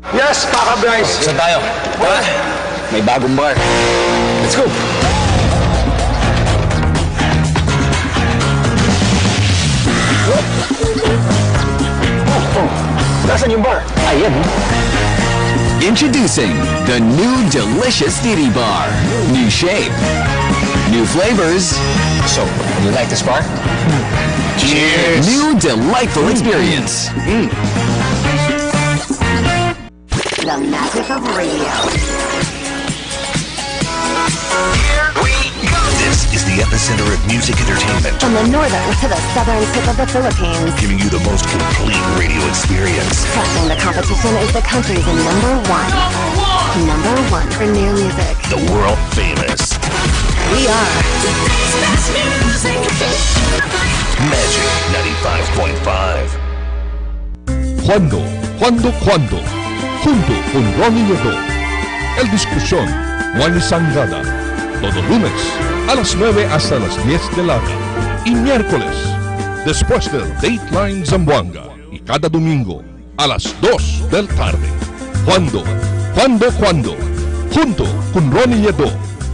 Yes, Paka Bryce. Saan tayo? What? May bagong bar. Let's go. Nasaan yung bar? Ayan. Introducing the new delicious Didi Bar. New shape, new flavors, So, you like this bar? Cheers. new delightful experience. The magic of radio. This is the epicenter of music entertainment, From the northern to the southern tip of the Philippines, giving you the most complete radio experience. crushing the competition is the country's number one. Number one for new music. The world famous We are Magic 95.5. Cuando, junto con Ronnie Nieto, el discusión, Juan y Sangada, todo lunes a las 9 hasta las 10 de la noche y miércoles después del Dateline Zamboanga y cada domingo a las 2 del tarde. Cuando, junto con Ronnie Nieto,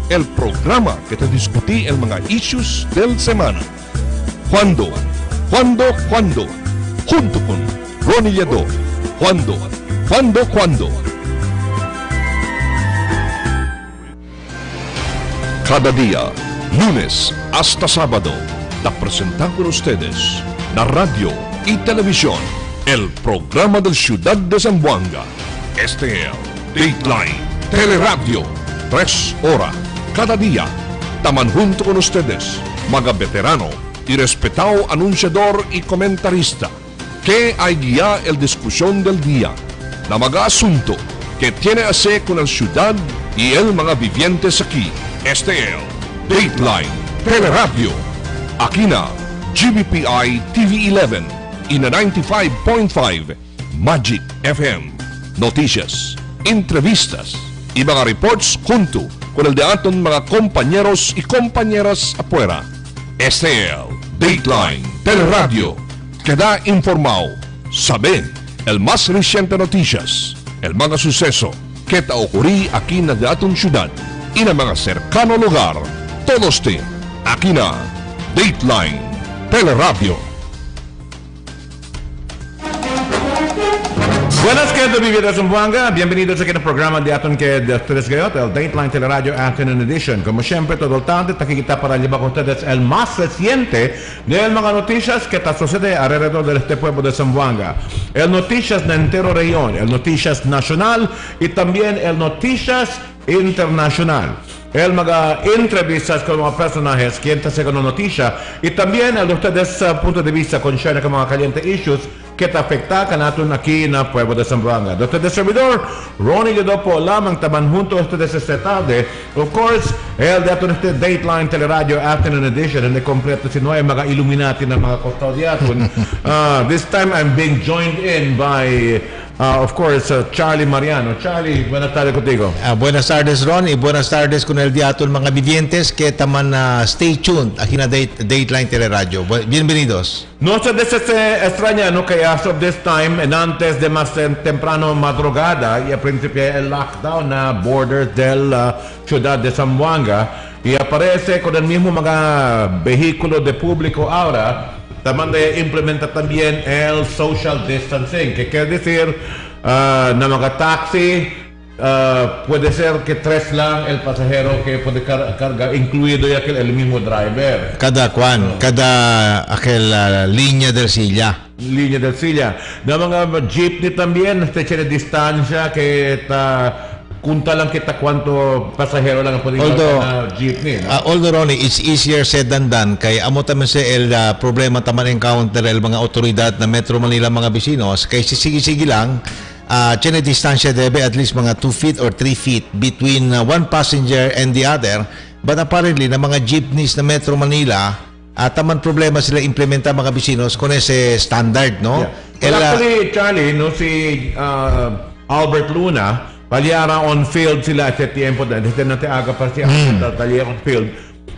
el programa que te discutí el mga issues del semana. Cuando, junto con Ronnie Nieto. Cuando. Cada día, lunes hasta sábado, te presentan con ustedes la radio y televisión, el programa del Ciudad de Zamboanga. Este es Dateline, Teleradyo, 3 horas cada día. Taman junto con ustedes, mga veterano y respetado anunciador y comentarista, que hay guía el discusión del día, na mga asunto que tiene a hacer con el ciudad y el mga vivientes aquí. Este es Dateline Teleradyo. Aquí na GBPI TV 11 y na 95.5 Magic FM. Noticias, entrevistas y mga reports junto con el de aton mga compañeros y compañeras afuera. Este es Dateline Teleradyo. Queda informado, sabe el más reciente noticias, el mga suceso que te ocurrí aquí na de aton ciudad y na mga cercano lugar. Todos te aquí na Dateline Teleradyo. Buenas queridos vivientes de Zamboanga, bienvenidos aquí al programa de aton que de ustedes gayot, el Dateline Teleradyo Afternoon Edition. Como siempre, todo el tanto, taquita para llevar con ustedes el más reciente de mga noticias que está sucede alrededor de este pueblo de Zamboanga. El noticias de entero región, el noticias nacional y también el noticias internacional. El mga entrevistas con mga personajes que entran con noticia y también el de ustedes punto de vista concerning con mga caliente issues que te afecta ka natin aquí na pueblo de Zamboanga. De ustedes servidor, Ronnie Nieto po lamang taban junto a ustedes esta tarde. Of course, el de aton este Dateline Teleradyo Afternoon Edition, el de completo si no ay mga Illuminati na mga kustodyaton. This time I'm being joined in by of course, Charlie Mariano. Charlie, buenas tardes contigo. Buenas tardes, Ron, y buenas tardes con el diaton mga vivientes que taman stay tuned aquí na Dateline Teleradyo. Bienvenidos. No se extraña, no, que as of this time, and antes de más temprano madrugada, y a principio el lockdown na borders del ciudad de Zamboanga, y aparece con el mismo mga vehículo de público ahora, también de implementa también el social distancing, que quiere decir na mga taxi, puede ser que 3 lang el pasajero que puede cargar, incluido ya que el mismo driver. Kada aquel línea del silla. Línea del silla. Na mga jeepney también, tiene distancia que está kunta lang kita cuánto pasahero lang ang pwede na jeepney. No? Although, Ronnie, it's easier said than done. Kaya amo taman sa el problema taman encounter el mga otoridad na Metro Manila mga bisinos. Kaya sige lang, tiene distancia debe at least mga 2 feet or 3 feet between one passenger and the other. But apparently, na mga jeepneys na Metro Manila, taman problema sila implementa mga bisinos con ese standard, no? Yeah. Actually, Charlie, no, si Albert Luna, palyara on field sila sa tiempo dahil natin aga pa siya talyara on field.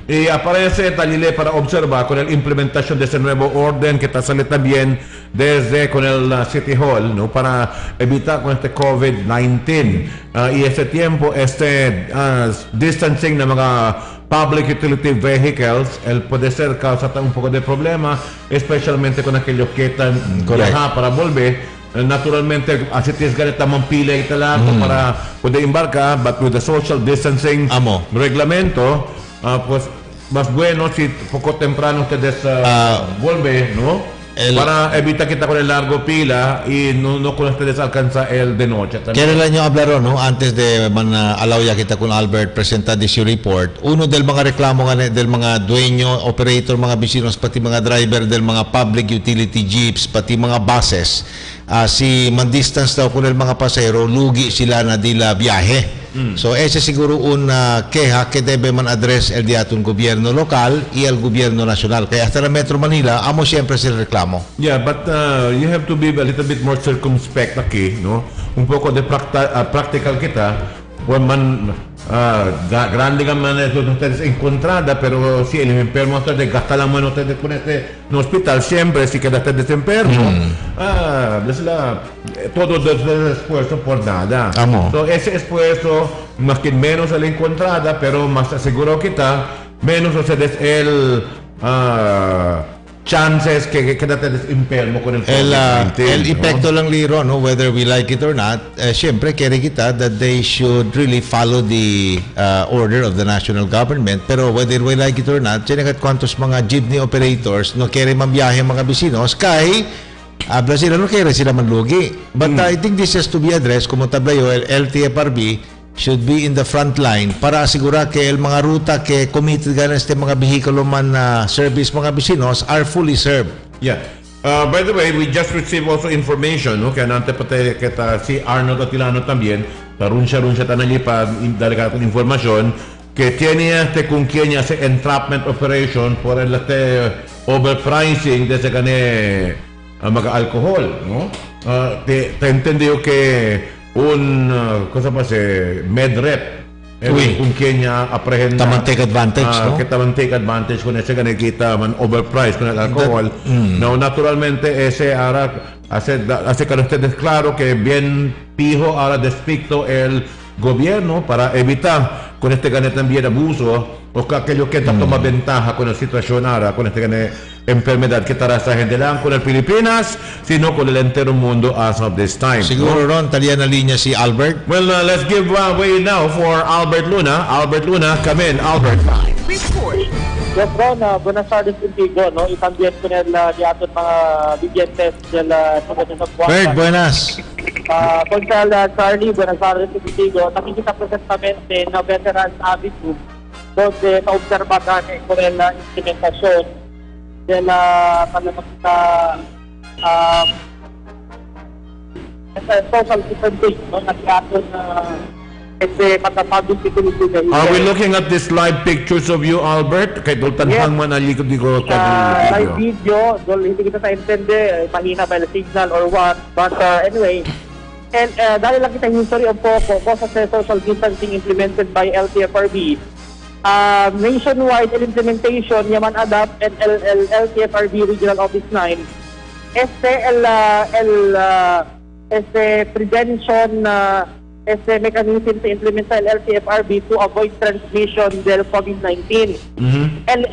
y aparece talile para observar con la implementación de ese nuevo orden que está saliendo también desde con el City Hall, ¿no? Para evitar con este COVID-19 y ese tiempo distancing ng mga public utility vehicles puede ser causa un poco de problema, especialmente con aquellos que están viajar para volver. Naturalmente, así tienes ganito mong pila italago para poder embarcar, but with the social distancing reglamento, pues más bueno si poco temprano ustedes vuelve, ¿no? Para evitar que está con el largo pila y no con ustedes alcanza el de noche. Kailan nyo hablaron, no? Antes de alaw ya kita kung Albert presenta this report, uno del mga reklamo nga del mga dueño, operator, mga bisinos, pati mga driver del mga public utility jeeps, pati mga buses, si man-distance daw kung mga pasahero, lugi sila na dila biyahe. So, ese siguro una queja que debe man address el diatong gobierno local y el gobierno nacional. Kaya hasta la Metro Manila, amo siempre sila reklamo. Yeah, but you have to be a little bit more circumspect aquí, no? Un poco de practical kita. Well, man, grande ka man ustedes encontrada, pero si el enfermo ustedes gastalan man ustedes con no hospital, siempre si queda ustedes enfermo, todo el esfuerzo por nada. So, ese esfuerzo, más que menos la encontrada, pero más seguro kita, menos ustedes chances que quedate enfermo con el COVID-19. El epekto lang liro, no, whether we like it or not, siyempre kere kita that they should really follow the order of the national government. Pero whether we like it or not, sinakat kwantos mga jeepney operators no kere mabiyahe mga bisinos kay sila no kere sila manlugi. But I think this has to be addressed como tablayo el LTFRB should be in the front line para asigura que el mga ruta que committed ganas este mga vehikulo man service mga bisinos are fully served. Yeah. By the way, we just received also information, no? Kaya nante pati kita si Arnold Atilano también, runsya tanalipad, dalaga con información que tiene con quien hace entrapment operation por el overpricing de ese gane mga alcohol, no? Te entendió que cosa pa medrep kung kanya aprehenda Taman take advantage, no? Que taman take advantage kung ese ganekita man overpriced con el alcohol. No, naturalmente ese hace que ustedes claro que bien pijo ahora despicto el gobierno para evitar con este gane también abuso o que aquellos que toma ventaja con la situación ahora con este gane enfermedad que estará sa gente lang con el Pilipinas sino con el entero mundo as of this time. Siguro ron talian na linya si Albert. Well, let's give way now for Albert Luna. Albert Luna, come in, Albert. Yes, Ron, buenas tardes contigo, no? Y también con el diaton mga vigentes del Bert, buenas. Consul Charlie, buenas tardes contigo. Nakikita presentamente na Veterans Avenue donde naobserbahan con la implementación de la social distancing, no? Nag-aton Are we looking at this live pictures of you, Albert? Kay tultanhang man alikod-likod live video, hindi kita sa-intende, mahina ba yung signal or what. But anyway, and dahil lang kita history of poco sa social distancing implemented by LTFRB, nationwide implementation yaman adapt and LTFRB Regional Office 9 prevention mechanism to implement sa LTFRB to avoid transmission del COVID-19. El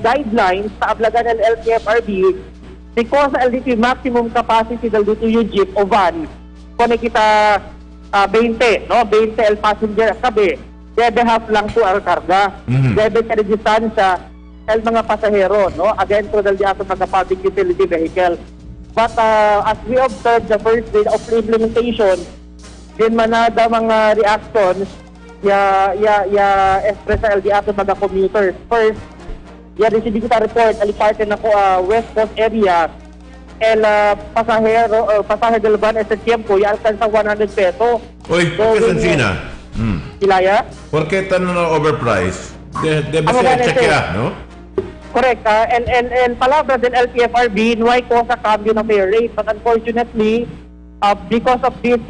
guidelines sa ablagan ng LTFRB because LDT maximum capacity del DTU jeep o van kung kita 20, no? 20 el passenger kabe debe half lang to ang karga. Debe ka distansya el mga pasahero, no? Adentro del diato mga public utility vehicle. But as we observed the first day of implementation, din manada mga reactions express sa LDA mga commuters. First, receive kita report aliparte na ko West Coast area pasahero del van ese tiempo alcanza 100 peso. Oy, Sina. Ilaya? ¿Por qué tan overpriced? Debe ser chequear, ¿no? Correct. En palabras del LTFRB, no hay cosa cambio na fare rate. But unfortunately, because of this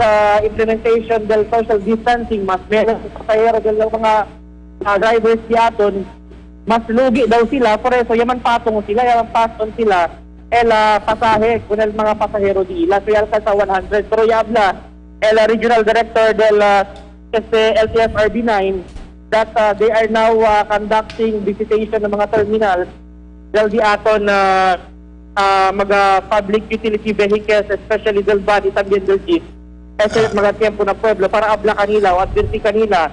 implementation del social distancing, mas meron sa pasahero del mga drivers diaton, mas lugi daw sila, por eso yaman patong sila, el pasahe, kung el mga pasahero nila, so yan sa 100. Pero yabla, el regional director del LTFRB 9, that they are now conducting visitation ng mga terminals dahil di aton mga public utility vehicles, especially del van, también del jeep, kasi mga tiempo na pueblo, para abla kanila o adverti kanila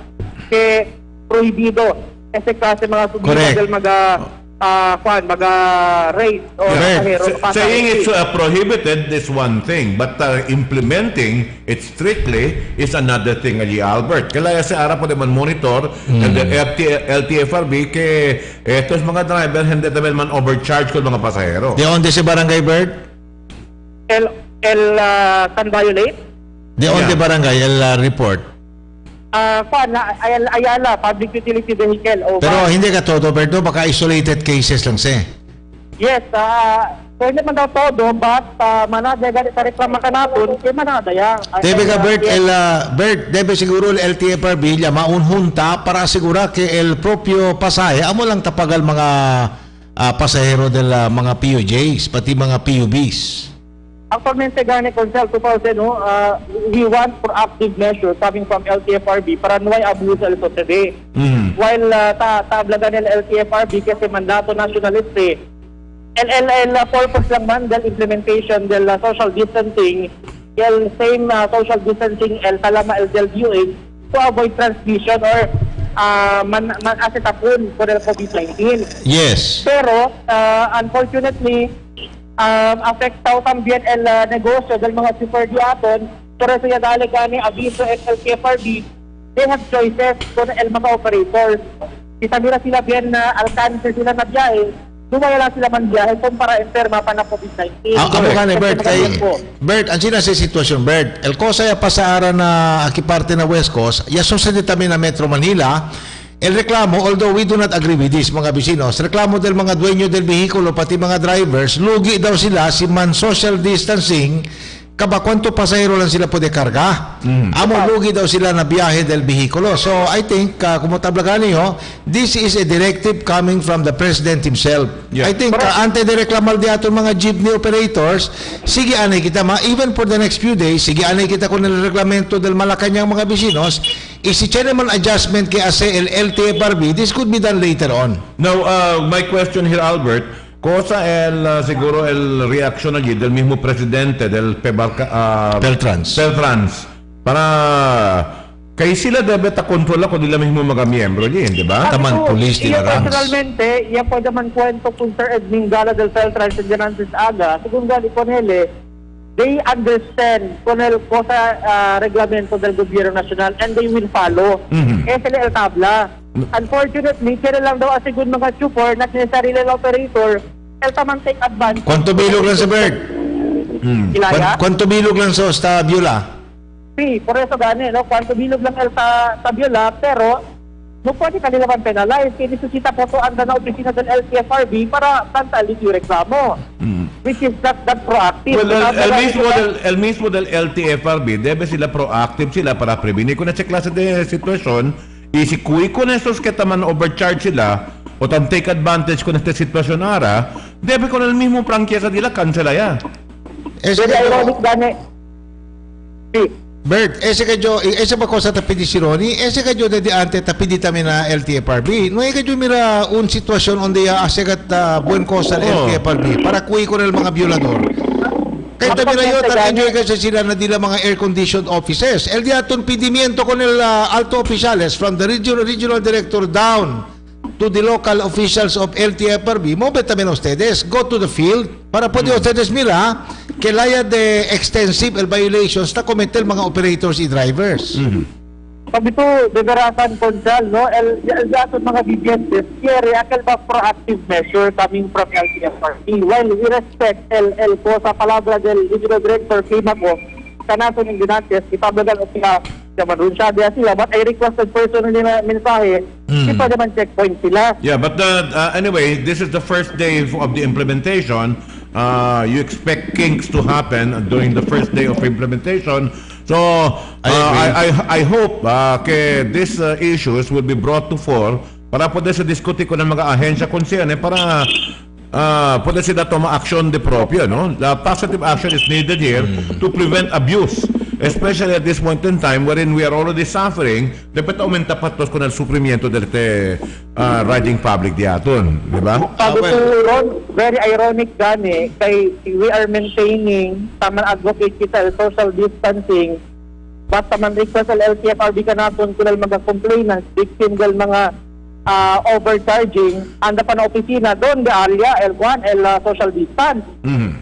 ke prohibido kasi kasi mga subida del race o pasahero. Saying it's prohibited is one thing, but implementing it strictly is another thing, Ali Albert. Kaya sa araw po naman monitor and the LTFRB ke estos mga driver hindi naman overcharge ko mga pasahero. Di onde si Barangay Bird? Can violate? Di onde Barangay, report. Ayala, public utility vehicle. Pero hindi ka todo, Berto, baka isolated cases lang siya. Yes, pwede man daw todo, but manada, ganit sa reklama ka natin, manada yan. Debe ka, Bert, debe siguro el LTFRB, maunhunta para asigura que el propio pasahe, amo lang tapagal mga pasahero del mga PUJs, pati mga PUBs. Actualmente, gani Consel 2000, we want proactive measures coming from LTFRB para nuway abuso el today. While tablagan ng LTFRB kasi mandato nationaliste, el purpose lang man del implementation del social distancing, el same social distancing el talama el del UA to avoid transmission or asitapon for the COVID-19. Yes. Pero, unfortunately, afectaw también el negosyo del mga super diaton, por eso ya dali gani aviso el KFRB, they have choices con el mga operators. Kita mira sila bien na alcance sila na biyahe, lumaya lang sila man biyahe para enferma pa na COVID-19. Ako gani, Bert, ang sila sa sitwasyon, Bert, el cosa ya pasaara na aki parte na West Coast, ya susunod kami na Metro Manila. El reklamo, although we do not agree with this, mga vecinos, reklamo del mga dueño del vehikulo, pati mga drivers, lugi daw sila si man social distancing, kaba kwanto pasahero lang sila pwede karga. Amo lugi daw sila na biyahe del vehikulo. So I think, kumutablagan niyo, this is a directive coming from the President himself. Yeah. I think, ante de reklamal di ato mga jeepney operators, sige anay kita, even for the next few days, sige anay kita kung nireglamento del Malacanang mga vecinos, isi-channel adjustment kay ase el LTFRB, this could be done later on. Now, my question here, Albert, cosa siguro el reaction allí del mismo presidente del Peltrans para kay sila debe ta kontrola kung nila mismo mga miyembro din, di ba? Taman police nila rams. Personalmente, iya po naman kwento kung Sir Edming Gala del Peltrans and Janansis Aga, según gali con ele, they understand kung el cosa reglamento del gobyerno nacional and they will follow. Ese el tabla. Unfortunately, kaya lang daw asigun mga chupor na sinasarili ng operator, el tamang take advantage. Kwanto bilog lang sa Bert? Kwanto bilog lang sa Stabiola? Sí, por eso gani, no? Kwanto bilog lang el Stabiola, pero no pwede kanila man penalize, kaya nisusita po to anda na opisina del LTFRB para pantalit yung reklamo. Which is that proactive. Well, el mismo del LTFRB, debe sila proactive sila para prevenir kung sa klase de sitwasyon. Isikui con estos que taman overcharge sila o tan take advantage con esta situación ara, debe con el mismo franquieza nila cancela ya. Very ironic gani. Sí. Bert, ese pa cosa tapidi si Ronnie, ese kadyo de ante tapidi tami na LTFRB. No ay kadyo mira un sitwasyon onde ya asegat buen cosa LTFRB para kui con el mga violador. Kaya tabi na yun, enjoy kasi sila na dila mga air-conditioned offices. El diaton pidimiento con el alto oficiales from the regional director down to the local officials of LTFRB. Move también ustedes, go to the field para pwede ustedes mira que laya de extensive el violations na cometer mga operators y drivers. Pag ito, beberasan Consal, no? El dato mga BBSs, kaya akal ba proactive measure coming from LTFRB. While we respect el cosa palabra del regional director Kima ko, kanaso ng Ginantes, ipablagan o sila, manunsyabi sila, but I requested personally na mensahe, ipa naman checkpoint sila. Yeah, but anyway, this is the first day of the implementation. You expect kinks to happen during the first day of implementation. So, I hope que these issues will be brought to fore para poder sa diskuti ko ng mga ahensya konsyerne para poder sila toma action de propio, no? The positive action is needed here to prevent abuse, especially at this point in time wherein we are already suffering. Dapat aumenta pa tos con el sufrimiento del riding public di aton, di ba? Sabi ko, Ron, very ironic gani, kay we are maintaining, taman advocate kita, social distancing, basta man request sa LTFRB ka natin kung mga complainants, victim del mga overcharging, anda pa na opisina, doon the area, L1, social distance.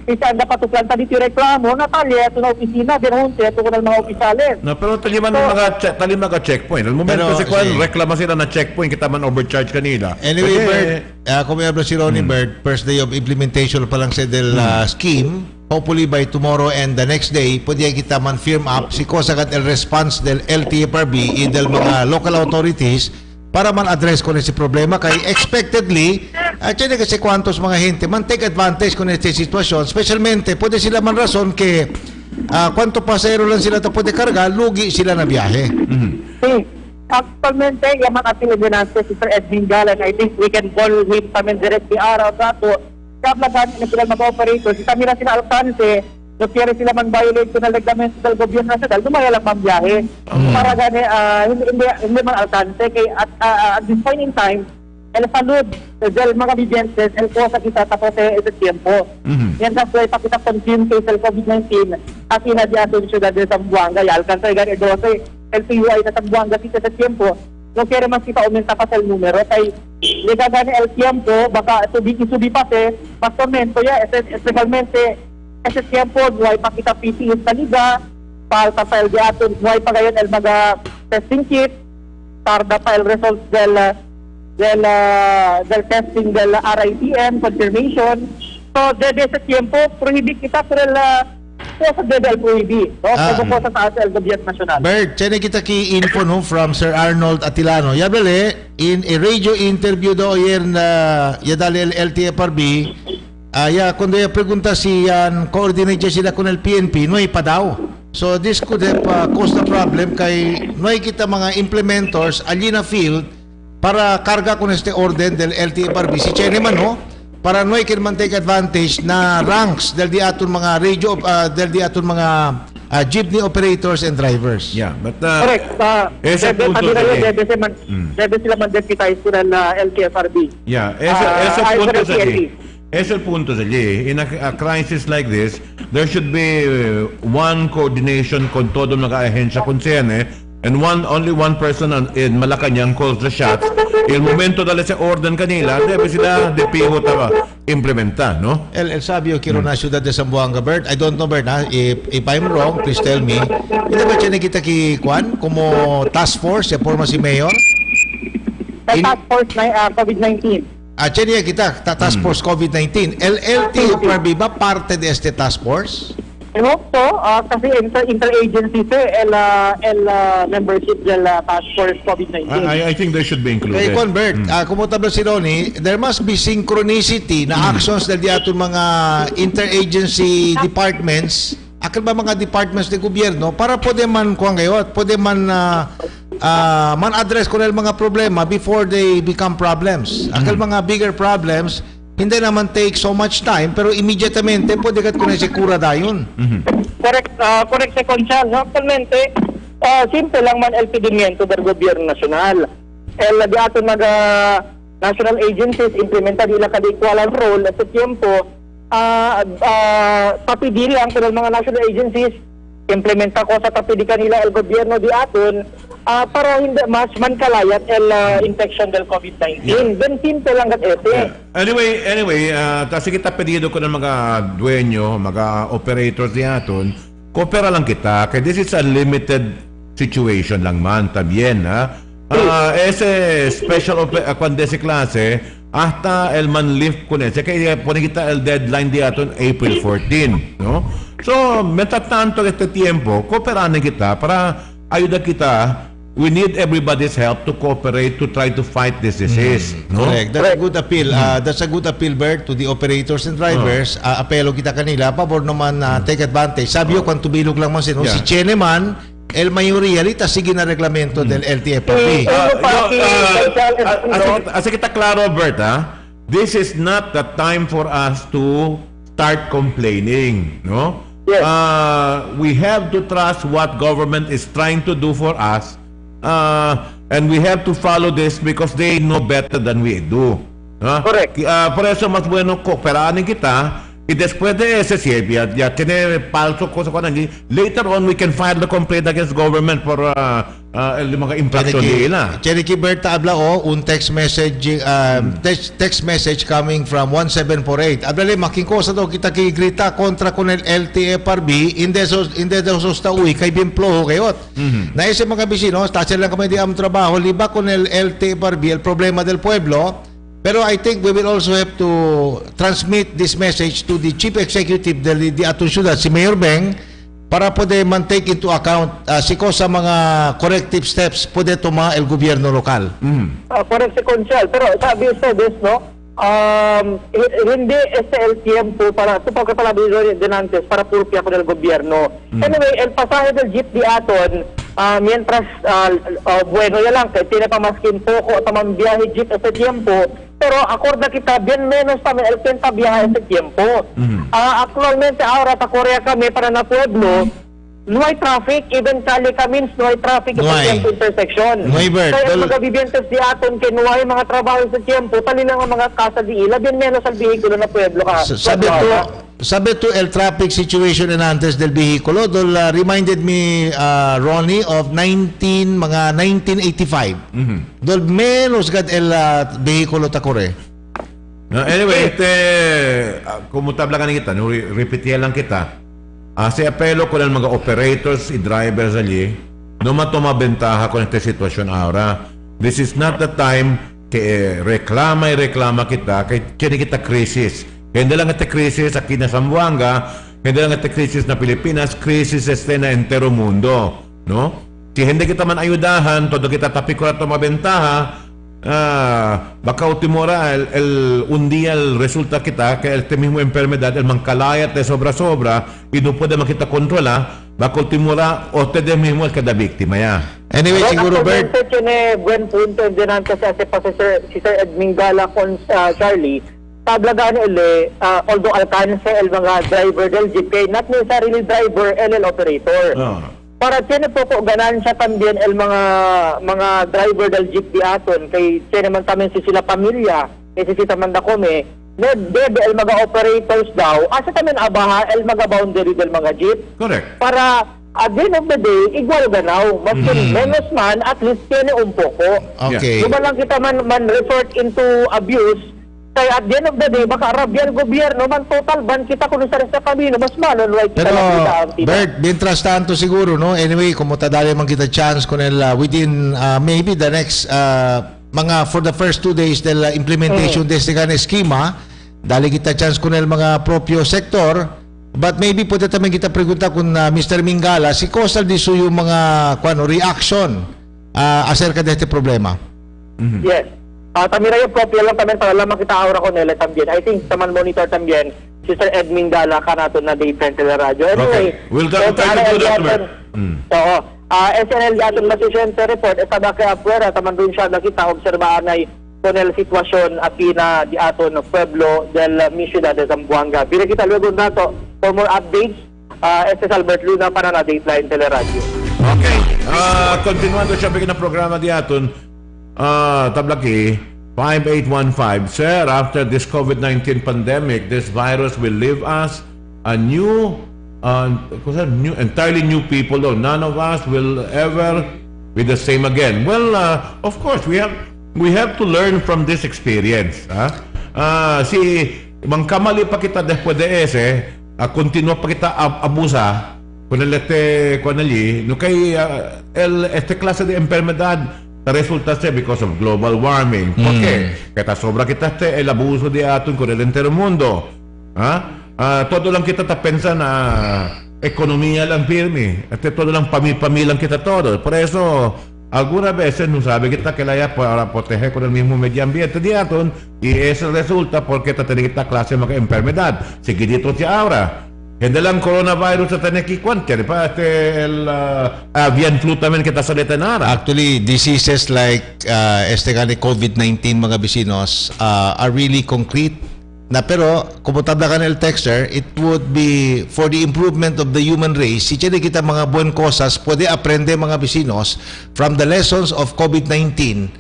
Kasi anda pa to planta dito yung reklamo, Natalia, ito na opisina, denunce, ito ko ng mga opisales. No, pero taliman mga checkpoint. Al momento kasi kung reklama sila na checkpoint, kita man overcharge kanila. Anyway, Bert, kung may abra si Ronnie Bert, first day of implementation pa lang sa del scheme, hopefully by tomorrow and the next day, pwede kita man firm up si Kosagat el response del LTFRB y del mga local authorities para man address ko na si problema kay expectedly tiyan kasi kwantos mga gente man take advantage ko na si sitwasyon, specialmente pwede sila man rason ke kwanto pasero lang sila to pwede karga, lugi sila na biyahe. Actualmente, yaman ating ordinances si Sir Edwin Galan, I think we can call him tamen directly araw dato. Kablagan na sila mag-operator, si Tamira sila alcance, no kaya sila man-violate ko na reglamento del gobyerno nasional, dumaya lang mambiyahe. Para gani, hindi man alcance, kay at this point in time, el salud del mga bibiyentes, el cosa kita tapos ese tiempo. Yan kasi pakita consume case el COVID-19, at inadyato yung syudad de Zamboanga, y alcance gani 12, el PUI na Zamboanga kita sa tiempo, no kaya mas kita aumenta pa sa el numero, kay liga gani el tiempo, baka subi pa mas tormento ya, especialmente ese tiempo, nuhay pa kita PCS sa liga, palta pa el diaton, nuhay pa ngayon el mga testing kit, tarda pa el results del testing del RITM, confirmation. So, desde ese tiempo, prohibit kita por el cosa del prohibit, no? Como cosa sa el gobyerno nacional. Bert, tiyan kita ki info no from Sir Arnold Atilano. Yabele, in a radio interview do ayer na yadali LTFRB, kundo ya pregunta si coordinate sila con el PNP, no pa daw. So this could have caused a problem kay no kita mga implementors ali na field para karga con este orden del LTFRB. Si Chene man no, para no can man take advantage na ranks del di aton mga radio del di aton mga jeepney operators and drivers. Yeah, but correct. Debe sila man-deputize ko ng LTFRB. Yeah, ese el punto sa in a crisis like this, there should be one coordination con todo mga ahensya konsyerne, and only one person in Malacanang calls the shots. El momento dale sa orden kanila, debe sila de pivot implementa, no? El sabio quiero na ciudad de Zamboanga, Bert. I don't know, Bert, if I'm wrong, please tell me. Hindi ba siya nakita ki Juan como task force, forma si Mayor? Task force na COVID-19. Chenia kita, task force COVID-19. El LTFRB ba parte de este task force? I hope so, kasi interagency el membership del task force COVID-19. I think they should be included. Kay Convert, kumutabla si Ronnie, there must be synchronicity na actions del diaton mga interagency departments, akal ba mga departments ng gobyerno para pwede man kuang gayot, pwede man man address ko ng mga problema before they become problems. Akal mga bigger problems, hindi naman take so much time, pero immediatamente pwede kat kunin si kura dayon. Correct si Conchal. Actualmente, simple lang man el pedimiento del gobyerno nacional. El di aton mga national agencies implementa nila kadikwalan role at sa tiempo tapidi lang ng mga national agencies implementa ko sa tapidi kanila el gobyerno di aton para hindi mas man kalayat el infection del COVID-19. Then simple lang kat ete. Anyway, kasi kita pedido ko ng mga dueño, mga operators di aton, koopera lang kita, kaya this is a limited situation lang man, también, ese special cuando ese klase, hasta el man lift ko nese, kaya pone kita el deadline di aton April 14, no? So, mientras tanto este tiempo, kooperahan kita para ayuda kita we need everybody's help to cooperate to try to fight this disease. No? Correct. That's a good appeal. That's a good appeal, Bert, to the operators and drivers. Apelo kita kanila, pabor naman take advantage. Sabi yo, kung tubilog lang man sino, si Chene man, el mayoría, lita sige na reglamento del LTFRB. As kita klaro, Bert, this is not the time for us to start complaining. No? Yes. We have to trust what government is trying to do for us. And we have to follow this because they know better than we do. Correct. Por eso mas bueno kooperaanin kita y después de ese ya tiene palso ko sa kanan. Later on we can file the complaint against government for mga infraction nila. Cheriki Berta habla un text message text message coming from 1748. Habla making cosa daw kita kigrita kontra con el LTFRB inde esos tauy kay bimplo kayot. Na ese mga bisino, stachel lang kami di am trabaho liba con el LTFRB el problema del pueblo. Pero I think we will also have to transmit this message to the Chief Executive di aton syudad, si Mayor Beng, para pwede man take into account sa mga corrective steps pwede toma el gobyerno lokal. Correct si Conchal. Pero sabi sa this, no? Hindi el tiempo para ito pagkapalabilo dinantes para purpia con el gobierno. Anyway, el pasaje del jeep di aton mientras bueno ya lang, tiene pa maskin poco tamang biyahe jeep ese tiempo, pero acorda kita bien menos también el penta biyahe ese tiempo. Actualmente ahora ta Korea kami para na pueblo, no hay traffic, even Cali Camins, no hay traffic sa intersection. Kaya mga bibiyentes di aton que no hay mga trabaho sa tiempo, tali lang ang mga casa di ila, bien menos al vehikulo na pueblo ka. Sabi to el traffic situation en antes del vehikulo, reminded me, Ronnie, of 1985. Dol menos gad el vehikulo ta Korea. Anyway, como tabla ka kita, repetiya lang kita. Se apelo con el mga operators y drivers allí, no matoma ventaja con esta situación ahora. This is not the time que reklama kita, kaya kita krisis. Hindi lang ito krisis aquí na Zamboanga, hindi lang ito krisis na Pilipinas, krisis na entero mundo. No? Si hindi kita man ayudahan, todo kita tapi ko na ito mabentaha, baka ultimora un día resulta kita que este mismo enfermedad el mancalayat de sobra y no puede makita kontrola, baka ultimora ustedes mismo el cada víctima ya. Anyway, siguro Bert, tiene buen punto din kasi si Sir Edming Gala con Charlie, tablagan although alcance el mga driver del jeep, not necessarily driver, el operator. Para tiene poco ganansya también el mga driver del jeep di aton kay tiene man tamen si sila pamilya necesita man da kome debe el mga operators daw asa tamen abaha el mga boundary del mga jeep. Correct. Para at the end of the day igual ganaw mas menos man at least tiene un poco. Okay. Diba lang kita man resort into abuse. Kaya at the end of the day, baka Arabian gobyerno man total ban kita kung sa kamino, mas malo right kita. Pero Bert, mientras tanto siguro, no? Anyway, como tadali man kita chance con el within maybe the next mga for the first 2 days del implementation de este gan esquema, dali kita chance con el mga propio sector, but maybe pwede tamang kita pregunta kung Mr. Mingala, si Coastal diso yung mga reaction acerca de este problema. Yes. También hay propio lang también para lamang kita aura con ele también. I think taman monitor también si Sir Edming Gala ka nato na Dateline Teleradyo. Anyway, we'll try to do that. Oo. SNL yaton masisyon sa report estada kay afuera taman dun siya nakita obserbaan ay con el sitwasyon apina di aton no pueblo del Ciudad de Zamboanga. Bila kita luego nato for more updates. Este es Albert Luna para na Dateline Teleradyo. Okay. Continuando siya bigyan ng programa di aton. Tablaki 5815, sir, after this COVID-19 pandemic, this virus will leave us a entirely new people. Though none of us will ever be the same again. Well, of course, we have to learn from this experience. Si mangkamali pa kita después de ese, continua pa kita abusa con este clase de enfermedad. Resulta because of global warming. ¿Por qué? Que sobra quitaste el abuso de aton con el entero mundo. Todo lang kita pensa na ekonomiya lang firme. Todo lang pamilya lang kita todo. Por eso, alguna veces no sabe kita kilaya para proteger con el mismo medio ambiente de aton y eso resulta porque tiene esta clase de enfermedad. Sige dito siya ahora. Hindi lang coronavirus sa tanekikwan. Kaya pa el avian flu tamen kita sa letanara. Actually, diseases like COVID-19 mga bisinos are really concrete na pero kung tabla ka ng texter, it would be for the improvement of the human race. Si kita mga buwan cosas, pwede aprende mga bisinos from the lessons of COVID-19.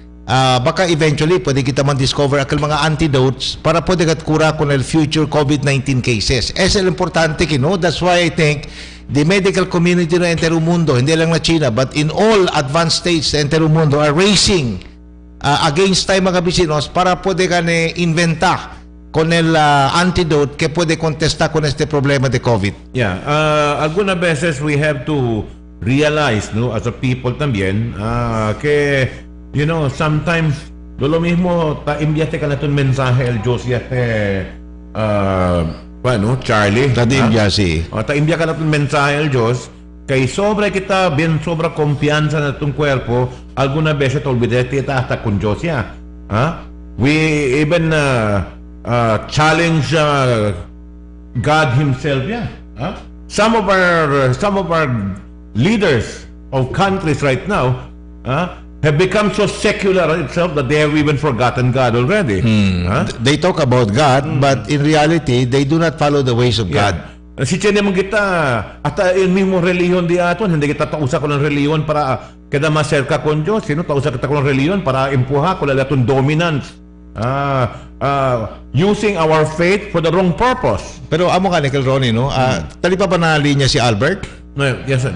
Baka eventually pwede kita man-discover akal mga antidotes para pwede kat kura con el future COVID-19 cases. Es el importante kino. That's why I think the medical community na entero mundo, hindi lang na China, but in all advanced states na entero mundo are racing against tayo mga bisinos para pwede ka inventa con el antidote que puede contestar con este problema de COVID. Yeah, algunas veces we have to realize, no, as a people también, que, you know, sometimes, lo mismo, imbiate ka na itong mensahe, el Diyos, bueno, Charlie. Tadimbya si. Taimbya ka na itong mensahe, el Diyos, kay sobra kita, bien sobra kumpiyansa na itong cuerpo, alguna veces, olvidate kita hasta con Diyos, We even, challenge God Himself. Some of our leaders of countries right now have become so secular itself that they have even forgotten God already. They talk about God, but in reality, they do not follow the ways of God. Si Chene mong kita, hasta yung mismo reliyon di aton, hindi kita tausa ko ng reliyon para kada mas cerca con Diyos. Sino tausa kita ko ng reliyon para impuha ko lalatong dominance. Using our faith for the wrong purpose. Pero amo ka ni Ronnie, no? Tali pa na linya si Albert? No, yes, sir.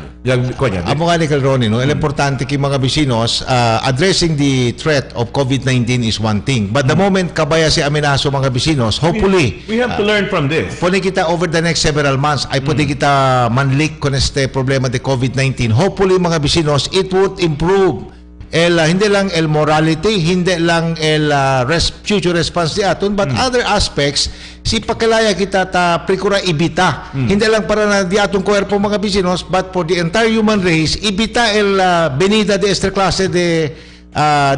Amo ka ni Ronnie, no? Importante ki mga bisinos, addressing the threat of COVID-19 is one thing. But the moment kabaya si amenaso mga bisinos, hopefully we have to learn from this. Pwede kita over the next several months, ay pwede kita manlik con este problema de COVID-19. Hopefully mga bisinos, it would improve hindi lang el morality, hindi lang el future response di aton, but other aspects, si pakilaya kita ta precura ibita. Hindi lang para na di atong kuerpo mga bisinos, but for the entire human race, ibita el venida de esta klase de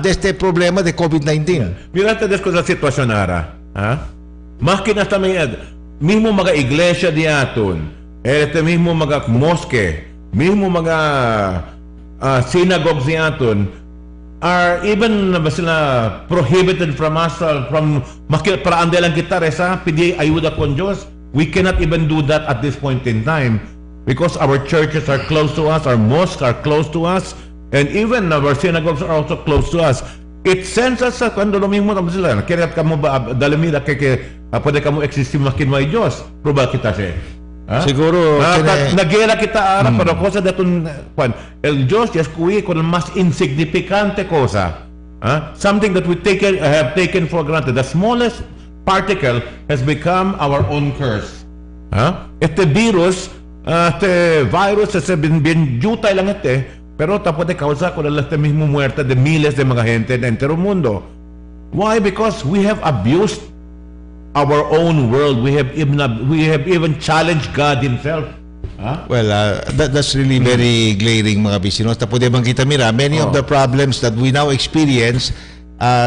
este problema de COVID-19. Mirate des ko sa sitwasyon ara. Makina sa mismo mga iglesia di aton, mismo mga mosque, mismo mga synagogues di aton, are even sila prohibited from us from para ande lang kita resa pidi ayuda con Diyos. We cannot even do that at this point in time because our churches are close to us, our mosques are close to us, and even our synagogues are also close to us. It sends us cuando lo mismo tamo sila kaya kamo ba dalamida kay pwede kamo existim makin may Diyos proba kita siya. Siguro nagera kita ara pero cosa daton el Diyos es kuwi con mas insignificante cosa. Something that we have taken for granted. The smallest particle has become our own curse. Este virus bien yutay lang pero puede causar con este mismo muerte de miles de mga gente en entero mundo. Why? Because we have abused our own world. We have even challenged God Himself. Well, that's really very glaring mga bisinos. Tapos bang kita mira, many of the problems that we now experience,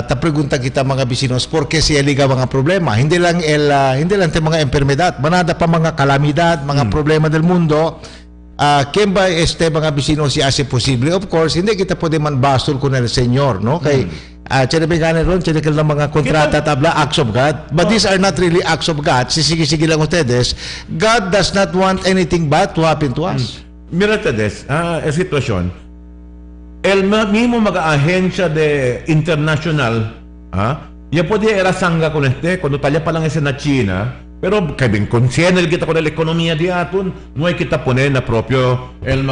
tapregunta kita mga bisinos, porque siya liga mga problema. Hindi lang mga enfermedad, manada pa mga kalamidad, mga problema del mundo. Quién ba mga bisinos si hace posible? Of course, hindi kita pwede man bastol con el Señor, no? Kay Chinabigane ron, chinikil ng mga kontrata tabla, acts of God. But these are not really acts of God. Sisigi-sige lang ustedes. God does not want anything bad to happen to us. Mira ustedes, sitwasyon. El mismo mag-ahensya de international, ya pwede era sangga con cuando talya pa lang ese na China, pero kaya consciente kita con la economía di aton, no hay kita poner na propio el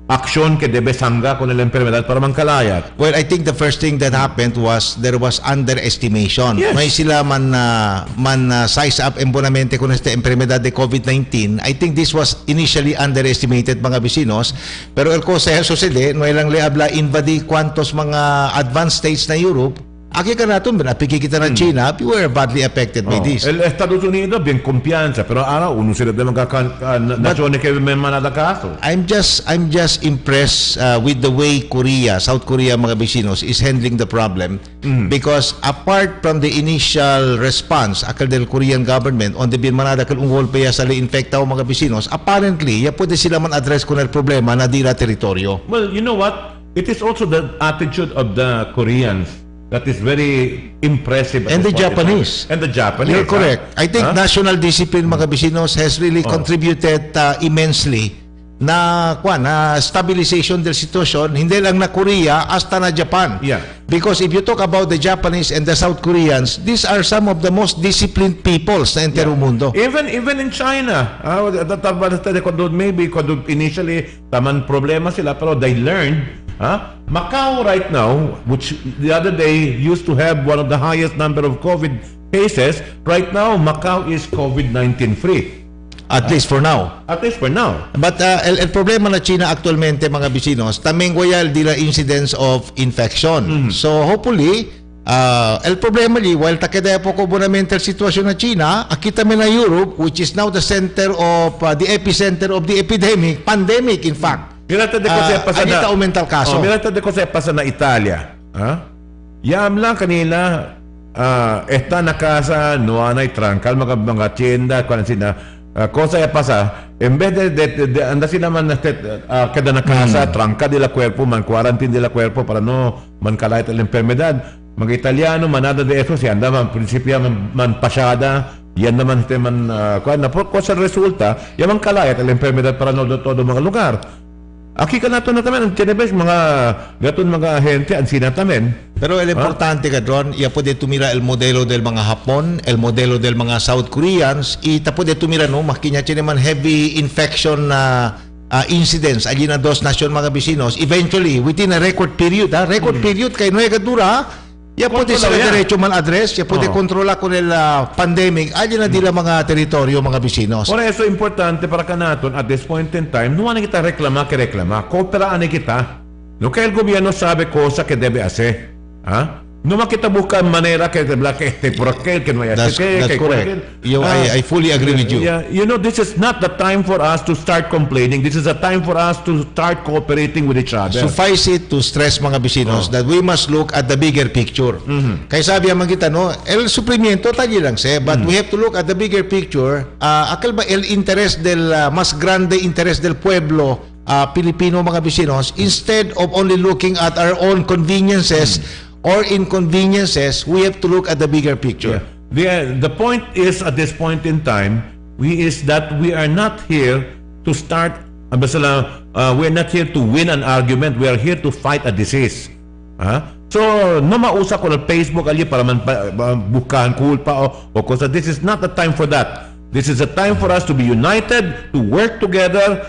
aksyon que debe sangga con la enfermedad para mangkalayat. Well, I think the first thing that happened was there was underestimation. Yes. May sila man size up embonamente con esta enfermedad de COVID-19. I think this was initially underestimated mga bisinos. Pero el cosa sucede, no ilang le habla invadi cuantos mga advanced states na Europe Aquí ka natin, pinapiki kita ng China, we were badly affected by this. El Estados Unidos, bien confianza, pero ahora uno sila de mga nasyones que may manada kaso. I'm just impressed with the way South Korea, mga vecinos, is handling the problem. Because apart from the initial response akal del Korean government on the binmanada kal ungol pa sa infecta o mga vecinos, apparently, pwede sila man address kung el problema na dira teritoryo. Well, you know what? It is also the attitude of the Koreans that is very impressive. And the Japanese. And the Japanese. You're correct. I think national discipline, mga vecinos, has really contributed immensely na stabilization del sitwasyon, hindi lang na Korea, hasta na Japan. Yeah. Because if you talk about the Japanese and the South Koreans, these are some of the most disciplined peoples na entero mundo. Even in China, maybe initially taman problema sila, pero they learned. Macau right now, which the other day used to have one of the highest number of COVID cases, right now Macau is COVID-19 free. At least for now. At least for now. But el problema na China actualmente, mga vecinos, también goyal dila incidence of infection. So hopefully, el problema li, while takeda po ko bonamente el sitwasyon na China, akita na Europe, which is now the center of the epicenter of the epidemic, pandemic in fact. Mirata de Jose pasa na aumental kaso. Mirata de Jose pasa na Italia. Yam lang kanila esta na casa no anay trankal mga tienda kuan sina cosa ya pasa en vez de anda sila man queda na casa tranca de la cuerpo man quarantine de la cuerpo para no man kalayat la enfermedad. Mga Italiano manada de eso si anda man prinsipyo man pasyada yan naman man kuan na por cosa resulta yaman kalayat la enfermedad para no todo mga lugar. Aquí ka nato na tamen, tinebes mga gaton mga ahente ang sinatamen. Pero el importante ka Ron, puede tumira el modelo del mga Hapon, el modelo del mga South Koreans, puede tumira no, makinya man heavy infection incidents allí na dos nasyon mga vecinos. Eventually, within a record period, period kay no dura, puede sila derecho man address, puede kontrola con el pandemic, allí na dila mga teritoryo mga vecinos. Por eso importante para kanaton at this point in time, no kita reklama, kooperaan kita. No que el gobierno sabe cosa que debe hacer. No makita busca manera que por aquel que no hay That's correct. I fully agree with you. Yeah, you know, this is not the time for us to start complaining. This is a time for us to start cooperating with each other. Suffice it to stress mga vecinos that we must look at the bigger picture. Kaya sabi ang kita no, el sufrimiento tali lang but we have to look at the bigger picture. Akal ba el interés del mas grande interés del pueblo Pilipino mga vecinos, instead of only looking at our own conveniences or inconveniences, we have to look at the bigger picture. Yeah. The point is, at this point in time, is that we are not here to start, we're not here to win an argument, we are here to fight a disease. So, no mausa ko na Facebook ali para man bukahan kulpa o cosa. This is not the time for that. This is a time for us to be united, to work together,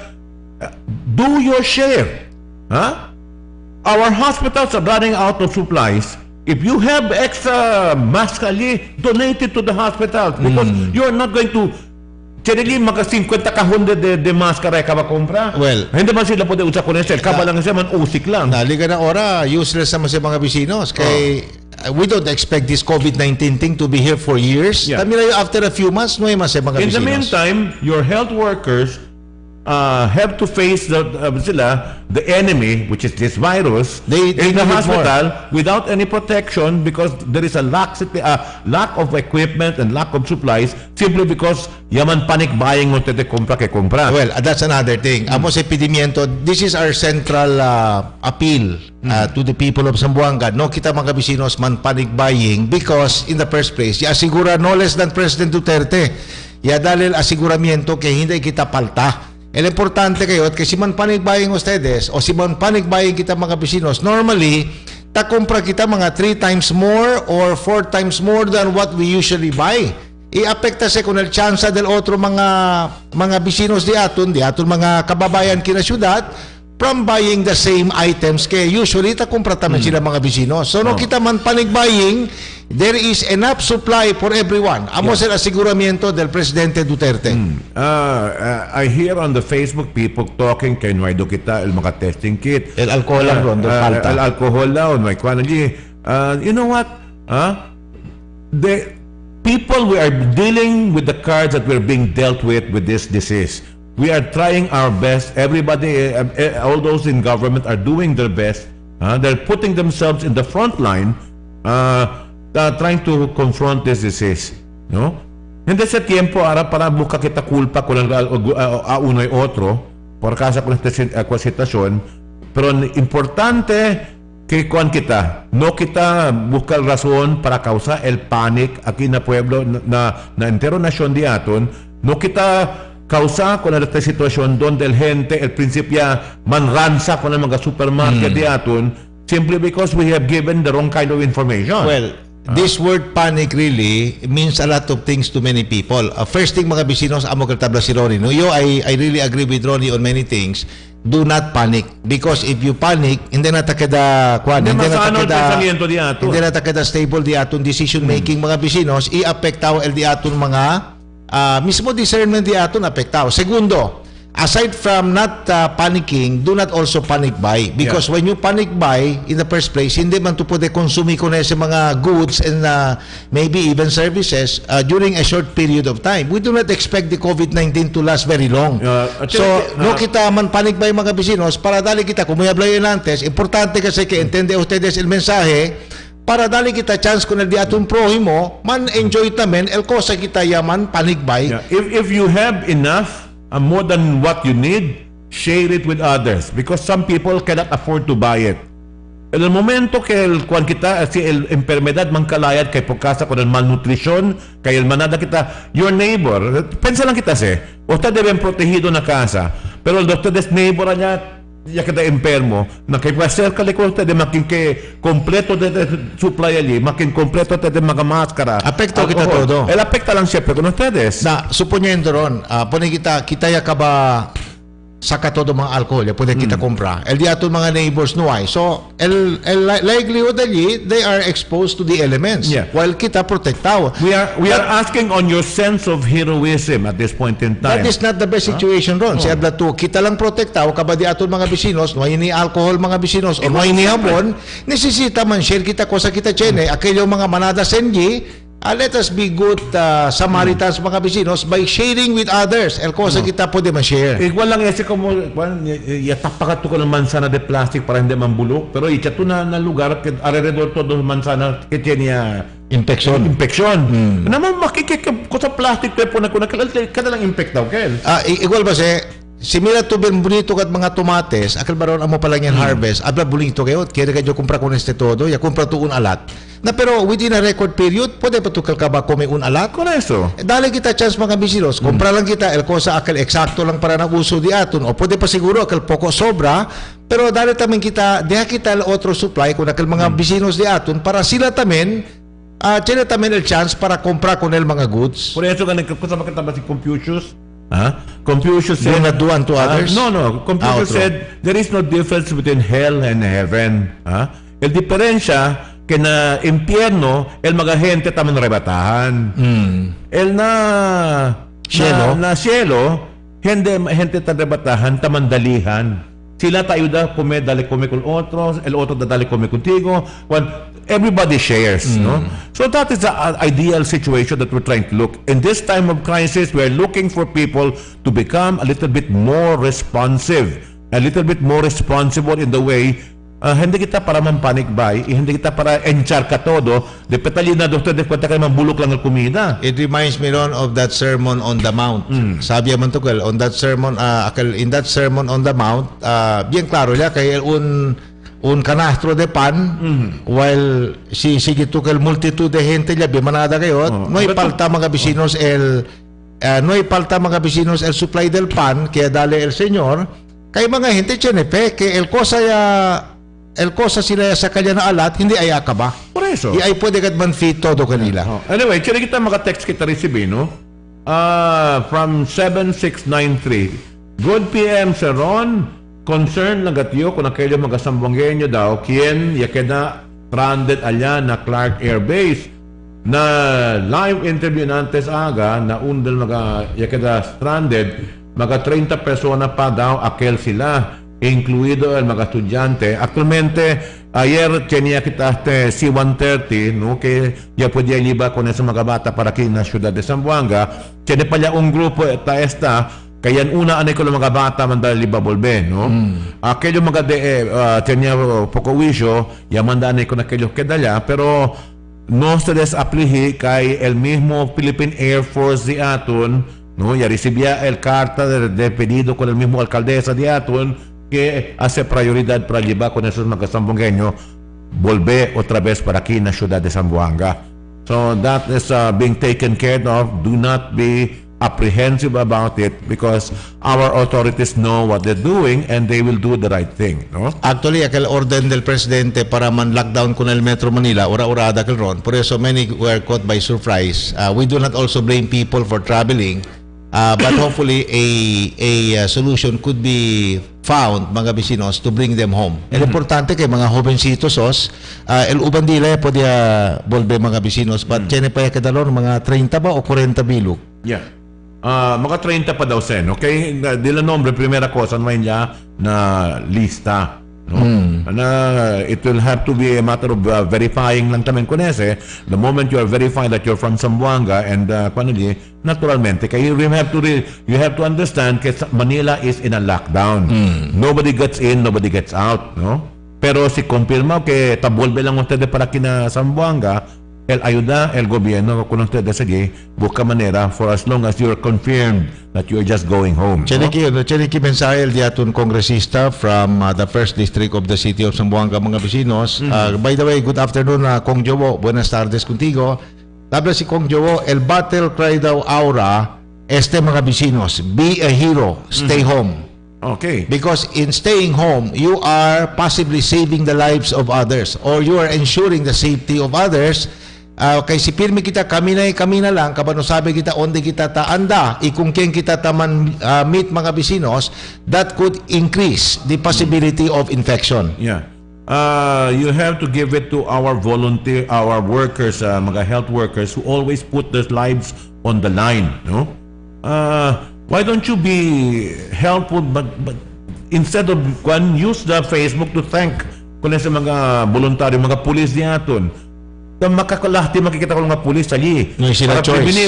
do your share. Our hospitals are running out of supplies. If you have extra mask ali, donate it to the hospitals because you are not going to Cherili, maka 50 kahon de maskara ka ba kompra? Well, hindi man sila pwede usa ko na sir. Kaba lang siya man usik lang. Naliga na ora, useless naman sa mga bisinos. Kay we don't expect this COVID-19 thing to be here for years. Yeah. Kami na after a few months, no mas mga bisinos. In the meantime, your health workers have to face the enemy, which is this virus, they in the hospital without any protection because there is a lack of equipment and lack of supplies simply because yaman panic buying mo tete kompra ke kompra. Well, that's another thing. Amos epidemiento, this is our central appeal to the people of Zamboanga. No kita mga bisinos man panic buying because in the first place, asigura no less than President Duterte. Ya dalil asiguramiento que hindi kita palta. El importante kayo at kasi man panic buying ustedes o si man panic buying kita mga bisinos, normally ta kompra kita mga 3 times more or 4 times more than what we usually buy. I-apekta sa kung el chance del otro mga bisinos di aton mga kababayan kina syudad from buying the same items kay usually ta kompra taman sila mga bisinos. So no kita man panic buying, there is enough supply for everyone. Amos el asiguramiento del Presidente Duterte. I hear on the Facebook people talking kay no do kita el mga testing kit. El alcohol lang ron, falta. El alcohol lang, no kuan you know what? The people, we are dealing with the cards that we're being dealt with this disease. We are trying our best. Everybody, all those in government are doing their best. They're putting themselves in the front line, trying to confront this disease. No? Hindi sa tiempo, para buka kita kulpa kung uno y otro, por casa con esta situación, pero importante que kuan kita, no kita buscar razón para causar el panic aquí na pueblo, na entero nación de aton, no kita causa con esta situación donde el principio manranza con el mga supermarket de aton, simply because we have given the wrong kind of information. Well, this word panic really means a lot of things to many people. First thing, mga bisinos, amo katabla si Ronnie. No? I really agree with Ronnie on many things. Do not panic, because if you panic, hindi na takeda stable di aton decision making, mga bisinos, i-apektaw el di aton mga mismo discernment di aton apektaw. Segundo, aside from not panicking, do not also panic buy, because when you panic buy in the first place, hindi man to pwede konsumi ko na sa mga goods and maybe even services during a short period of time. We do not expect the COVID-19 to last very long. No kita man panic buy, mga bisinos, para dali kita, como hablayo antes, importante kasi que entiende ustedes el mensaje, para dali kita chance kung di atong prójimo, man enjoy tamen, el cosa kita yaman panic buy. If you have enough, more than what you need, share it with others, because some people cannot afford to buy it. En el momento que el enfermedad mangkalayat kay pagkasa con el malnutrition, kay el manada kita, your neighbor, pensa lang kita usted deben protegido na casa, pero el doctor des neighbor niya, ya kita enfermo, na kay cerca le con usted de makin que completo de supply allí, makin completo de mga maskara. Apekto kita todo. El apekta lang siempre con ustedes. Na, suponiendo ron, pone kita ya ka ba saka todo mga alcohol, ya pwede kita compra. El di aton mga neighbors no ay. So, el likelihood allí, they are exposed to the elements. While kita protectaw. We are asking on your sense of heroism at this point in time. That is not the best situation ron. Si adla to, kita lang protectaw, kaba di aton mga bisinos, no ay ni alcohol mga bisinos, o no ay ni hamon, nesesita man share kita kosa kita chene, aquello mga manada senji, let us be good Samaritans, mga bisinos, by sharing with others. El cosa kita pwede ma-share. Igual lang ese como, yatapakat ko ng mansana de plastic para hindi mambulok, pero ito na lugar, alrededor todo mansana, que tiene infection. Naman makikik ko sa plastic po na kada lang infectaw kel. Igual ba similar to ben bonito kat mga tomates, akal baron amo pa lang yan harvest, abla bonito kayo, kaya kayo kumpra ko neste todo, ya kumpra to un alat. Na pero within a record period, pwede pa tukal ka ba kome un alat? Con eso. Dali kita chance mga bisilos, kumpra lang kita, el cosa akal eksakto lang para na uso di aton, o pwede pa siguro akal poko sobra, pero dali tamen kita, deha kita el otro supply kung akal mga bisinos di aton, para sila tamen, tiene tamen el chance para compra con el mga goods. Por eso ganun ko sa makita ba si Confucius? Confucius said, do not do unto others? No. Confucius said, there is no difference between hell and heaven. El diferensya que na impyerno, el mga gente taman rebatahan. El na cielo, gente tan rebatahan, taman dalihan. Sila tayo come con otros, el otro dale come contigo. Everybody shares, no? So that is the ideal situation that we're trying to look. In this time of crisis, we're looking for people to become a little bit more responsive, a little bit more responsible in the way hindi kita para man-panic buy, hindi kita para enchar ka todo, de petali na doktor, de kwenta kayo mambulok lang ng kumida. It reminds me ron of that Sermon on the Mount. Sabi man to on that sermon, in that Sermon on the Mount, bien claro ya, kay un canastro de pan, while sige to kay multitud de gente ya, bimanada kayo, no ipalta mga bisinos el supply del pan, kaya dali el Señor, kay mga gente chenepe, que el cosa sila sa kanya na alat, hindi ay akaba. Por eso. Ay pwede kat man feed todo kanila. Anyway, kaya kita maka-text kita recibe, no? From 7693. Good PM, Sir Ron. Concern lang gatyo kung kayo magasambanggenyo daw, kien yakena stranded alya na Clark Air Base. Na live interview nantes aga, na undal yakeda stranded, mga 30 persona pa daw, akel sila. incluido el mga estudyante. Actualmente, ayer tenía quitaste C-130, no? Que ya podía llevar con esa mga bata para aquí en la ciudad de Zamboanga. Tiene pa ya un grupo esta, kaya una anay ko ng mga bata mandala liba volve, no? Aquellos mga tenía poco wisyo, ya mandanay ko na aquellos que dalla, pero no se les aplique kay el mismo Philippine Air Force de aton, no, ya recibía el carta de pedido con el mismo alcaldesa de aton que hace prioridad para llevar con esos mga zambongueños volver otra vez para aquí en la ciudad de Zamboanga. So that is being taken care of. Do not be apprehensive about it because our authorities know what they're doing and they will do the right thing, no? Actually, aquel orden del presidente para man-lockdown con el Metro Manila, ora-orada aquel ron. Por eso many were caught by surprise. We do not also blame people for traveling, but hopefully a solution could be found, mga bisinos, to bring them home. El importante kay mga jovencitos, el uban dila podía volver mga bisinos, but tiene pa kadalon mga 30 ba o 40 bilog. Yeah. Mga 30 pa daw sen, okay? Dila nombre, primera cosa, no niya na lista. No? It will have to be a matter of verifying lang tamen con ese. The moment you are verifying that you're from Zamboanga and naturalmente, you have to understand that Manila is in a lockdown. Nobody gets in, nobody gets out, no? Pero si confirma que tabolbe lang ustedes para aquí na Zamboanga, el ayuda el gobierno con ustedes allí, busca manera for as long as you're confirmed that you're just going home. Cheniki mensahe el diatun kongresista from the first district of the city of Zamboanga, mga bisinos. By the way, good afternoon, Kong Jowo. Buenas tardes contigo. Sabi si Kong Jowo, el battle cry daw aura, mga bisinos, be a hero, stay home. Okay. Because in staying home, you are possibly saving the lives of others or you are ensuring the safety of others. Kay si pirmi kita kami na lang kabano sabi kita onde kita taanda ikung ken kita taman meet mga bisinos, that could increase the possibility of infection. Yeah. You have to give it to our our workers, mga health workers who always put their lives on the line, no? Why don't you be helpful but instead of use the Facebook to thank kung sa mga voluntaryo, mga pulis diaton. Makakalahti makikita ko ng mga pulis tali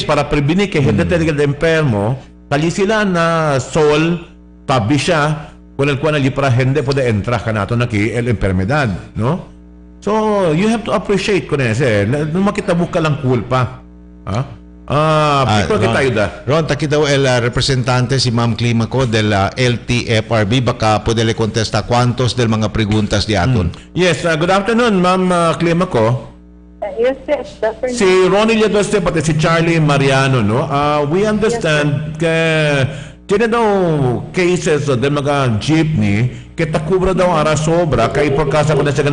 para preveni kay hindi talaga enfermo tali sila na sol tabi siya kung na para hindi pwede entrar ka nato na ki el enfermedad, no? So you have to appreciate ko na makita mo ka lang kulpa, kita ayuda. Ron, taki daw el representante si Ma'am Climaco del LTFRB, baka pwede le contesta cuantos del mga preguntas di aton. Yes, good afternoon Ma'am Climaco. Yes, yes, definitely. Si Ronnie Lladoste pati si Charlie Mariano, no? We understand tiene daw cases del mga jeepney kita kubra daw ara sobra kay por casa ko na siya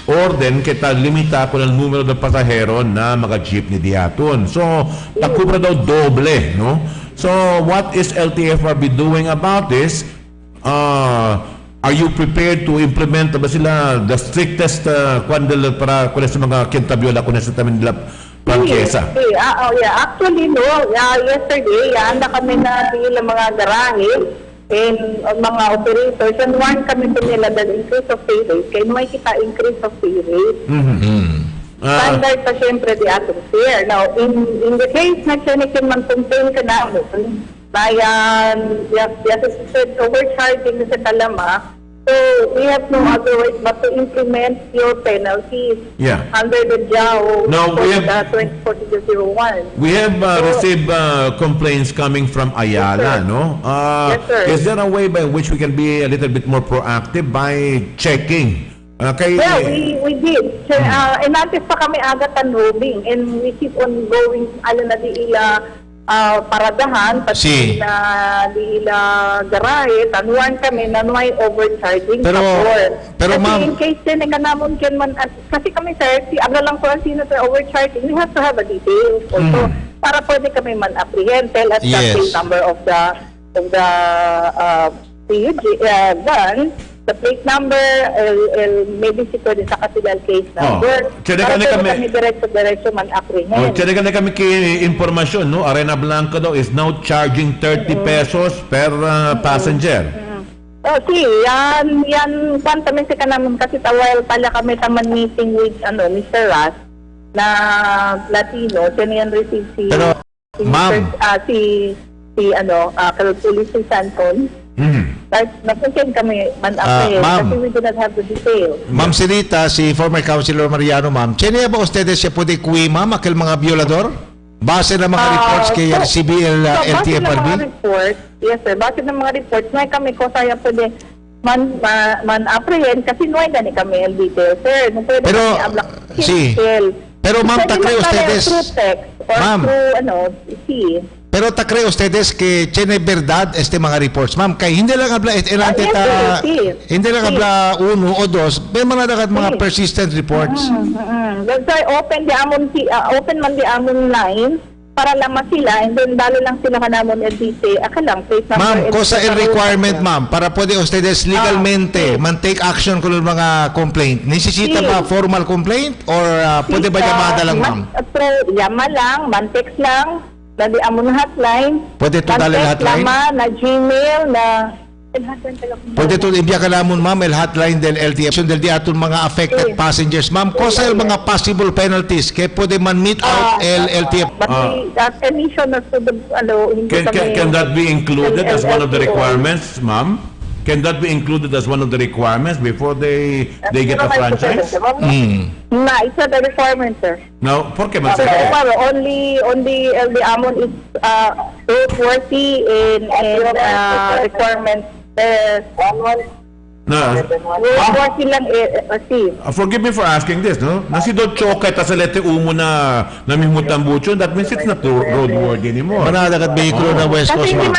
orden kita limita ko ng numero ng pasahero na mga jeepney diaton. So, takubra daw doble, no? So, what is LTFRB doing about this? Are you prepared to implement ba sila the strictest para sa mga kintabyola kung sa tamin nila prangkesa? Actually, no. Yesterday, anda kami na bilang mga garahe and mga operators and warn kami po nila that increase of pay rate. Kaya may kita increase of pay rate. Standard pa siyempre di atong fare. Now, in the case na siya man complain ka namin, bayan, yes, overcharging sa kalama. So, we have no other way but to implement your penalties under the JAO for the 2040-01. We have received complaints coming from Ayala, no? Yes, sir. Is there a way by which we can be a little bit more proactive by checking? We did. Inatis pa kami agad ang roaming and we keep on going na di ila paradahan pati na di ila garahe tanuan kami na may overcharging pero ma'am, in case din kanamon ken man kasi kami sir si aga lang ko sino sa overcharging, we have to have a details also para pwede kami man apprehend tell us the plate number of the PUG gun, the plate number, maybe si pwede sa kasilal case number. Para kami diretso man apprehend. Kaya kami informasyon, no? Arena Blanca daw is now charging 30 pesos per passenger. Okay, yan, kami si naman kasi tawal pala kami taman meeting with, Mr. Ras, na Latino, yan receive si, Pero, ma'am. Police si Santon. Napunkin kami man-apprehend ma'am. kasi we do not have the details. Ma'am Silita, si former Councilor Mariano, ma'am, ¿tiene ba ustedes se puede kuwi, ma'am, aquel mga violador? Base ng mga reports kay CBL base ng LTFRB? mga reports, yes sir, base ng mga reports, may kami ko saya pwede man-apprehend kasi no gani kami el details, sir. No pwede Pero, kami ablak pero ma'am, takre ustedes, through text or ma'am, through, pero takre ustedes que tiene verdad mga reports, ma'am, kay hindi lang habla hindi lang habla uno o dos, may mga dagat mga persistent reports. That's why open man di amon line para lamang sila and then dalo lang sila kanamon LDC lang plate number. Ma'am, cosa el requirement, ma'am, para pwede ustedes legalmente man-take action kung mga complaint? Necesita ba formal complaint or pwede ba llamada lang, ma'am? Llama lang, man-text lang, na di amon hotline. Pwede to dali hotline? Na Gmail, na pwede to ibiya ka lamon, ma'am, el hotline del LTF del di aton mga affected passengers. Ma'am, cosa el mga possible penalties kaya pwede man meet out el LTF? But that emission na to the, hindi Can that be included as one of the requirements, ma'am? Can that be included as one of the requirements before they get a franchise? No, it's not a requirement, sir. No, ¿por qué más? Only LD Amon is roadworthy in requirement. No. Roadworthy lang Forgive me for asking this, no? Nasi do choka ta sa lete umo na namimutang bucho, that means it's not roadworthy anymore. Manadagat vehikulo na West Coast, kasi ma'am.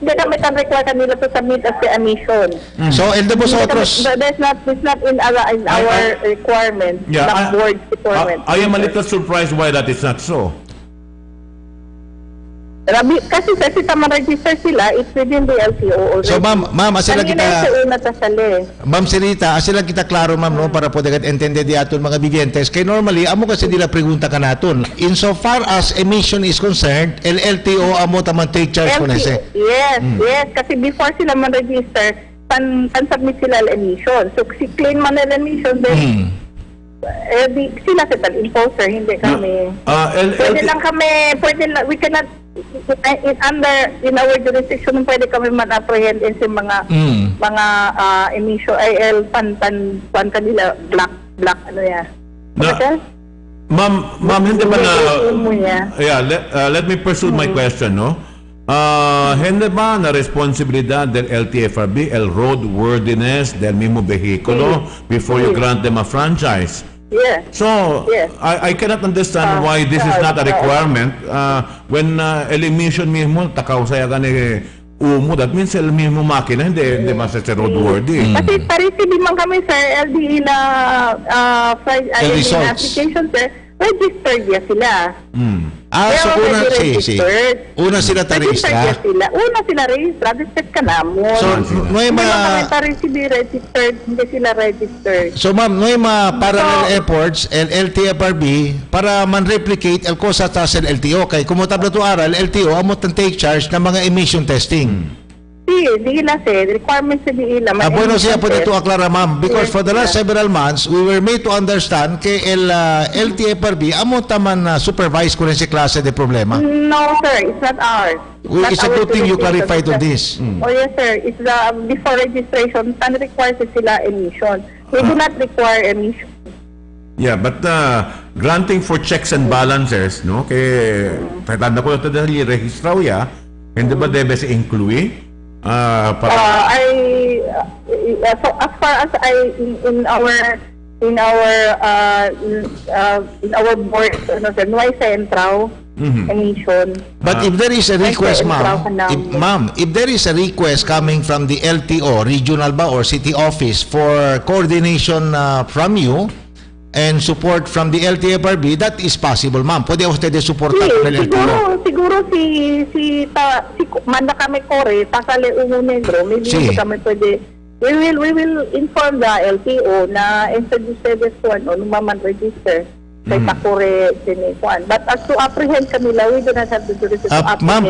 hindi kami require kanila to submit as the emission. So, el de vosotros, It's not in our requirement, Yeah, the board's requirement. I am a little surprised why that is not so. Kasi tama register sila, it's within the LTO already. so ma'am, asila kita, una tasali. ma'am Silita, asila kita klaro, ma'am, no, para pwede kat entende di aton mga bigentes. Kay normally, amo kasi nila pregunta ka naton. Insofar as emission is concerned, el LTO amo taman take charge ko nese. Yes, kasi before sila man-register, pan-submit sila emission. So, si claim man nila emission, then sila sa imposer, hindi kami. We cannot, in our jurisdiction, pwede kami man-apprehend sa mga emission, pan kanila, black, Ma'am, hindi ba na... let me pursue my question, no? Hindi ba na responsibilidad del LTFRB el roadworthiness del mismo vehikulo before you grant them a franchise? Yeah. So, I cannot understand why this is not a requirement when el emission mismo takaw saya gani umo, that means el mismo makina hindi mas sa roadworthy. Kasi parisibi man kami sir, LDE na application sir, registered ya sila. So una sila tarista. Una sila register, registered ka na mo. So, may mga parisibi registered, hindi sila registered. So ma'am, may mga parallel efforts el LTFRB para man-replicate el cosa sa LTO. Kay kumutabla to aral, LTO amot ang take charge ng mga emission testing. Di ila requirements sa di ila. Bueno siya po dito aklara, ma'am, because for the last several months we were made to understand kay el LTFRB amo taman supervise ko rin si klase de problema. No sir, it's not ours. It's a good thing you clarified on this. Oh yes sir, it's the before registration, tan requires sila emission. We do not require emission. Yeah, but granting for checks and balances, no? Kay tanda ko ito dahil registraw ya, hindi ba debe sa include? So as far as in our board, no central emission. But if there is a request, ma'am, if there is a request coming from the LTO, regional ba or city office for coordination from you and support from the LTFRB, that is possible, ma'am. Pwede ustedes suportar con el LTO. Siguro si manda kami kore, pasale uno negro, maybe kami pwede. We will inform the LTO na instead ustedes kung ano, numaman register. kay Takure, Sinikuan. But as to apprehend kanila, we do not have the jurisdiction to apprehend. Ma'am,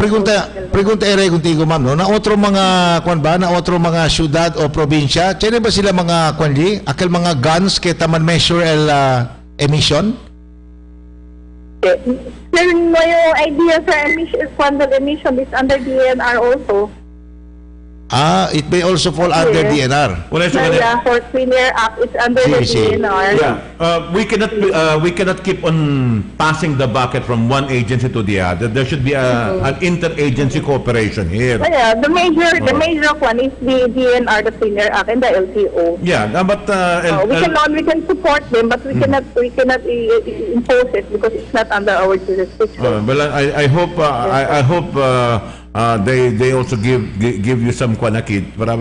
pregunta ere contigo, ma'am, no? Na otro mga mga syudad o probinsya, tiene ba sila mga akal mga guns que taman measure el emission? Sir, yung idea sa emission, quantum emission is under DNR also. It may also fall under DNR. Well, For Clean Air Act, it's under the DNR. Yeah, we cannot keep on passing the bucket from one agency to the other. There should be an interagency cooperation here. Yeah, the major one is the DNR, the Clean Air Act, and the LTO. Yeah, but we can support them, but we cannot impose it because it's not under our jurisdiction. well, I hope they also give you some kwanakit para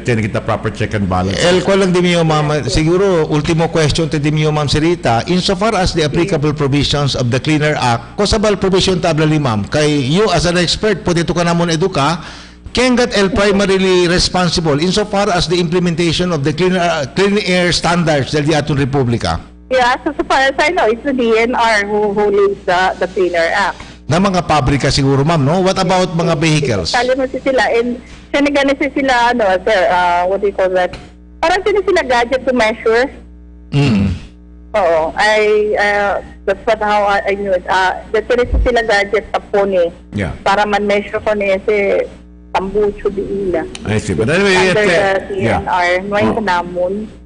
tiene kita proper check and balance. El ko lang dimio, ma'am, siguro ultimo question to dimio, ma'am Serita, insofar as the applicable provisions of the Clean Air Act, kosabal provision tabla li, ma'am, kay you as an expert po dito ka namon eduka, kengat el primarily responsible insofar as the implementation of the clean air standards del Diaton Republika. Yeah, so far as I know, it's the DNR who leads the Clean Air Act. Na mga pabrika siguro, ma'am, no? What about mga vehicles? Kali mo sila, and siniganisi sila, sir, what do you call that? Parang sila gadget to measure. Oo, that's how I knew it. Sila gadget tapon Yeah. para man-measure ko niya si tambucho di ila. I see. But anyway, Under the DNR,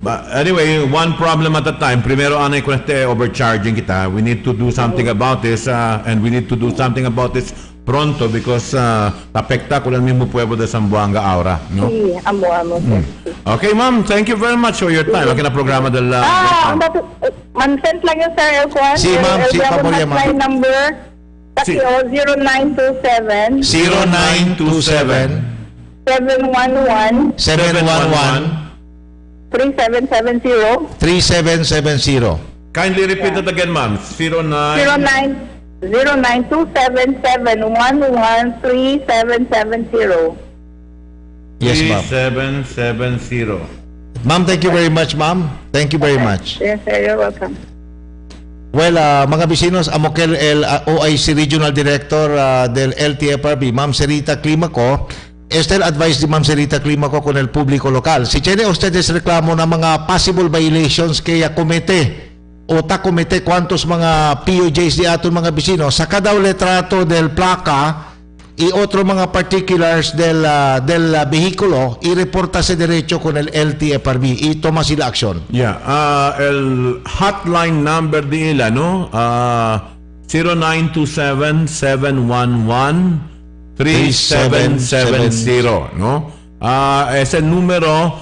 But anyway, one problem at a time. Primero, anay ko na overcharging kita. We need to do something about this, and we need to do something about this pronto because apekta ko lang mismo pueblo de Zamboanga Aura. No? Si, amo. Okay, ma'am. Thank you very much for your time. Akin na programa del... man-send lang yung Sir Elquan. Si ma'am, si Papolia, ma'am. Line number, kasi 0927 711 3770. Kindly repeat it again, ma'am. 0927 711 3770. Yes, ma'am. 3770. Ma'am, thank you very much, ma'am. Thank you very much. Yes, sir. You're welcome. Well, mga bisinos, amokel el OIC Regional Director del LTFRB, Ma'am Serita Climaco, este el advice di Ma'am Serita Climaco con el público local. Si tiene ustedes reklamo na mga possible violations kaya komite o ta komite kwantos mga POJs di aton mga bisinos, sa kada letrato del plaka y otro mga particulars del vehículo, i-reporta sa derecho con el LTFRB y toma sila aksyon. Yeah, el hotline number nila, no? 0927-711-3770, no? Ese número,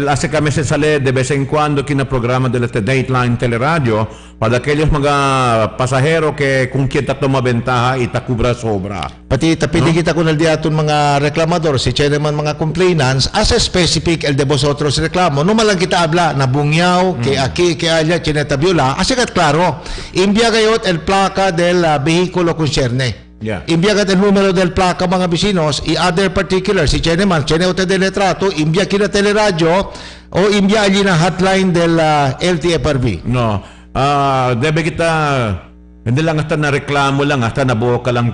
hace kami se sale de vez en cuando kinaprograma de este Dateline Teleradyo para aquellos mga pasahero que kung kita tumabentaha itakubra sobra. Pati tapiti kita kung diaton mga reklamador, si Cheneman mga complainants, as a specific el de vosotros reklamo, no malang kita habla na bungyaw, que aquí, que allá, chinetabiola, asikat klaro, imbia gayot el placa del vehículo concerne. Yeah. Imbiagat el número del placa mga bisinos y other particulars. Si Cheneman, Cheneote del letrato, imbia kina teleradyo o imbia allí na hotline del LTFRB. No. Debe kita hindi lang hasta na reklamo lang, hasta nabuo ka lang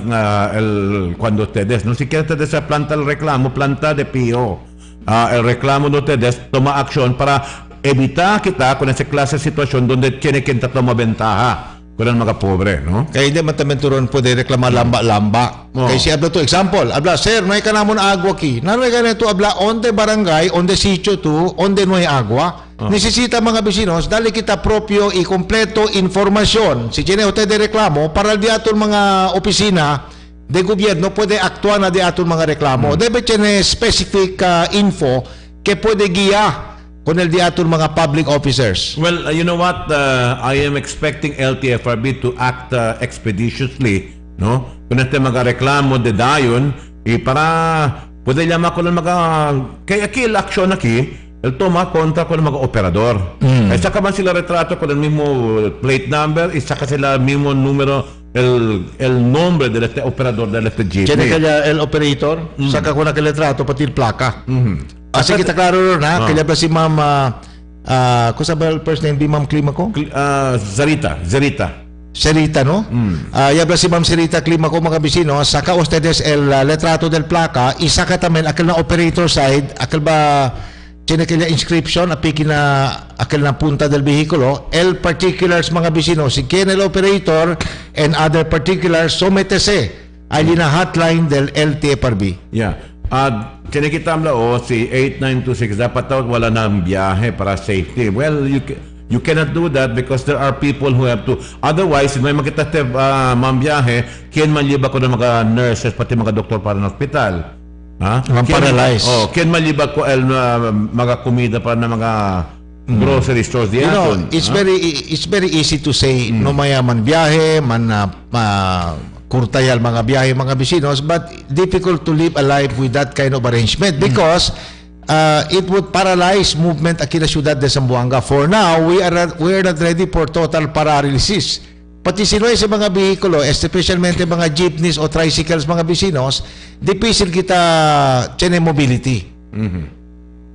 cuando ustedes, no siquiera ustedes sa planta el reklamo, planta de PO. El reclamo de ustedes toma acción para evitar kita con esa clase de situación donde tiene que toma ventaja. Kulang mga pobre, no? Kaya hindi man tamen turon po de reklama lamba-lamba. Kaya si habla to example, habla, sir, no hay ka namon agua ki. Nanoy ka na ito, habla, onde barangay, onde sitio tu, onde no hay agua. Necesita mga vecinos, dali kita propio y completo informasyon. Si tiene usted de reklamo, para el diaton mga opisina de gobierno puede actuar na diaton mga reklamo. Debe tiene specific info que puede guía con el diaton mga public officers. Well, you know what? I am expecting LTFRB to act expeditiously, no? Kung natin magareklamo de dayon, para pwede llama ko lang kaya aquí la acción aquí, el toma contra con mga operador. Ay saka man sila retrato con el mismo plate number, y saka sila mismo número, el nombre del operador del jeep. Tiene kaya el operator, saka ko na kaletrato pati el plaka. Así kita klaro ron ha, kaya ba si Ma'am kung sa first name, Ma'am Climaco? Zarita. Serita, no? Yabla si Ma'am Serita Climaco, mga bisino, saca ustedes el letrato del placa, y saca también aquel na operator side, aquel ba tiene aquella inscription, apiki na aquel na punta del vehículo, el particulars, mga bisino, si quien el operator and other particulars, sométese allí na hotline del LTFRB. Yeah. Kinikita mo si 8926, dapat daw wala nang biyahe para safety. Well, you cannot do that because there are people who have to. Otherwise, may makita mambiyahe, kian man liba ko ng mga nurses, pati mga doktor para ng hospital. Paralyzed. Kian man liba ko mga kumida para ng mga grocery stores. You know, it's very easy to say, no mayaman biyahe, man kurtayal mga biyahe, mga bisinos, but difficult to live a life with that kind of arrangement because it would paralyze movement aquí na Ciudad de Zamboanga. For now, we are not ready for total paralysis. Pati sinoy sa mga bihikulo, especialmente mga jeepneys o tricycles, mga bisinos, difícil kita tiene mobility.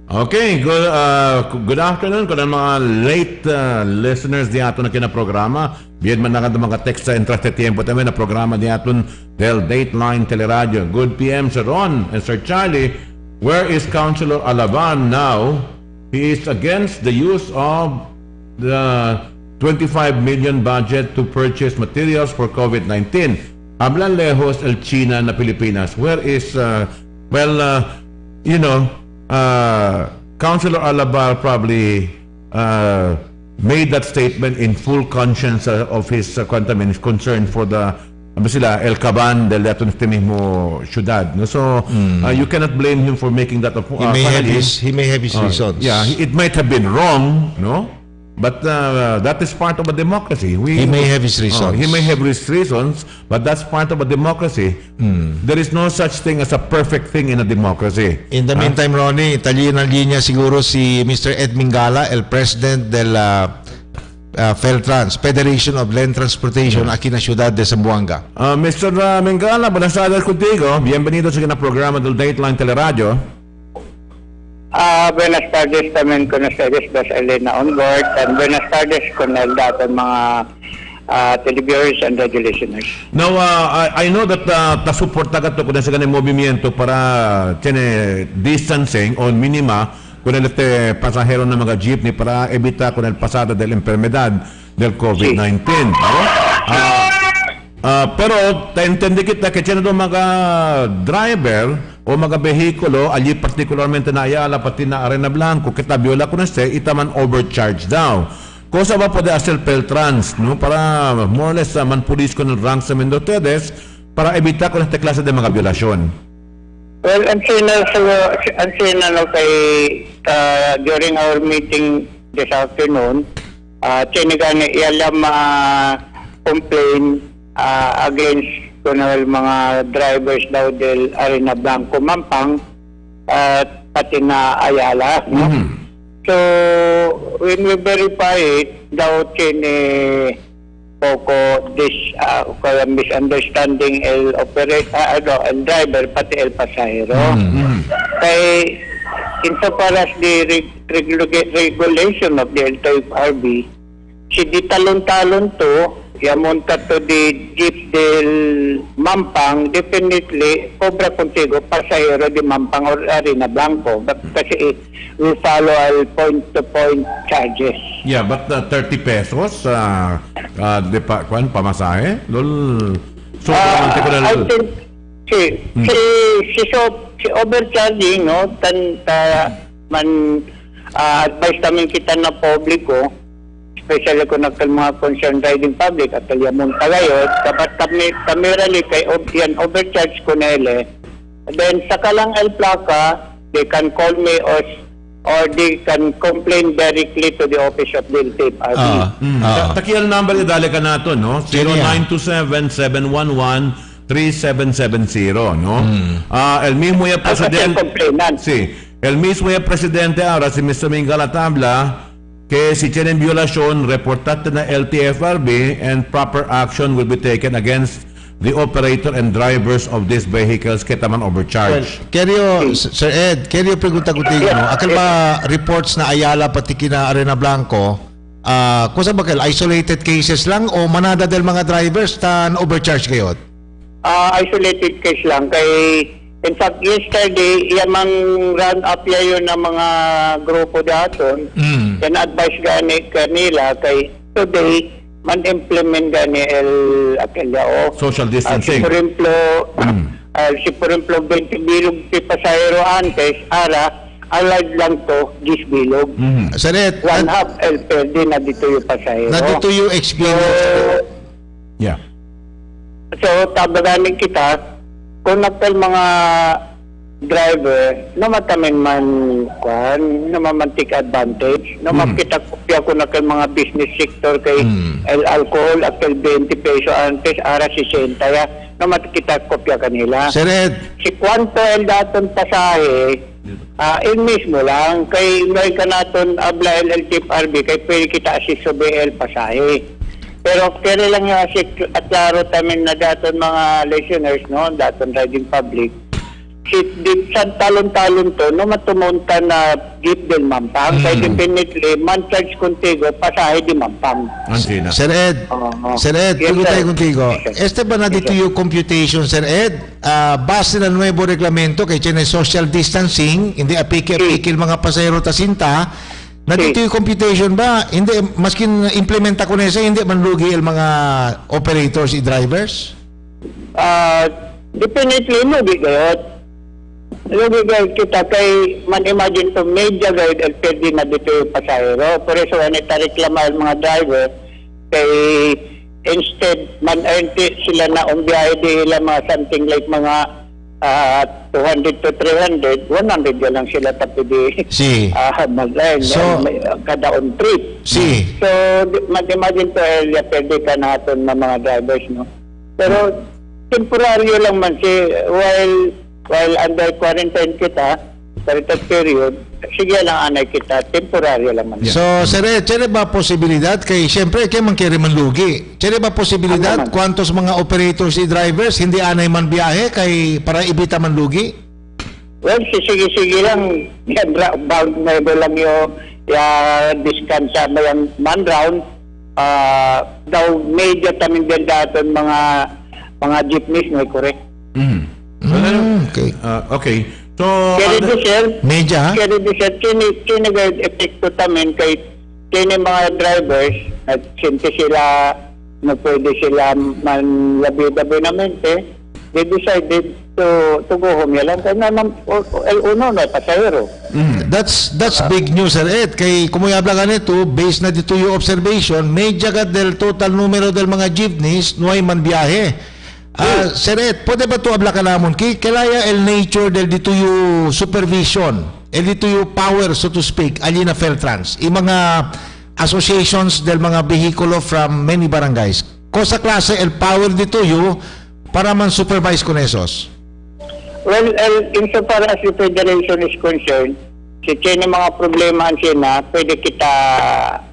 Okay, good afternoon kung mga late listeners di ato na kinaprograma. Biyan man na mga text sa entraste tiempo tayo na programa di aton del Dateline Teleradyo. Good PM, Sir Ron and Sir Charlie. Where is Councilor Alaban now? He is against the use of the 25 million budget to purchase materials for COVID-19. Hablan lejos el China na Pilipinas. Where is, Councilor Alabar probably made that statement in full conscience of his concern for the El Caban del Leton este mismo ciudad. No? So, you cannot blame him for making that. He may have his reasons. Yeah, it might have been wrong, no? But that is part of a democracy. He may have his reasons. He may have his reasons, but that's part of a democracy. There is no such thing as a perfect thing in a democracy. In the meantime, Ronnie, talihin ng linya siguro si Mr. Ed Mingala, el President del FELTRANS, Federation of Land Transportation, aquí na Ciudad de Zamboanga. Mr. Mingala, buenas tardes contigo. Bienvenido sa programa del Dateline Teleradyo. Buenas tardes también con ustedes, Bas Elena on board, and buenas tardes con el dapat mga televiewers and radio listeners. Now, I know that ta-suporta ka to kung sa ganang movimiento para tiene distancing on minima con el pasahero ng mga jeepney para evita con el pasada del enfermedad del COVID-19. No? Pero taintindi kita que tiene doon mga driver o mga behikulo, ali particularmente na Ayala, pati na Arena Blanco, kita viola ko na itaman overcharge daw. Cosa ba pwede hacer Peltrans, no? Para more or less manpulis ko ng ranks sa Mendotedes para evita ko na esta klase de mga violasyon. Well, ang sina kay during our meeting this afternoon, tinigani ialam complain against kunal mga drivers daw del Arena Blanco Mampang pati na Ayala. No? So, when we verify it, daw tine poco misunderstanding el driver pati el pasahero. Kay insofar as the regulation of the LTFRB, si di talon-talon to, yamunta to the jeep del Mampang, definitely cobra contigo pasahero di Mampang or Arena Blanco. Kasi we follow all point-to-point charges. Yeah, but 30 pesos pamasahe? I think si overcharging, no, advice namin kita na publiko, especially kung mga concerned riding public at talyamun tagayot, dapat kami rally kay yan overcharge ko na then saka lang el plaka, they can call me or they can complain directly to the office of the LTFRB. Takial number idali ka nato, no? 0927-711-3770, no? El mismo ya presidente. Sí. El mismo ya presidente ahora, si Mr. Mingala Tabla, que si tienen violación, reportate na LTFRB and proper action will be taken against the operator and drivers of these vehicles kaya taman overcharge. Keryo, Sir Ed, keryo pregunta ko tayo, no? Akal ba reports na Ayala pati kina Arena Blanco, kung sa bakal, isolated cases lang o manada del mga drivers tan overcharge kayo? Isolated case lang. In fact, yesterday, yamang run up yun ng mga grupo daton. Advice gani kanila kay today, man-implement gani Social distancing. Si por ejemplo, 20 bilog si pasahero antes, allowed lang to 10 bilog. Sir Ed, One half LPD na dito yung pasahero. na dito yung experience. Yeah. So, tabaganin kita, kung nakal mga driver, namatamin man namamantik advantage, namakita kopya ko nakal mga business sector kay alcohol, akal 20 peso antes, ara 60 ya, namakita kopya kanila. Sir Ed, Si kwanto el daton pasahe, il mismo lang, kay may kanaton abla LLTFRB, kay pwede kita assist sa BL pasahe. Pero kaya lang yung at klaro tamin na daton mga listeners, no, daton riding public, sa talon-talon to, no, matumunta na jeep din mampang, kaya definitely, man-charge contigo, pasahe di mampang. Sir Ed, Sir Ed, Yes, pregunta sir. tayo contigo. Yes, sir. Este ba na dito yung computation, Sir Ed? Base na nuevo reglamento kay tiyan social distancing, hindi apikil mga pasahero tasinta, na dito yung computation ba? Hindi, maskin implementa ko na isa, hindi manlugi ang mga operators and drivers? Definitely, lugi gayot. Lugi gayot kita kay man-imagine to media guide LPD na dito yung pasahero. Por eso, anita reklama ang mga driver kay instead man-earn sila na umbiyahe nila mga something like mga 200 to 300, 100 lang sila tapos Si. mag-earn kada on trip. Si. So, imagine to area pwede ka natin ng mga drivers, no? Pero, temporaryo lang man while under quarantine kita, for that period, sige lang anay kita, temporaryo lang man. So, Sir Ed, tiyan ba posibilidad kay, siyempre, kaya man kaya man lugi. Tiyan ba posibilidad, kwantos mga operators and drivers, hindi anay man biyahe, kay para ibita man lugi? Well, sige lang, may lang yung discount sa mayang man round, daw medyo tamin din daton mga jeepneys, may correct. Okay. Okay. So, Kaya di sir, Medya? kini epekto tamin kay kini mga drivers at sinti sila na pwede sila man labi-labinamente, they decided to go home yalang kaya naman uno na pasahero. That's big news, Sir Ed. Kay kumuyabla ka nito, based na dito yung observation, medya ka del total numero del mga jeepneys, nuay man biyahe. Sir Ed, pwede ba ito abla ka namon? Kalaya el nature del dito yung supervision, el dito yung power, so to speak, alina Feltrans, yung mga associations del mga vehikulo from many barangays. Kosa klase el power dito yung para man supervise con esos? Well, insofar as the federation is concerned, si kini mga problema siya pwede kita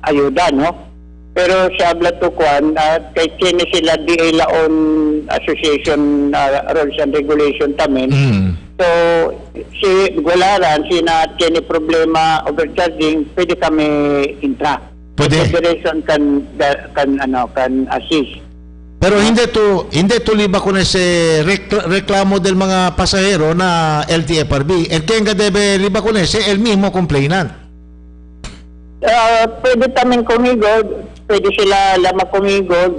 ayuda, no? Pero sa Blatukuan, kay kini sila di ilaon association rules and regulation tamin. So, si Gularan, sina kini problema overcharging, pwede kami intra. Pwede. The federation can assist. Pero hindi to liba ko na si reklamo del mga pasahero na LTFRB. El que nga debe liba ko na si el mismo complainant. Pwede taming kumigo, pwede sila lama kumigo,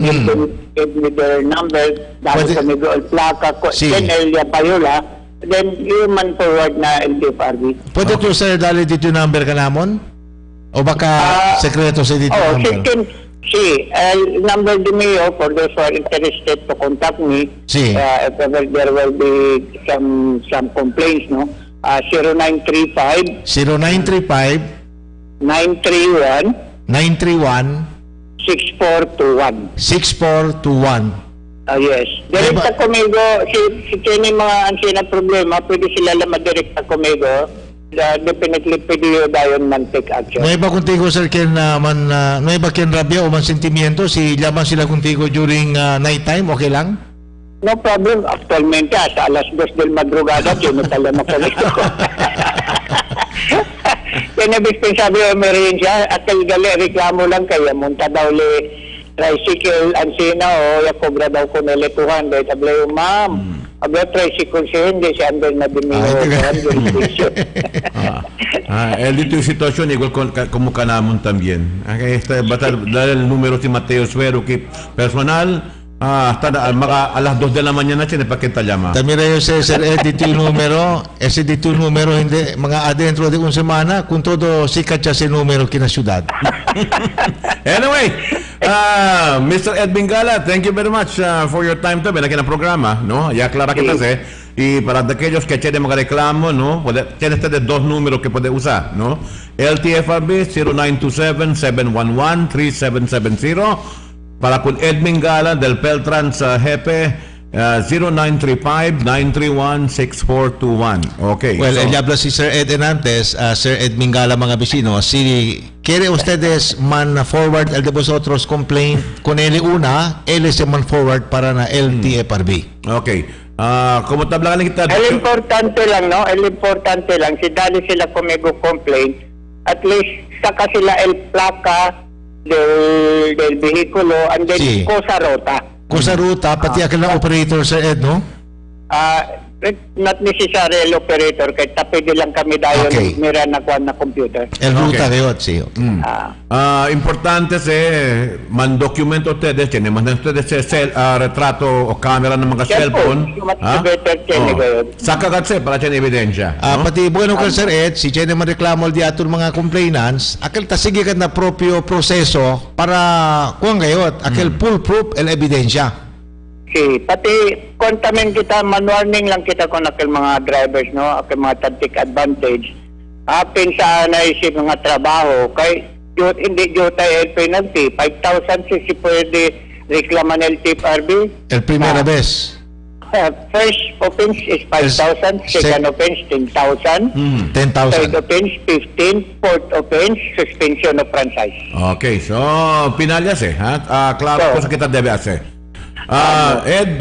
give me their number, dahil kumigo el plaka, then el payola, then human forward na LTFRB. Pwede to sir dali dito yung number ka namon? O baka sekreto sa dito number? Sí, el number de mío for those who are interested to contact me. Sí. If ever there will be some complaints, no? 0935 0935 931 931 6421. 6421. Yes. Direkta kumigo, si Kenny mga ansina problema, pwede sila lang madirekta kumigo. Definitely pwede dayon man take action. May iba kuntigo sir ken man may iba ken rabia o man sentimiento si laban sila kuntigo during night time, okay lang? No problem. Actualmente, hasta alas 2 del madrugada, tinutala na ko nito. Kinabis sabi o meron siya, at gali, reklamo lang kaya munta daw li tricycle, ansina o yakobra daw ko nila 200. Abla yung ma'am, abla tricycle siya, hindi siya andal na biniyo. El dito yung sitwasyon, igual como ka namun también. Okay, dahil el numero si Mateo Suero, que personal, hasta alas 2 de la mañana siya napakita llama. Tamira yung sir, dito yung numero, dito yung numero, hindi, mga adentro de un semana, kung todo sikat siya si numero kina syudad. Anyway, Mr. Ed Bingala, thank you very much for your time también aquí en el programa, ¿no? Ya aclara kita y para aquellos que tienen mga reklamo, ¿no? Tiene ustedes dos números que puede usar, ¿no? LTFRB 0927-711-3770. Para con Edwin Gala del Peltrans Jefe, 0935-931-6421. Okay. Well, él habla si Sir Ed antes, Sir Ed Mingala, mga vecino. Si quiere ustedes man forward el de vosotros complaint con él una, él se man forward para na LTFRB. Okay. Como tabla kita. El importante lang, no? El importante lang, si dali sila kumego complaint, at least saka sila el plaka del vehículo and then Cosa Ruta, pati akin lang operator Sir Ed, no? Not necessary el operator, kahit tapid lang kami dayon mira na kuan na computer. El ruta kayot, siyo. Importante man documento ustedes, tienen man ustedes retrato o camera ng mga cellphone. Saka gatse para tiyan ebidensya. Pati bueno ka Sir Ed, si tiyan man reklamo di aton mga complainants, akil tasigi ka na propio proseso para kuan kayot, akil full proof el ebidensya. Pati kontamin kita, man-warning lang kita kung akil mga drivers, no? Akil mga tactic advantage. Pinsa na isip mga trabaho. Kay hindi dyo tayo penalty. 5,000 si pwede reklaman LTFRB. El primera vez. First offense is 5,000. Second offense, 10,000. 10,000. Third offense, 15. Fourth offense, suspension of franchise. Okay, so pinalyas claro cosa kita debe hacer. Ed,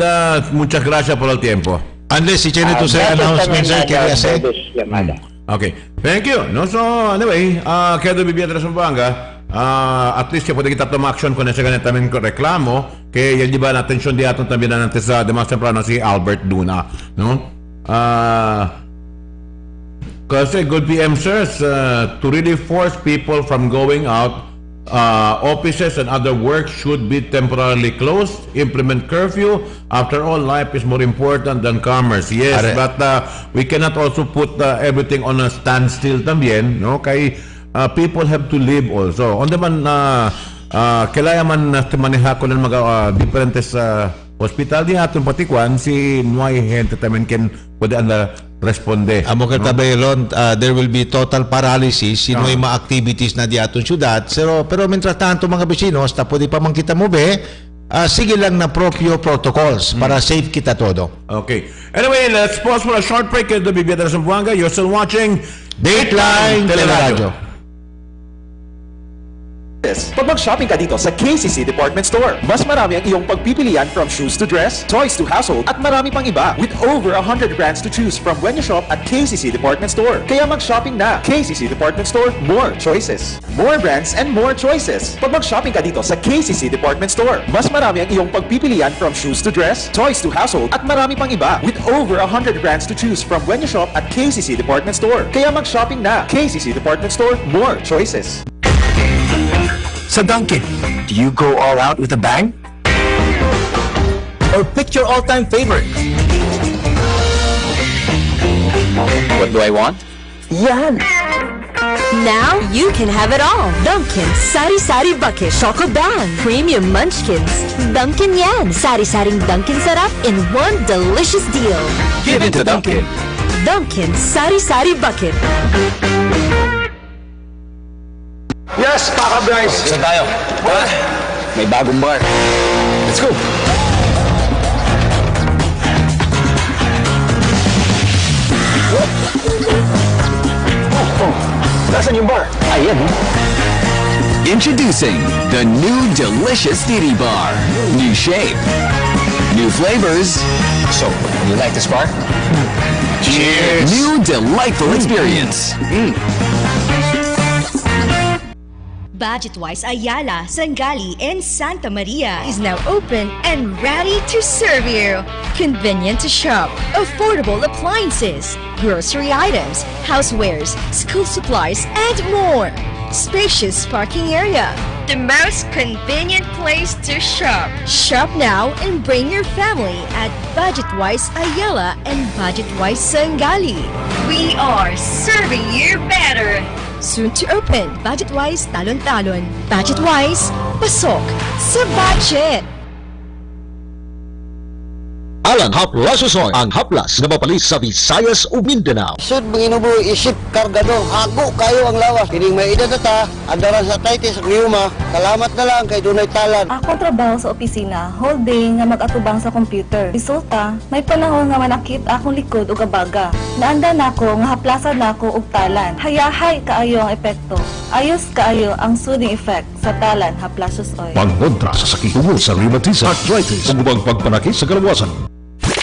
muchas gracias por el tiempo. Unless si tiene to say announcement, sir, quería hacer. Okay, thank you. No, so anyway, quedo viviendo en Zamboanga. At least puede kita toma action con ese también reklamo que ya lleva la atención de aton también antes de más temprano si Albert Duna, no? Kasi good PM sirs, to really force people from going out, offices and other work should be temporarily closed. Implement curfew. After all, life is more important than commerce. Yes, but we cannot also put everything on a standstill también, no? Kay people have to live also. On naman kailangan man maneha ko ng mga diferentes hospital di aton patikwan si nuay gente también ken pwede responde. Amo ka tabayelon, there will be total paralysis si nuay mga activities na di aton syudad. Pero mientras tanto mga vecinos, pwede pa man kita mo sige lang na proprio protocols para safe kita todo. Okay. Anyway, let's pause for a short break. Ito Bibiyada sa Zamboanga. You're still watching Dateline Teleradyo. Pag mag-shopping ka dito sa KCC Department Store, mas marami ang iyong pagpipilian from shoes to dress, toys to household, at marami pang iba with over 100 brands to choose from when you shop at KCC Department Store. Kaya mag-shopping na. KCC Department Store, more choices. More brands and more choices. Pag mag-shopping ka dito sa KCC Department Store, mas marami ang iyong pagpipilian from shoes to dress, toys to household, at marami pang iba with over 100 brands to choose from when you shop at KCC Department Store. Kaya mag-shopping na. KCC Department Store, more choices. Sa Dunkin', do you go all out with a bang? Or pick your all-time favorite? What do I want? Yan! Now you can have it all. Dunkin' Sari Sari Bucket Choco Bang Premium Munchkins. Dunkin' yan. Sari-saring Dunkin' sarap in one delicious deal. Give it to Dunkin'. Dunkin' Sari Sari Bucket. Yes, Paka Bryce. Saan tayo? May bagong bar. Let's go. Nasaan yung bar? Ayan, Introducing the new delicious Diri Bar. New shape, New flavors. So, you like this bar? Cheers! New delightful experience. Budget-wise Ayala, Sangali, and Santa Maria is now open and ready to serve you. Convenient to shop, affordable appliances, grocery items, housewares, school supplies, and more. Spacious parking area. The most convenient place to shop. Shop now and bring your family at Budget-wise Ayala and Budget-wise Sangali. We are serving you better. Soon to open, Budget-wise Talon-Talon. Budget-wise, pasok sa budget. Alang haplas usoy ang haplas na mapalis sa Visayas ug Mindanao. Sud manginubo isip kargado hago kayo ang lawas. Kining may edad ta, andaran sa Taytay sa Cliuma. Salamat na lang kay dunay talan. Ako trabaho sa opisina, whole day nga mag-atubang sa computer. Resulta, may panahon nga manakit akong likod ug abaga. Naanda nako nga haplasan nako og talan. Hayahay kaayo ang epekto. Ayos kaayo ang soothing effect sa talan haplas usoy. Pangontra sa sakit tungkol sa rheumatism, arthritis, ug ubang pagpanakit sa kalawasan.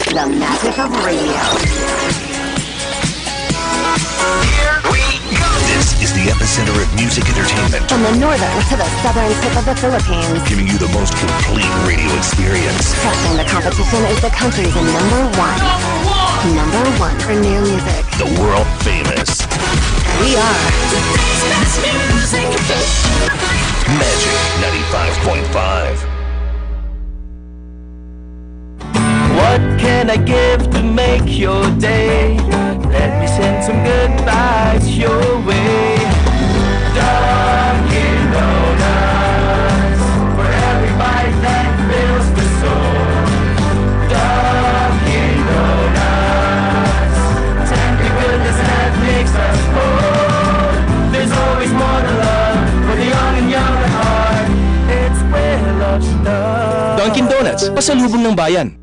The magic of radio. This is the epicenter of music entertainment. From the northern to the southern tip of the Philippines. Giving you the most complete radio experience. Crushing the competition is the country's number one. Number one for new music. The world famous We are Magic 95.5. What can I give to make your day? Let me send some good vibes your way. Dunkin' Donuts, for every bite that fills the soul. Dunkin' Donuts, tender goodness that makes us whole. There's always more to love for the young and young at heart. It's where love's done. Dunkin' Donuts, pasalubong ng bayan.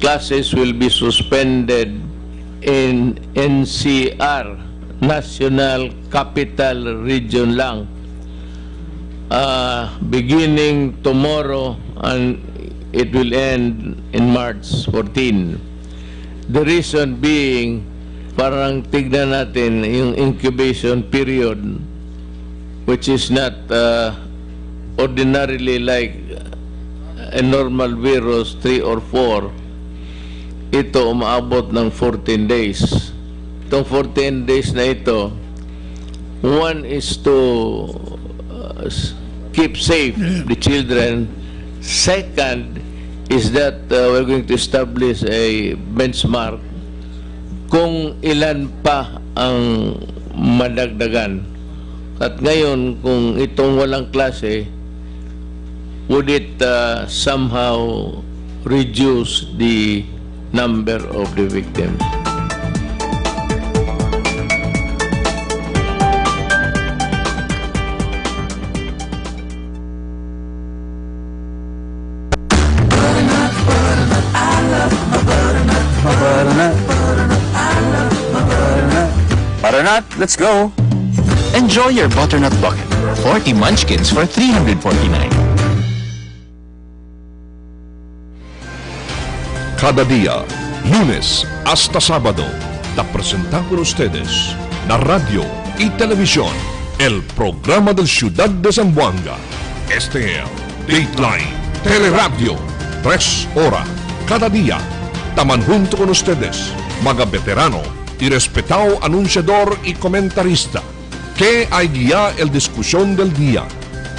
Classes will be suspended in NCR, National Capital Region lang, beginning tomorrow and it will end in March 14. The reason being, parang tignan natin yung incubation period, which is not ordinarily like a normal virus, 3 or 4. Ito umaabot ng 14 days. Itong 14 days na ito, one is to keep safe the children. Second is that we're going to establish a benchmark kung ilan pa ang madagdagan. At ngayon, kung itong walang klase, would it somehow reduce the number of the victims? Butternut, let's go. Enjoy your butternut bucket. 40 munchkins for $349. Cada día, lunes hasta sábado, te presentamos con ustedes la radio y televisión, el programa del Ciudad de Zamboanga. Este es Dateline, Teleradyo, 3 horas, cada día. Taman junto con ustedes, mga veterano y respetado anunciador y comentarista, que hay guía el discusión del día,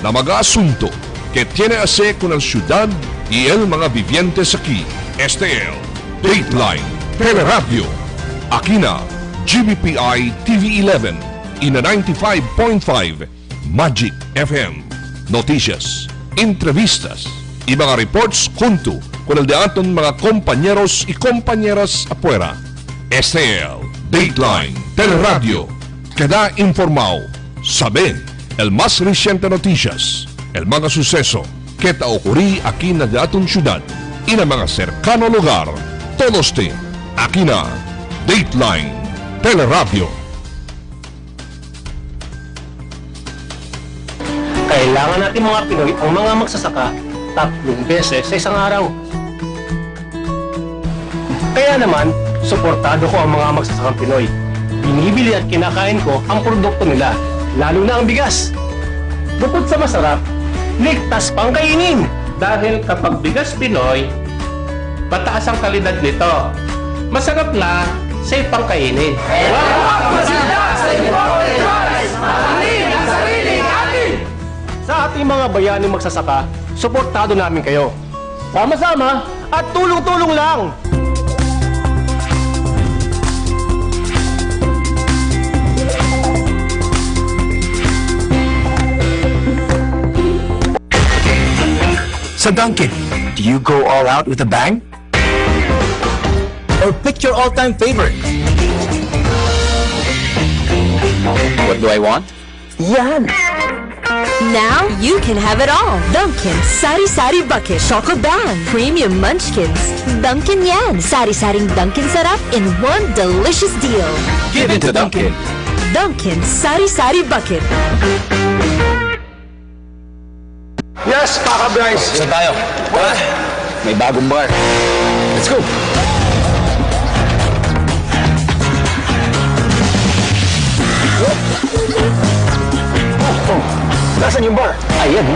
la mga asunto que tiene a hacer con el ciudad y el mga vivientes aquí. Este es Dateline, Teleradyo, aquí na GBPI TV11 y na 95.5 Magic FM. Noticias, entrevistas y mga reports junto con el de aton mga compañeros y compañeras afuera. Este es Dateline, Teleradyo. Queda informado, sabe el más reciente noticias, el mga suceso que ta ocurrí aquí na de aton ciudad y na mga cercano lugar. Todos te aquí na Dateline, Teleradyo. Kailangan natin mga Pinoy ang mga magsasaka 3 beses sa isang araw. Kaya naman, suportado ko ang mga magsasakang Pinoy. Binibili at kinakain ko ang produkto nila, lalo na ang bigas. Bukod sa masarap, ligtas pang kainin. Dahil kapag bigas Pinoy, pataas ang kalidad nito. Masarap na, safe pang kainin. Sa ating mga bayaning magsasaka, suportado namin kayo. Sama-sama at tulong-tulong lang! Sa Dunkin', do you go all out with a bang? Or pick your all-time favorite? What do I want? Yan! Now you can have it all. Dunkin' Sari Sari Bucket Choco Bang Premium Munchkins. Dunkin' yan. Sari-saring Dunkin' sarap in one delicious deal. Give it to Dunkin'. Dunkin' Sari Sari Bucket. Yes, Paka Bryce! Saan tayo? May bagong bar. Let's go! Nasaan yung bar? Ayan.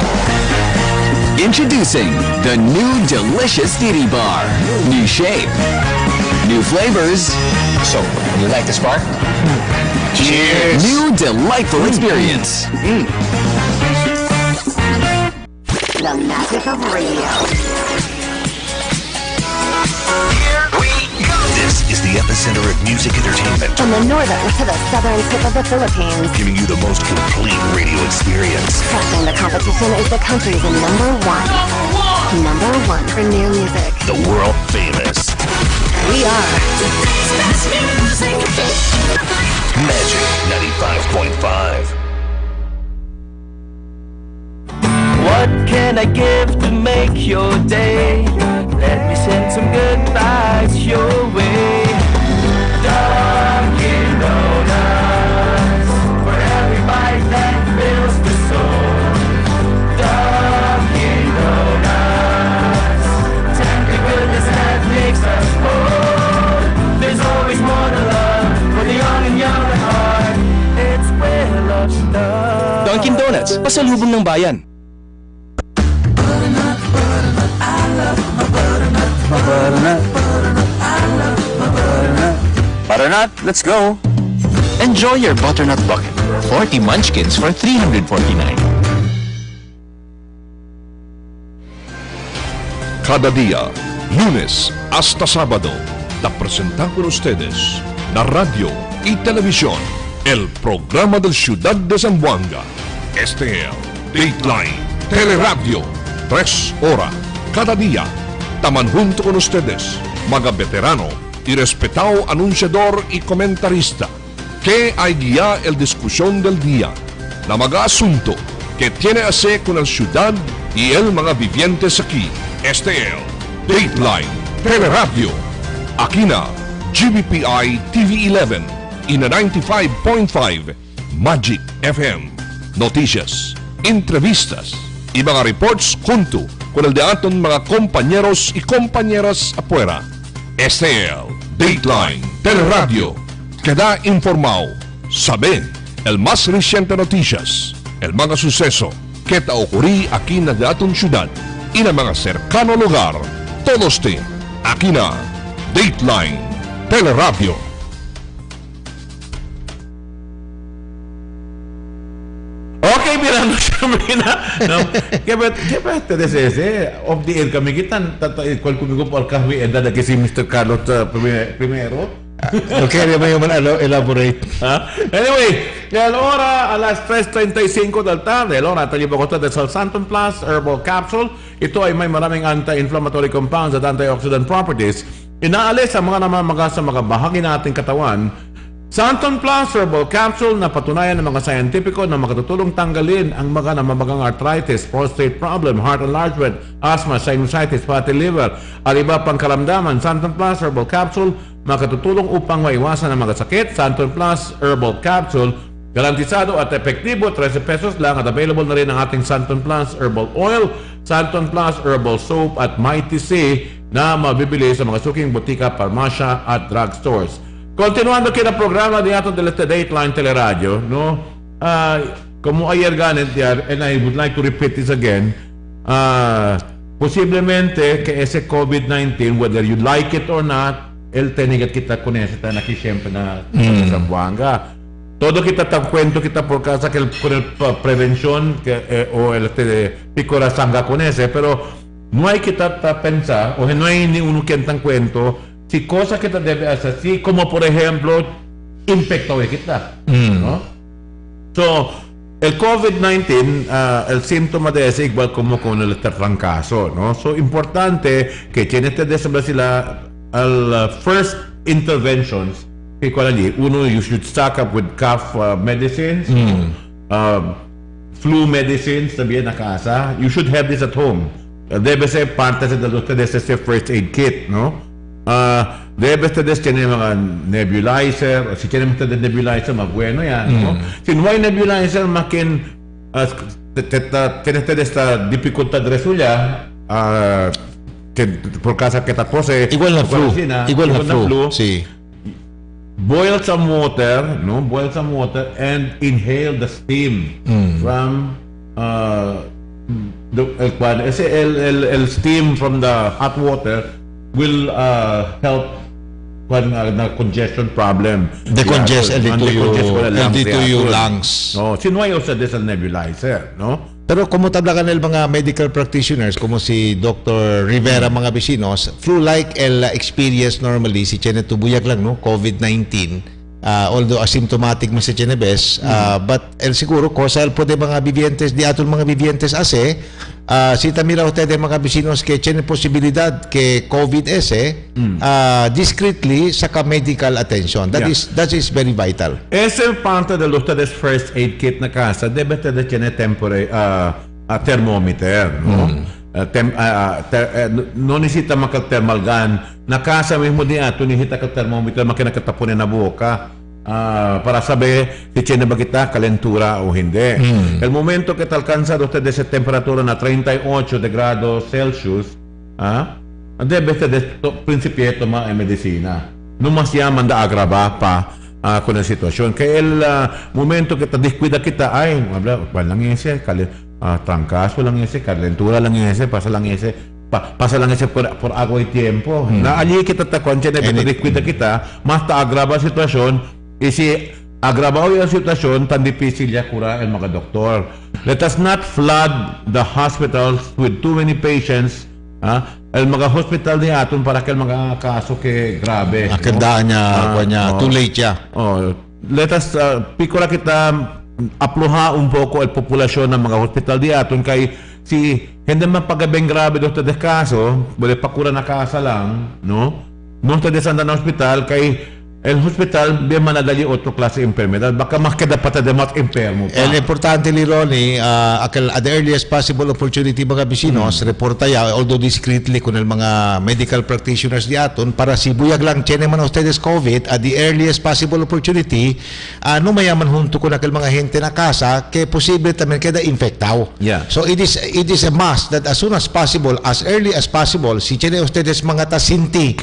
Introducing the new delicious Didi Bar. New shape. New flavors. So, you like this bar? Cheers! New delightful experience. The magic of radio. This is the epicenter of music entertainment, From the northern to the southern tip of the Philippines. giving you the most complete radio experience. Crushing the competition is the country's number one. Number one for new music. The world famous We are Magic 95.5. What can I give to make your day? Let me send some good vibes your way. Dunkin' Donuts, for every bite that fills the soul. Dunkin' Donuts, tempting goodness that makes us whole. There's always more to love for the young and young at heart. It's where love starts. Dunkin' Donuts, pasalubong ng bayan. Butternut, let's go! Enjoy your butternut bucket. 40 munchkins for $349. Cada día, lunes hasta sábado, te presentan con ustedes la radio y televisión, el programa del Ciudad de Zamboanga. Este es Dateline, Teleradyo, 3 horas cada día. Taman junto con ustedes, mga veterano y respetado anunciador y comentarista, que hay guía el discusión del día, la mga asunto que tiene a hacer con la ciudad y el mga vivientes aquí. Este es Dateline, Teleradyo. Aquí na GBPI TV11 y na 95.5 Magic FM. Noticias, entrevistas y mga reports junto con el de aton mga compañeros y compañeras afuera. Este es Dateline Teleradyo. Queda informado, sabe el más reciente noticias, el mga suceso que ta ocurrí aquí na de aton ciudad y na mga cercano lugar. Todos te aquí na Dateline Teleradyo. Okay, Mirano Shamina. No, kaya ese of the air kami kita cual kumigo por kahwi edad na si Mr. Carlos primero. Okay, may man elaborate. Anyway, allora alas 3:35 del tarde, allora tayo ba ko sa Santon Plus Herbal Capsule. Ito ay may maraming anti-inflammatory compounds at antioxidant properties. Inaalis ang mga namamaga sa mga bahagi nating katawan. Santon Plus Herbal Capsule na patunayan ng mga scientifico na makatutulong tanggalin ang mga namamagang arthritis, prostate problem, heart enlargement, asthma, sinusitis, fatty liver, at iba pang karamdaman. Santon Plus Herbal Capsule makatutulong upang maiwasan ang mga sakit. Santon Plus Herbal Capsule Garantisado at epektibo, 13 pesos lang, at available na rin ang ating Santon Plus Herbal Oil, Santon Plus Herbal Soap at Mighty C na mabibili sa mga suking butika, parmasya at drugstores. Continuando kina programa di ato del Dateline Teleradyo, no? Como ayer ganit diar, and I would like to repeat this again, posiblemente que ese COVID-19, whether you like it or not, el tenigat kita con ese tanaki siempre na sa Buanga. Todo kita cuento kita por casa que con el prevención que, o el picora sanga con ese, pero no hay que pensar, o no hay ni uno que tan cuento, si cosas que te debe hacer así, como por ejemplo, infectó de kita, ¿no? So, el COVID-19, el síntoma de ese igual como con el trancazo, ¿no? So, importante que tiene que desarrollar la first interventions. Uno, you should stock up with cough medicines, flu medicines también na casa. You should have this at home. Debe ser parte de ustedes ese first aid kit, ¿no? Debe ustedes tener mga nebulizer, o si tienen ustedes nebulizer, más bueno yan, ¿no? Si no hay nebulizer, makin tiene ustedes esta dificultad de resulta, por casa que tapose igual na flu, igual na flu, sí. Boil some water, no? Boil some water and inhale the steam from el steam from the hot water will help when congestion problem. Decongest LD2 lungs. No, si no hay ustedes el nebulizer, no? Pero como tablakan ng mga medical practitioners como si Dr. Rivera mga vecinos, flu-like el experience normally si Chene tubuyag lang, no? COVID-19, although asymptomatic mo si Chenebes, but el siguro cosa el pwede mga vivientes di atol mga vivientes ase, si tamira ustedes mga vecinos que Chene posibilidad que COVID ese, discreetly saka medical attention. That is very vital. Ese parte de ustedes first aid kit na casa, debe tener Chene temporary thermometer, no? No necesita maka-thermal gun. Na casa mismo di ato, necesita ka-thermometer makinakatapunin na boca para saber si tiene ba kita kalentura o hindi. El momento que te alcanza ustedes esa temperatura na 38 de grados Celsius, debe ustedes principio tomar medicina. No más llaman da agrava pa con la situación. Que el momento que te descuida kita, ay, walang ese, trancazo lang ese, calentura lang ese, pasa lang ese por agua y tiempo. Na allí kita takuan siya na descuida kita, mas ta agrava situasyon, y si agravado yung situasyon, tan difícil ya cura el mga doktor. Let us not flood the hospitals with too many patients. El mga hospital ni aton para que el mga kaso que grabe. Akandaan niya, too late ya. Let us, pikula kita apluha un poco el populasyon ng mga hospital di aton kay si hindi man pagabing grabe doon ustedes kaso, bale pakura na kasa lang, no? No ustedes andan na hospital kay el hospital bien manadali otro klase enfermedad, baka mas dapat de mas enfermo pa. El importante li Ronnie, at the earliest possible opportunity mga bisinos, reporta ya, although discreetly con el mga medical practitioners di aton, para si buyag lang tiene man ustedes COVID, at the earliest possible opportunity, no mayaman junto con aquel mga gente na casa, que posible también queda infectado. So it is a must that as soon as possible, as early as possible, si tiene ustedes mga tasinti,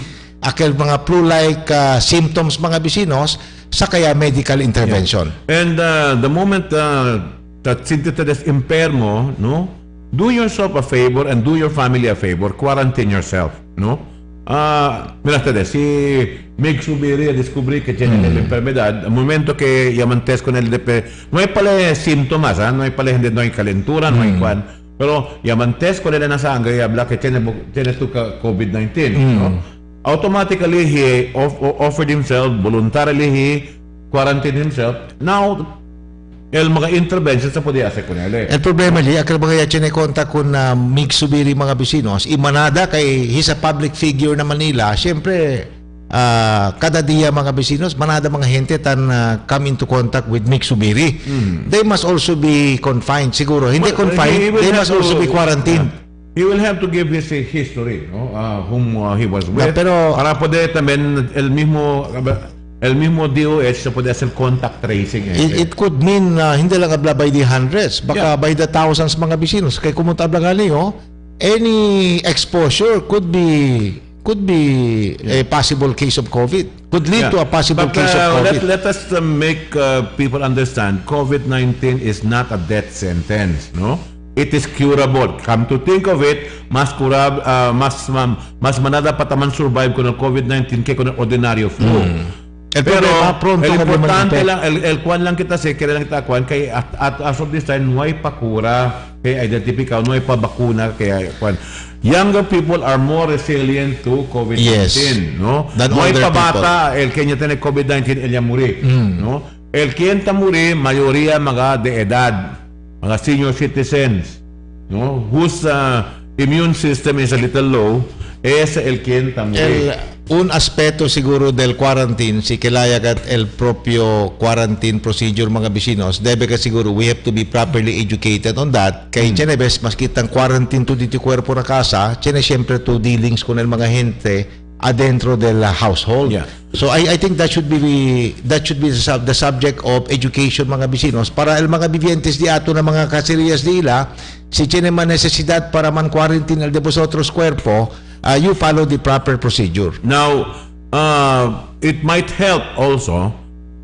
aquel mga flu-like symptoms mga bisinos, sa kaya medical intervention. And the moment that sintetes enfermo, no, do yourself a favor and do your family a favor, quarantine yourself, no? Mira ustedes, si Mig Subiri descubrí que tiene la enfermedad, al momento que llamantes con el DP, no hay pala síntomas, no hay pala, no hay calentura, no hay cuan, pero llamantes con él en la sangre y habla que tienes tu COVID-19, no? Automatically he offered himself, voluntarily he quarantined himself. Now, el mga interventions sa pwede asa ko nila. El problema li, akal mga yachin kontak kun Mig Subiri mga bisinos, imanada kay he's a public figure na Manila, siyempre, kada dia mga bisinos, manada mga gente tan come into contact with Mig Subiri. They must also be confined, siguro. Hindi confined, they must also be quarantined. He will have to give his history, no? Whom he was with. Pero para poder también el el mismo DOH se puede hacer contact tracing. It could mean hindi lang abla by the hundreds, baka by the thousands mga bisinos. Kaya kung abla gali, any exposure could be a possible case of COVID. Could lead to a possible case of COVID. Let us make people understand, COVID-19 is not a death sentence, no? It is curable. Come to think of it, mas manada pa taman survive ko ng COVID-19 kaya ko ng ordinaryo flu. Pero el importante lang, el kwan lang kita kaya lang kita kwan, kay at as of this time, nuay pakura, kaya identifikaw, nuay pa bakuna, kaya kwan. Younger people are more resilient to COVID-19, no? Nuay pa bata, el kanya tiene COVID-19, el muri, no? El kien tamuri, mayoría mga de edad, mga senior citizens, no, whose immune system is a little low, es el quien también. Un aspecto siguro del quarantine, si kailangan el propio quarantine procedure mga bisinos, debe ka siguro, we have to be properly educated on that. Kaya chenebes, mas kitang quarantine to dito cuerpo na casa, chene siyempre to dealings con el mga gente adentro del household. So I think that should be the subject of education mga bisinos para el mga vivientes di ato na mga kasillas dila si tiene man necesidad para man quarantine el de vosotros cuerpo, you follow the proper procedure. Now, it might help also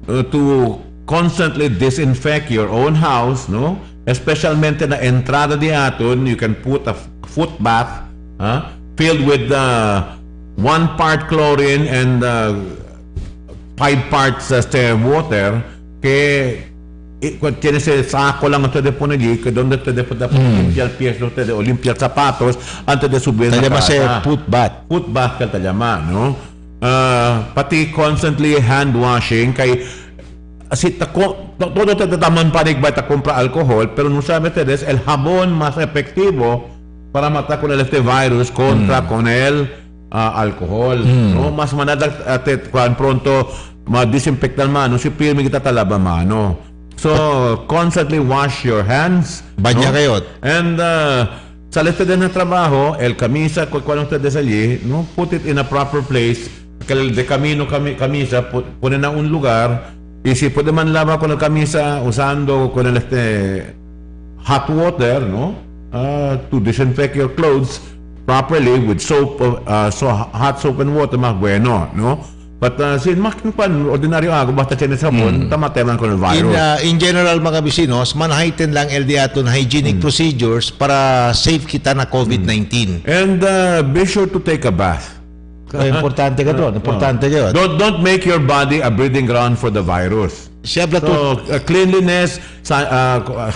to constantly disinfect your own house, no? Especialmente na entrada di aton, you can put a foot bath filled with 1 part chlorine and 5 parts water, que tiene ese saco lang ustedes ponen allí, que donde ustedes pueden limpiar pies ustedes o limpiar zapatos antes de subir a la casa. Foot bath. Foot bath ka talama, no? Pati constantly hand washing, kay asi todo tataman panig ba ta compra alcohol, pero no sabe ustedes, el jabón más efectivo para matar con el virus contra con el alcohol, no? Mas manadag kuan pronto ma-disinfectan mano si pirmi kita talaba mano. So constantly wash your hands, banya kayot. And sa ustedes na trabajo, el camisa cuando ustedes allí, no, put it in a proper place, que el de camisa ponen a un lugar, y si puede man lavar con el camisa usando con el hot water, no, to disinfect your clothes properly with soap, hot soap and water, más bueno, no? But sin makin ordinaryo ako, basta tiyan sabon, tamateman ko ng virus. In general, mga bisinos, manhaitin lang el diaton hygienic procedures para safe kita na COVID-19. And be sure to take a bath. Importante ka doon. Importante ka doon. Don't make your body a breeding ground for the virus. So, cleanliness,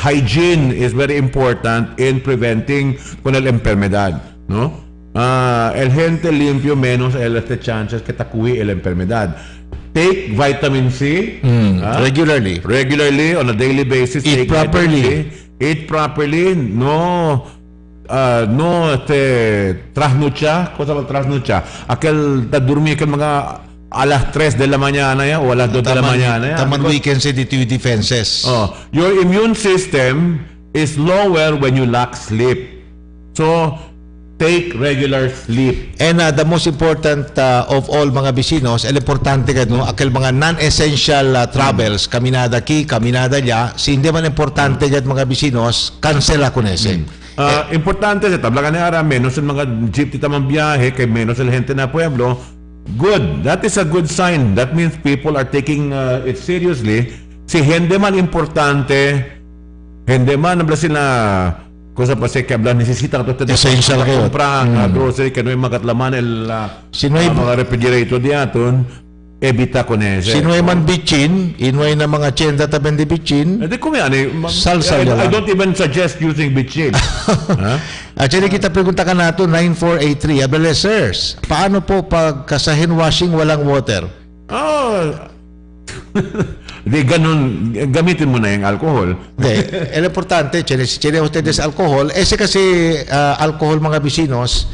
hygiene is very important in preventing con el enfermedad, no? El gente limpio menos el chances que takuwi el enfermedad. Take vitamin C regularly on a daily basis. Eat properly. Eat properly. No trasnocha, cosa ba trasnocha? Aquel tadurmi que mga alas 3 de la mañana ya, o alas 2 de la mañana ya. Taman weekend sa defenses. Your immune system is lower when you lack sleep. So take regular sleep. And the most important of all mga bisinos, el importante ka no, aquel mga non-essential travels, kaminada ki, kaminada ya, si hindi man importante ka mga bisinos, cancela con ese. Importante sa tablagan ni ara, menos el mga jeep tita man biyahe, kay menos el gente na pueblo. Good. That is a good sign. That means people are taking it seriously. Si hindi man importante, hindi man nabla sila cosa pa que hablan necesitan essential kayo comprar grocery que no hay magatlaman el mga refrigerator diaton evita con ese. Si no hay man bitchin, inuay na mga tienda taben di bitchin. Hindi ko yani. I don't even suggest using bitchin. Actually, kita pregunta ka nato 9483. Abel sirs, paano po pag sa hand washing walang water? Di ganun, gamitin mo na yung alcohol. El importante, chine ustedes alcohol, ese kasi alcohol mga bisinos,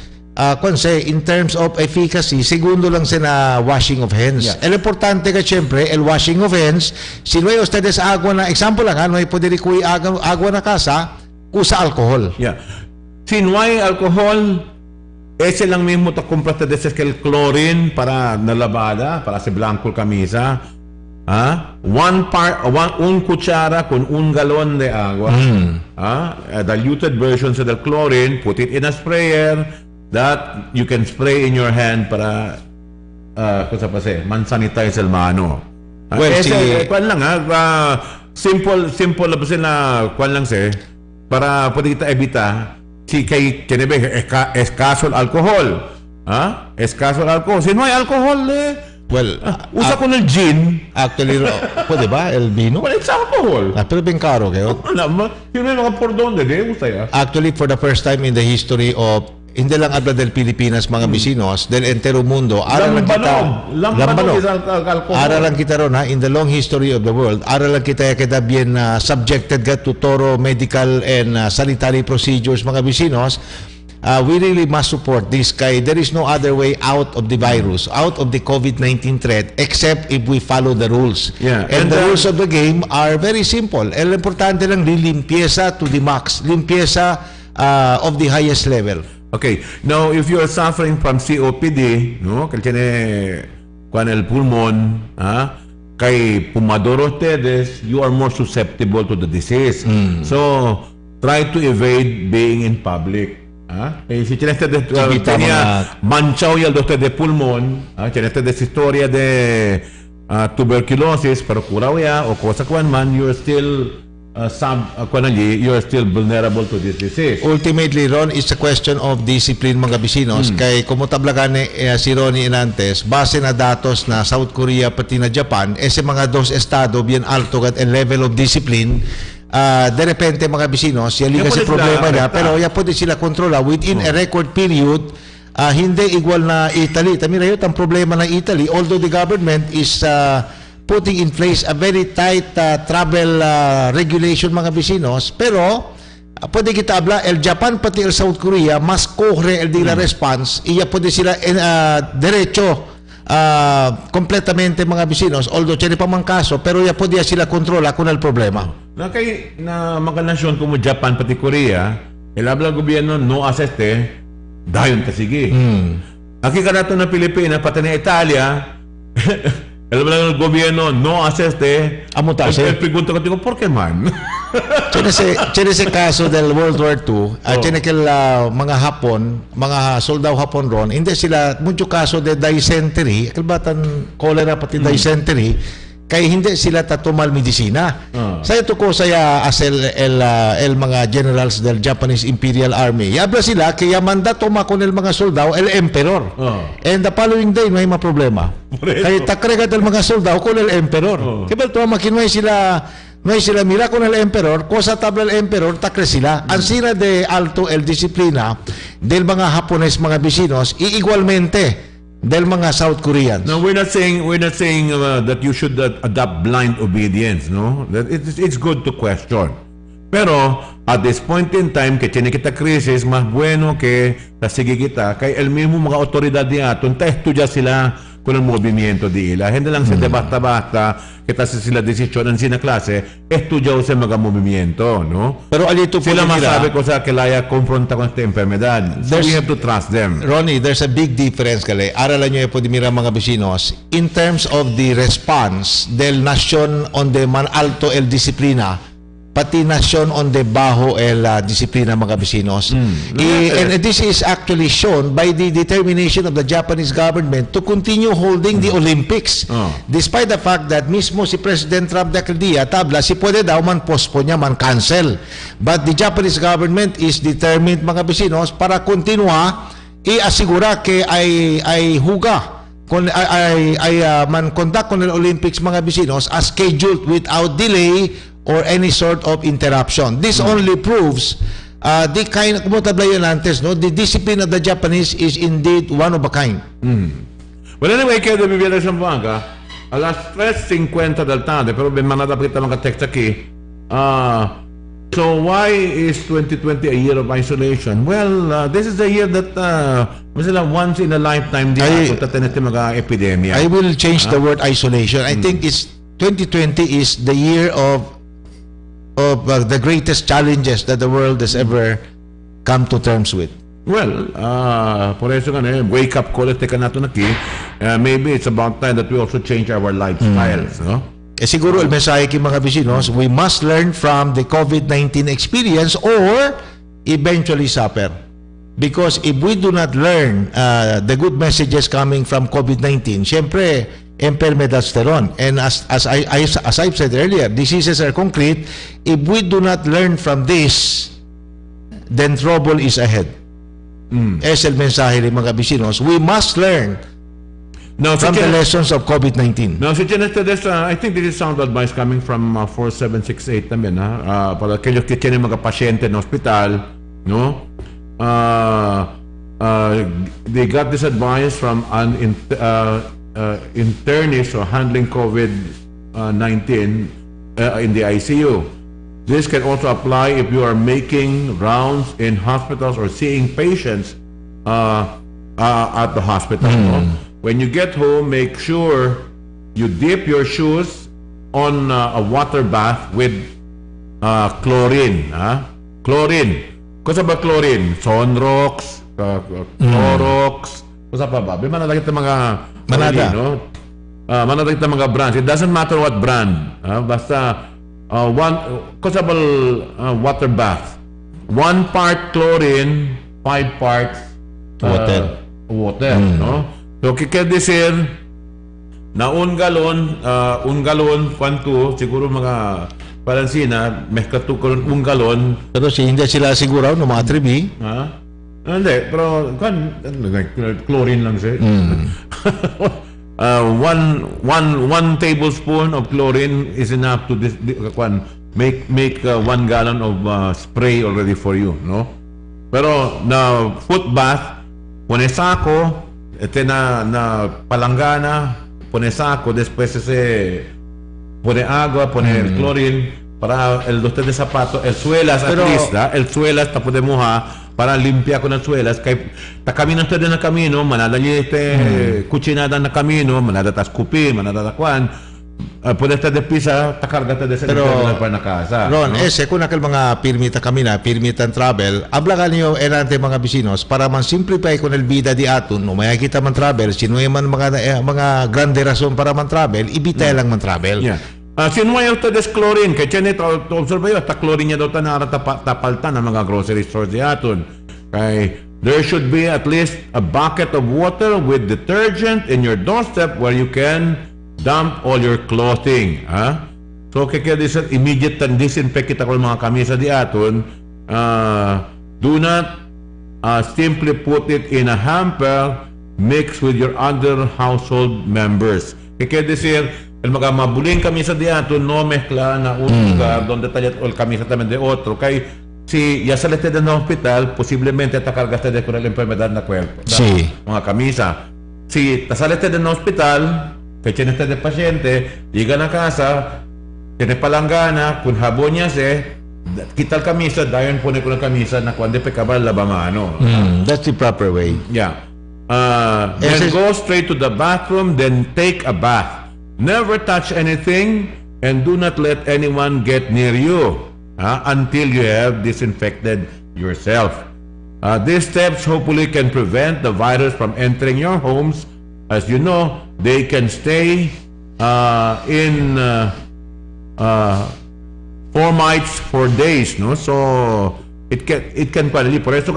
in terms of efficacy, segundo lang sa na washing of hands. Yeah. El importante ka siyempre, el washing of hands, si no hay ustedes agua na, example lang, no hay poder ikuy agua na casa, usa alcohol. Yeah. Si no hay alcohol, ese lang mismo te compraste de ese que el chlorine para na lavada, para ese blanco camisa. Un cuchara con un galón de agua. A diluted version sa del chlorine, put it in a sprayer that you can spray in your hand para cosa pa man-sanitize el mano. Well, kwan lang simple lang na kwan lang para pwede kita evita kay kinebe escaso el alcohol. Escaso el alcohol. Si no hay alcohol, well, usa ko ng gin. Actually, pwede ba? El vino? Well, it's alcohol. Pero bien caro kayo. Yun yung mga por donde, gusta ya. Actually, for the first time in the history of, hindi lang abla del Pilipinas, mga bisinos, del entero mundo, aralan kita, aralan kita ron, in the long history of the world, aralan kita kita bien subjected to thorough medical and sanitary procedures, mga bisinos. We really must support this kay there is no other way out of the virus, out of the COVID-19 threat, except if we follow the rules. Yeah. And the rules of the game are very simple. El importante lang limpieza to the max, limpieza of the highest level. Okay. Now, if you are suffering from COPD, no, kay tiene con el pulmon, kay pumadoro ustedes, you are more susceptible to the disease. So, try to evade being in public. Si tiene tenía manchado ya el de usted de pulmón, tiene de historia de tuberculosis, pero curado ya o cosa cuan man, you're still you're still vulnerable to this disease. Ultimately, Ron, it's a question of discipline, mga bisinos. Kay kumutablagan si Ronnie Inantes, base na datos na South Korea pati na Japan, ese mga dos estado bien alto at el level of discipline. De repente mga bisinos, yan kasi problema niya, pero yan pwede sila kontrola within a record period. Hindi igual na Italy. Tamira yun, ang problema ng Italy, although the government is putting in place a very tight travel regulation, mga bisinos, pero pwede kita habla, el Japan pati el South Korea, mas cohre el de la response, iya pwede sila derecho completamente, mga bisinos, although tiene pa mang kaso, pero ya pwede sila kontrola kung el problema. Na mga nasyon como Japan pati Korea, el habla gobyerno no aseste, dayon ka sige. Aquí kanato na Pilipinas, pati na Italia, el habla ng gobyerno no aseste, el pregunta ko, ¿por qué man? Tiene ese caso del World War II, tiene que mga Hapon, mga soldado Hapon ron, hindi sila, mucho kaso de dysentery, kalbatan cholera pati dysentery, kaya hindi sila tatumal medisina. Sa ito ko saya as el mga generals del Japanese Imperial Army. Yabla sila kaya manda toma con el mga soldado el emperor. And the following day may mga problema. Kaya takrega del mga soldado con el emperor. Kaya toma kinway sila mira con el emperor, cosa tabla el emperor takre sila. Ansira de alto el disiplina del mga Hapones, mga bisinos, igualmente del mga South Koreans. No, we're not saying that you should adopt blind obedience, no? That it's good to question. Pero at this point in time, kaya tiene kita krisis, mas bueno que sige kita, kaya el mismo mga otoridad niya, tunta estudia sila con el movimiento de ila. Hindi lang sila basta-basta, kita sila desisyon ng sina klase, estudiaw sa mga movimiento, no? Pero alito po sila masabi ko sa kilaya konfronta con esta enfermedad. So we have to trust them. Ronnie, there's a big difference kale. Aralan nyo po dimira mga bisinos in terms of the response del nasyon on the man alto el disiplina, pati nasyon on the bajo el disiplina, mga bisinos. And this is actually shown by the determination of the Japanese government to continue holding the Olympics. Despite the fact that mismo si President Trump dia tabla, si pwede daw man postpone niya, man cancel. But the Japanese government is determined, mga bisinos, para continua i-asigura que ay huga man conduct con el Olympics, mga bisinos, as scheduled without delay or any sort of interruption. This only proves the kind of the discipline of the Japanese is indeed one of a kind. Well, anyway, kaya bibigyan sa Buanga, alas 3:50 del tarde, pero ben manada pa kita mga text aquí. So why is 2020 a year of isolation? Well, this is the year that once in a lifetime mga epidemia. I will change the word isolation. I think 2020 is the year of the greatest challenges that the world has ever come to terms with. Well, por eso wake up call, teka nato na ki, maybe it's about time that we also change our lifestyles, no? Siguro, el mensahe kay mga bisinos, we must learn from the COVID-19 experience or eventually suffer. Because if we do not learn the good messages coming from COVID-19, syempre, enfermedad-steron. And as I've said earlier, diseases are concrete. If we do not learn from this, then trouble is ahead. Es el mensaje ng mga bisinos. We must learn from the lessons of COVID-19. Now, si Janet, I think this is sound advice coming from 4768 namin, ha? Para kayo kitchen ng mga pasyente ng hospital, no? They got this advice from an internist or handling COVID-19 in the ICU. This can also apply if you are making rounds in hospitals or seeing patients at the hospital. No? When you get home, make sure you dip your shoes on a water bath with chlorine. Chlorine. Kasi ba chlorine? Sonrox, Clorox, kasi pa ba? Manadagit ng mga Manada. No? Manadagit ng mga brands. It doesn't matter what brand. Basta water bath. 1 part chlorine, 5 parts water. No? So, kikadisir na un galon, kwanto, siguro mga palansina, may katukon un galon. Pero hindi sila siguro no mga tribi. Hindi, pero chlorine lang siya. One tablespoon of chlorine is enough to make 1 gallon of spray already for you, no? Pero na foot bath, pone saco, na palanggana, pone saco, después pone agua, pone chlorine para el dote de zapato, el suelas at least, el suelas ta podemos para limpia con las suelas kay ta camino usted na camino manada cuchinada na camino manada ta skupi manada ta kwan puede estar de pisa ta carga ta de para na casa Ron, kung nakal mga permita kami na permit and travel ablagan niyo erante mga bisinos para man simplify con el vida di aton no may kita man travel sino man mga grande rason para man travel ibita lang man travel. Sinuway ustedes chlorine, kaya tiyan ito, observe yun, ta chlorine niya daw tanara tapaltan ng mga grocery stores di aton. Kaya there should be at least a bucket of water with detergent in your doorstep where you can dump all your clothing. So kaya immediate disinfect kita ko mga kamisa di aton. Do not simply put it in a hamper mixed with your other household members. Kaya disir, el mabuling camisa de ato no mezcla na un lugar donde tallat o el camisa también de otro. Kay si ya saliste del hospital, posiblemente te cargaste de con la enfermedad na cuerpo. Sí. Mga camisa. Si te saliste del hospital, que tienes de paciente, llega a casa, tienes palanggana, con jabón niya quita el camisa, dayon pone con la camisa na cuando pecaba la mano. That's the proper way. Yeah. Then go straight to the bathroom, then take a bath. Never touch anything and do not let anyone get near you until you have disinfected yourself. These steps hopefully can prevent the virus from entering your homes. As you know, they can stay in formites for days, no? So it can quality. Por eso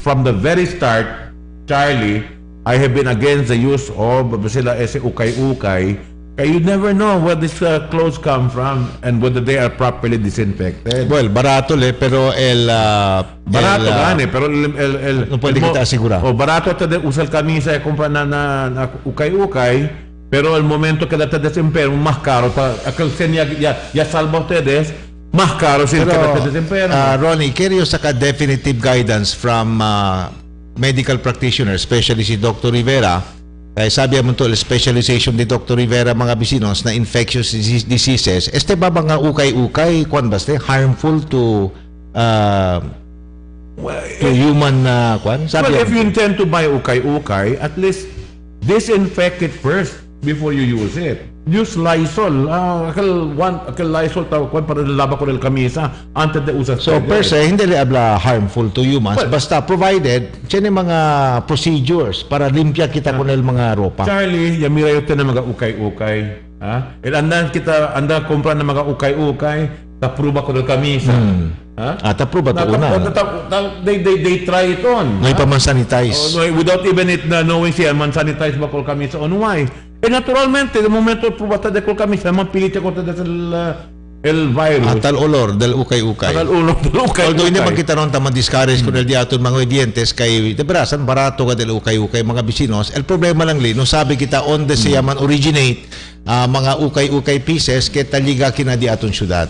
from the very start, Charlie, I have been against the use of sila ukay-ukay. You never know where these clothes come from and whether they are properly disinfected. Well, barato pero barato pero no pwede kita asigura. Barato te usa el camisa y compra na ukay-ukay, pero el momento que te desempeño más caro, aquel ya salva ustedes, más caro si te desempeño. Ronnie, curious sa definitive guidance from medical practitioner, especially si Dr. Rivera. Kaya sabi mo to, specialization ni Dr. Rivera mga bisinos na infectious diseases. Este ba mga ukay-ukay, kwan ba harmful to human kwan? Well, if you intend to buy ukay-ukay, at least disinfect it first before you use it. use Lysol. Aquel Lysol tawag para nalaba ko ng kamisa antes de usar. So per se, hindi liabla harmful to humans, basta provided tiyan mga procedures para limpia kita con el mga ropa. Charlie, yamira yote na mga ukay-ukay. Andan anda kumpra na mga ukay-ukay, tapruba ko ng kamisa. Tapruba to una. They try it on. May paman-sanitize. Without even it knowing siya, man-sanitize ba ko kamisa on why? Naturalmente, de momento probata de ko kamisa, mapilit ko el virus. Tal olor del ukay-ukay. Tal olor del ukay-ukay. Although hindi man kita ron tama discourage con el diaton mga oyentes kay de brasan barato ka del ukay-ukay mga bisinos. El problema lang no sabi kita onde siya man originate mga ukay-ukay pieces kay taliga kina diaton syudad.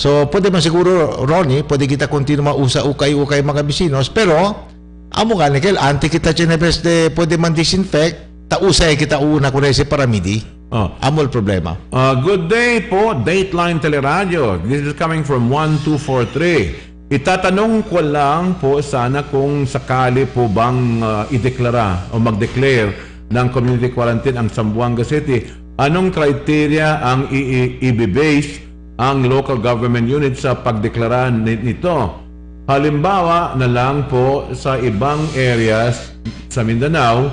So pwede man siguro Ronnie, pwede kita continue mausa ukay-ukay mga bisinos pero amo nga nikel anti kita chinebes de pwede man disinfect tausay kita una ko si paramidi. Amol problema. Good day po, Dateline Teleradyo. This is coming from 1243. Itatanong ko lang po sana kung sakali po bang ideklara o mag-declare ng community quarantine ang Zamboanga City. Anong criteria ang i-base ang local government unit sa pagdeklara nito? Halimbawa na lang po sa ibang areas sa Mindanao,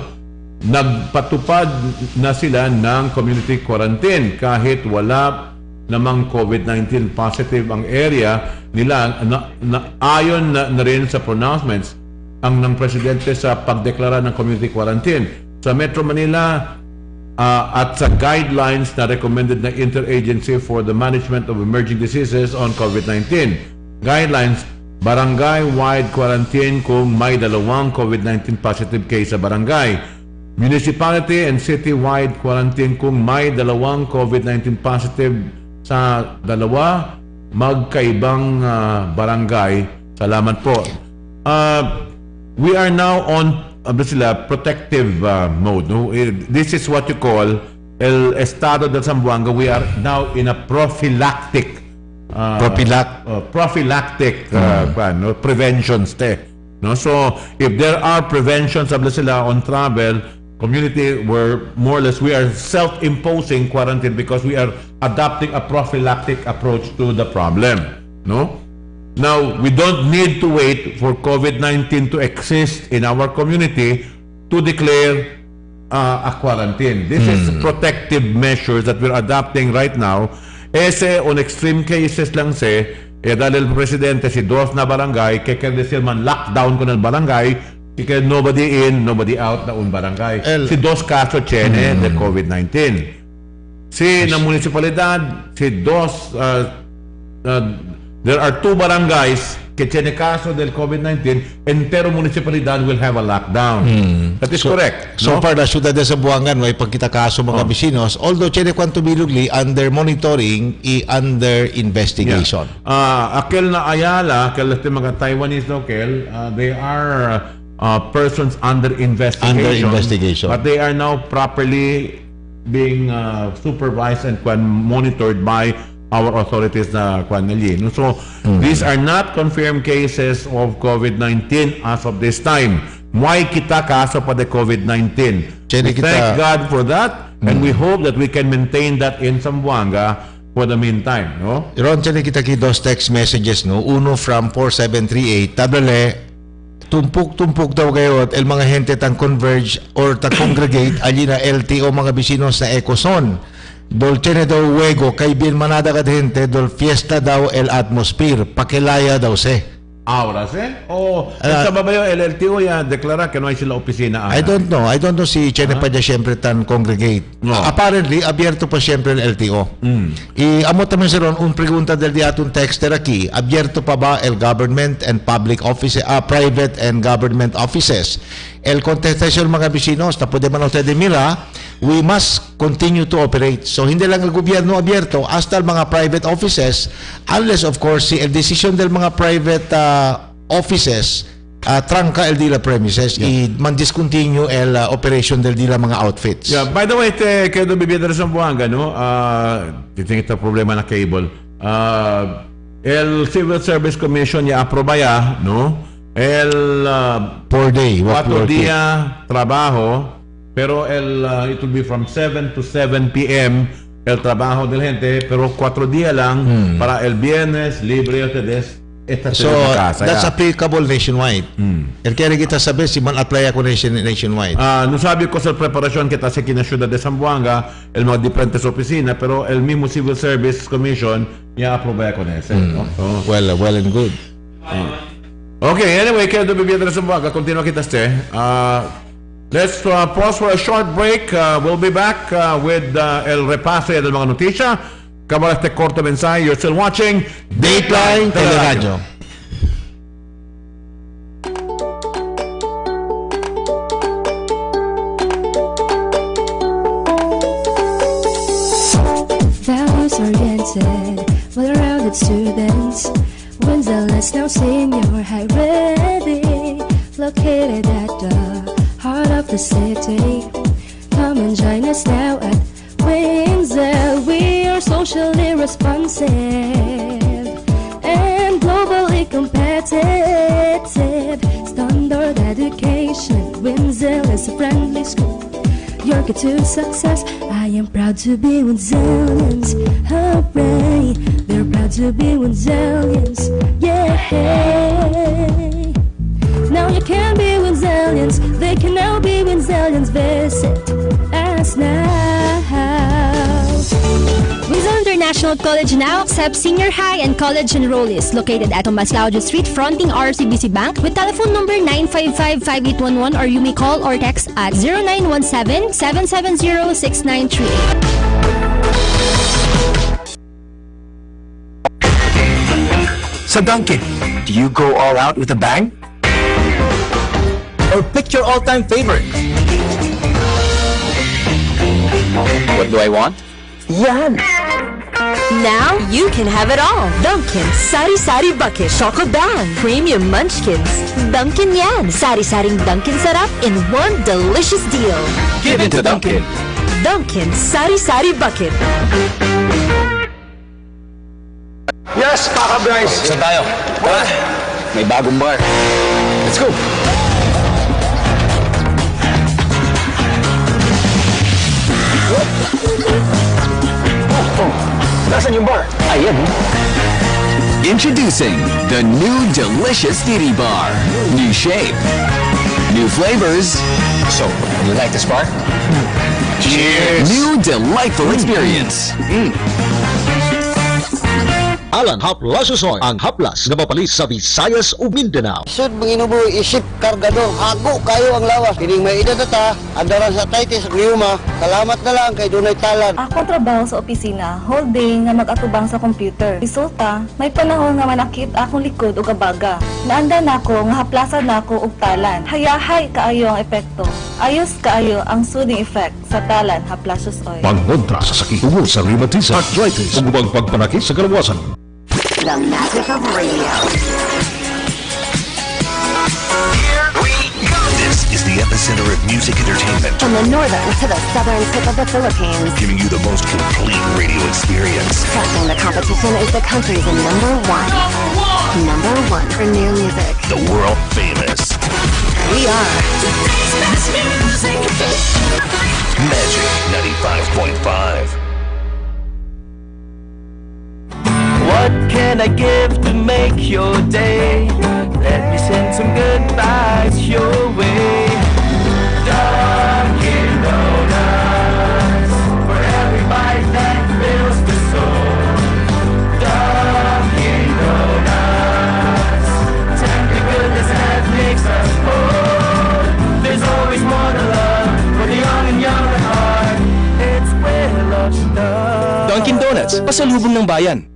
nagpatupad na sila ng community quarantine kahit wala namang COVID-19 positive ang area nila ayon na rin sa pronouncements ang ng presidente sa pagdeklara ng community quarantine sa Metro Manila at sa guidelines na recommended na Interagency for the Management of Emerging Diseases on COVID-19 guidelines, barangay-wide quarantine kung may 2 COVID-19 positive case sa barangay. Municipality and city-wide quarantine kung may 2 COVID-19 positive sa 2 magkaibang barangay. Salamat po. We are now on protective mode. No? This is what you call el estado del Zamboanga. We are now in a prophylactic prevention state. No? So if there are preventions on travel, community where more or less we are self-imposing quarantine because we are adopting a prophylactic approach to the problem. No? Now, we don't need to wait for COVID-19 to exist in our community to declare a quarantine. This is protective measures that we're adopting right now. On extreme cases lang dahil el presidente si dos na barangay, kaya decir man lockdown ko ng barangay, kaya nobody in, nobody out na un barangay. Si dos caso tiene de COVID-19. Si na municipalidad, si dos, there are 2 barangays que tiene caso del COVID-19, entero municipalidad will have a lockdown. That is correct. So far, la syudad de Zamboanga may pagkita kaso mga bisinos, although tiene kwanto bilugli under monitoring under investigation. Akel na Ayala, akel mga Taiwanese local, they are persons under investigation. But they are now properly being supervised and monitored by our authorities na So these are not confirmed cases of COVID-19 as of this time. Why kita kaso pa de COVID-19? Thank God for that, and we hope that we can maintain that in Zamboanga for the meantime. No? Ron, kita dos text messages, no? Uno from 4738, tablale, tumpuk-tumpuk daw kayo at el mga gente tang converge or tang congregate ali na LTO mga bisinos na Ecoson. Dolce na daw huego kay bin manada ka gente dol fiesta daw el atmosphere pakilaya daw se. Ahora sa babayo LTO ya deklara que no hay sila opisina. I don't know si Chene pa niya siyempre tan congregate. Apparently abierto pa siyempre el LTO. Amo tamen si Ron un pregunta del diatun texter aquí, abierto pa ba el government and public office private and government offices? El contestasyon mga bisinos na pwede man usted mira, we must continue to operate. So hindi lang el gobyerno abierto hasta el mga private offices unless of course si el decision del mga private offices tranca el dila premises y man discontinue el operation del dila mga outfits. By the way, kayo doon bibiyada sa Zamboanga, no? Titingin problema na cable. El Civil Service Commission ya aprobaya, no? El 4 day 4 dia trabajo pero it will be from 7 to 7 p.m. el trabajo del gente, pero 4 días lang para el viernes libre ustedes. So, that's applicable nationwide. El kaya kita sabi, si man apply ako nationwide. Nasabi ko sa preparasyon kita sa kinasiyudad de Zamboanga, el mga diferentes opisina, pero el mismo Civil Service Commission, i-approve ako na ese. No? So, well and good. Okay, anyway, kaya doon bibiyad na Zamboanga, continue kita ste. Let's pause for a short break. We'll be back with el repase del mga notisya. Acaba este corto mensaje. You're still watching Dateline Teleradyo. Values-oriented, well-rounded students. Windsor-less now senior high ready, located at the heart of the city. Come and join us now at Windsor. We are socially responsive and globally competitive. Standard education. Windsor is a friendly school. Your key to success. I am proud to be Windsorians. Hooray! They're proud to be Windsorians. Yeah. Now you can be Windsorians. They can now be Windsorians. Visit us now. Windsor International College now accepts senior high and college enrollees located at Tomas Claudio Street fronting RCBC Bank with telephone number 955-5811 or you may call or text at 0917-770-6938. Sa Dunkin', do you go all out with a bang? Or pick your all-time favorite? What do I want? Yan! Now you can have it all. Dunkin' Sari Sari Bucket Choco Bang Premium Munchkins. Dunkin' yan. Sari-saring Dunkin' sarap in one delicious deal. Give it to Dunkin'. Dunkin' Sari Sari Bucket. Yes, Paka Bryce! Saan tayo? Tara! May bagong bar. Let's go! Nasaan yung bar? Ayan. Introducing the new delicious Diddy Bar. New shape, new flavors. So, you like this bar? Cheers! New delightful experience. Alan Haplasusoy, ang haplas na mapalis sa Visayas ug Mindanao. Sud manginubo isip kargado hago kayo ang lawas. Kining may idadata andaran sa taytis sa Griuma. Salamat na lang kay dunay talan. Ako trabaho sa opisina, whole day nga mag-atubang sa computer. Resulta, may panahon nga manakit akong likod o kabaga. Naanda nako nga haplasan nako og talan. Hayahay kaayo ang epekto. Ayos kaayo ang soothing effect sa talan haplasusoy. Pangontra sa sakit ubo sa rheumatism, arthritis, ug ubang pagpanakit sa kalawasan. The magic of radio. This is the epicenter of music entertainment, From the northern to the southern tip of the Philippines. giving you the most complete radio experience. Trusting the competition is the country's number one. Number one for new music. The world famous We are Magic 95.5. What can I give to make your day? Let me send some good vibes your way. Dunkin' Donuts, for every bite that fills the soul. Dunkin' Donuts, tender goodness that makes us whole. There's always more to love for the young and young at heart. It's where love's done. Dunkin' Donuts, pasalubong ng bayan.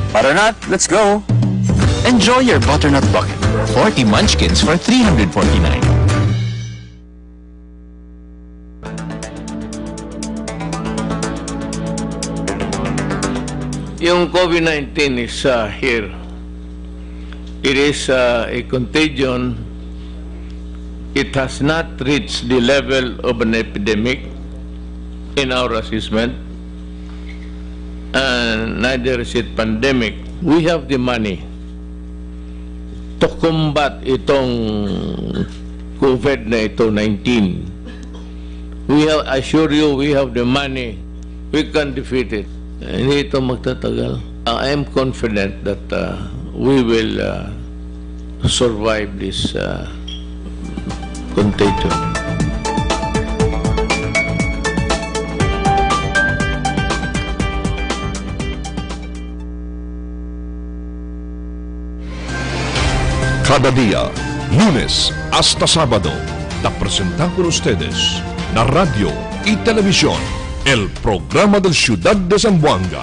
Butternut, let's go. Enjoy your butternut bucket. 40 munchkins for $349. Yung COVID-19 is here. It is a contagion it has not reached the level of an epidemic in our assessment, and neither is it pandemic. We have the money to combat itong COVID na ito, 19. I assure you, we have the money. We can defeat it. Hindi ito magtatagal. I am confident that we will survive this contagion. Cada día, lunes hasta sábado, te presentan con ustedes la radio y televisión, el programa del Ciudad de Zamboanga.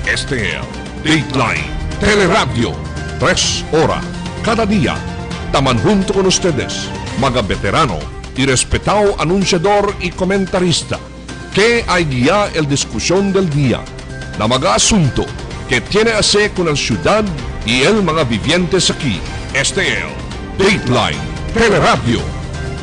Este es Dateline, Teleradyo, 3 horas, cada día. Taman junto con ustedes, mga veterano y respetado anunciador y comentarista, que hay guía el discusión del día, na mga asunto que tiene a hacer con la ciudad y el mga vivientes aquí. Este es Dateline, Teleradyo.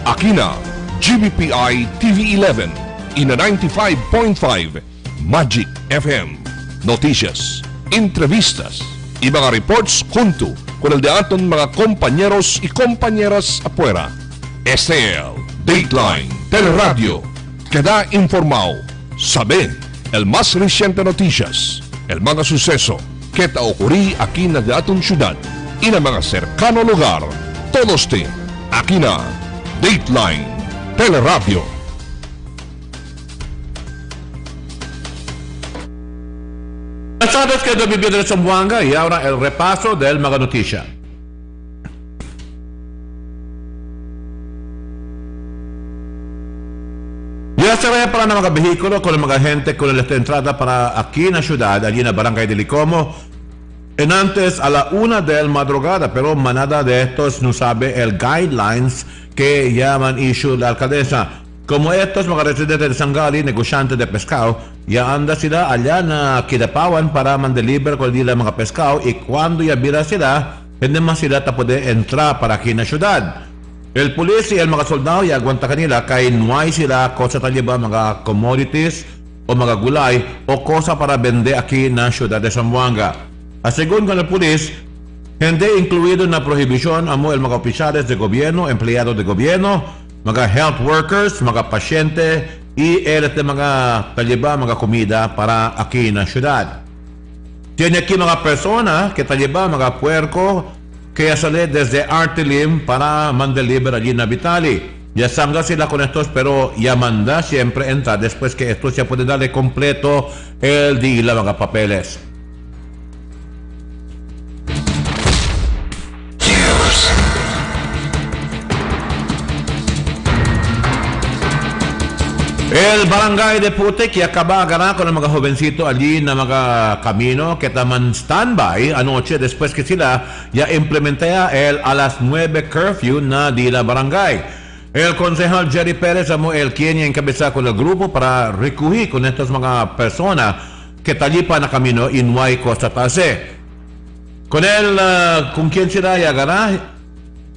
Aquí na GBPI TV11 y na 95.5 Magic FM. Noticias, entrevistas y mga reports junto con el de aton mga compañeros y compañeras afuera. Este es Dateline, Teleradyo. Queda informado, sabe el más reciente noticias, el mga suceso que te ocurrí aquí na de aton ciudad y na mga cercano lugar. Todos te aquí na Dateline, Teleradyo. Pasados que do Biblia de Zamboanga y ahora el repaso del mga noticia. Ya se vaya para na mga vehículo con mga gente con esta entrada para aquí na ciudad, allí na Barangay de Licomo, en antes a la 1 del madrugada, pero manada de estos no sabe el guidelines que llaman issue la alcaldesa. Como estos mga residentes de Sangali, negosyante de pescado, ya anda sila allá na Kidapawan para mandeliver con nila mga pescado y cuando ya bira sila, hindi man sila tapode entra para aquí na syudad. El pulis y el mga soldado ya aguanta kanila kay nuay sila cosa taliba mga commodities o mga gulay o cosa para vende aquí na syudad de Zamboanga. Según con el pulis, hindi incluido na prohibisyon amo el mga opisyales de gobierno, empleados de gobierno, mga health workers, mga pasyente, y el mga taliba, mga komida para aquí na syudad. Tiene aquí mga persona que taliba, mga puerco, que sale desde Artilim para mandeliver allí na Vitali. Ya sanga sila con estos, pero ya manda siempre entrar después que estos ya pueden darle completo el día mga papeles. El barangay de Putek y acabagara con el mga jovencito allí na mga camino que taman standby anoche después que sila ya implementea el a las 9 curfew na di la barangay. El concejal Jerry Perez amo el quien encabeza con el grupo para recoger con estas mga persona que talipa na camino inuay Costa Tase. Con él, con quien sila ya agara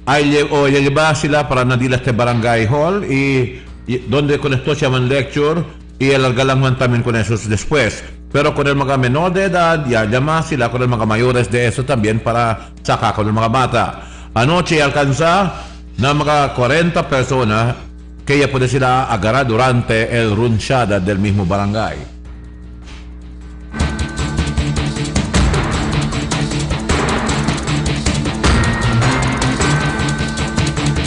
ay lleva sila para nadila este barangay hall y donde con esto se llaman lecture y el galangan también con esos después. Pero con el mga menor de edad, ya llama sila con el mga mayores de eso también para sacar con el mga bata. Anoche alcanza na mga 40 personas que ya puede sila agarrar durante el runchada del mismo barangay.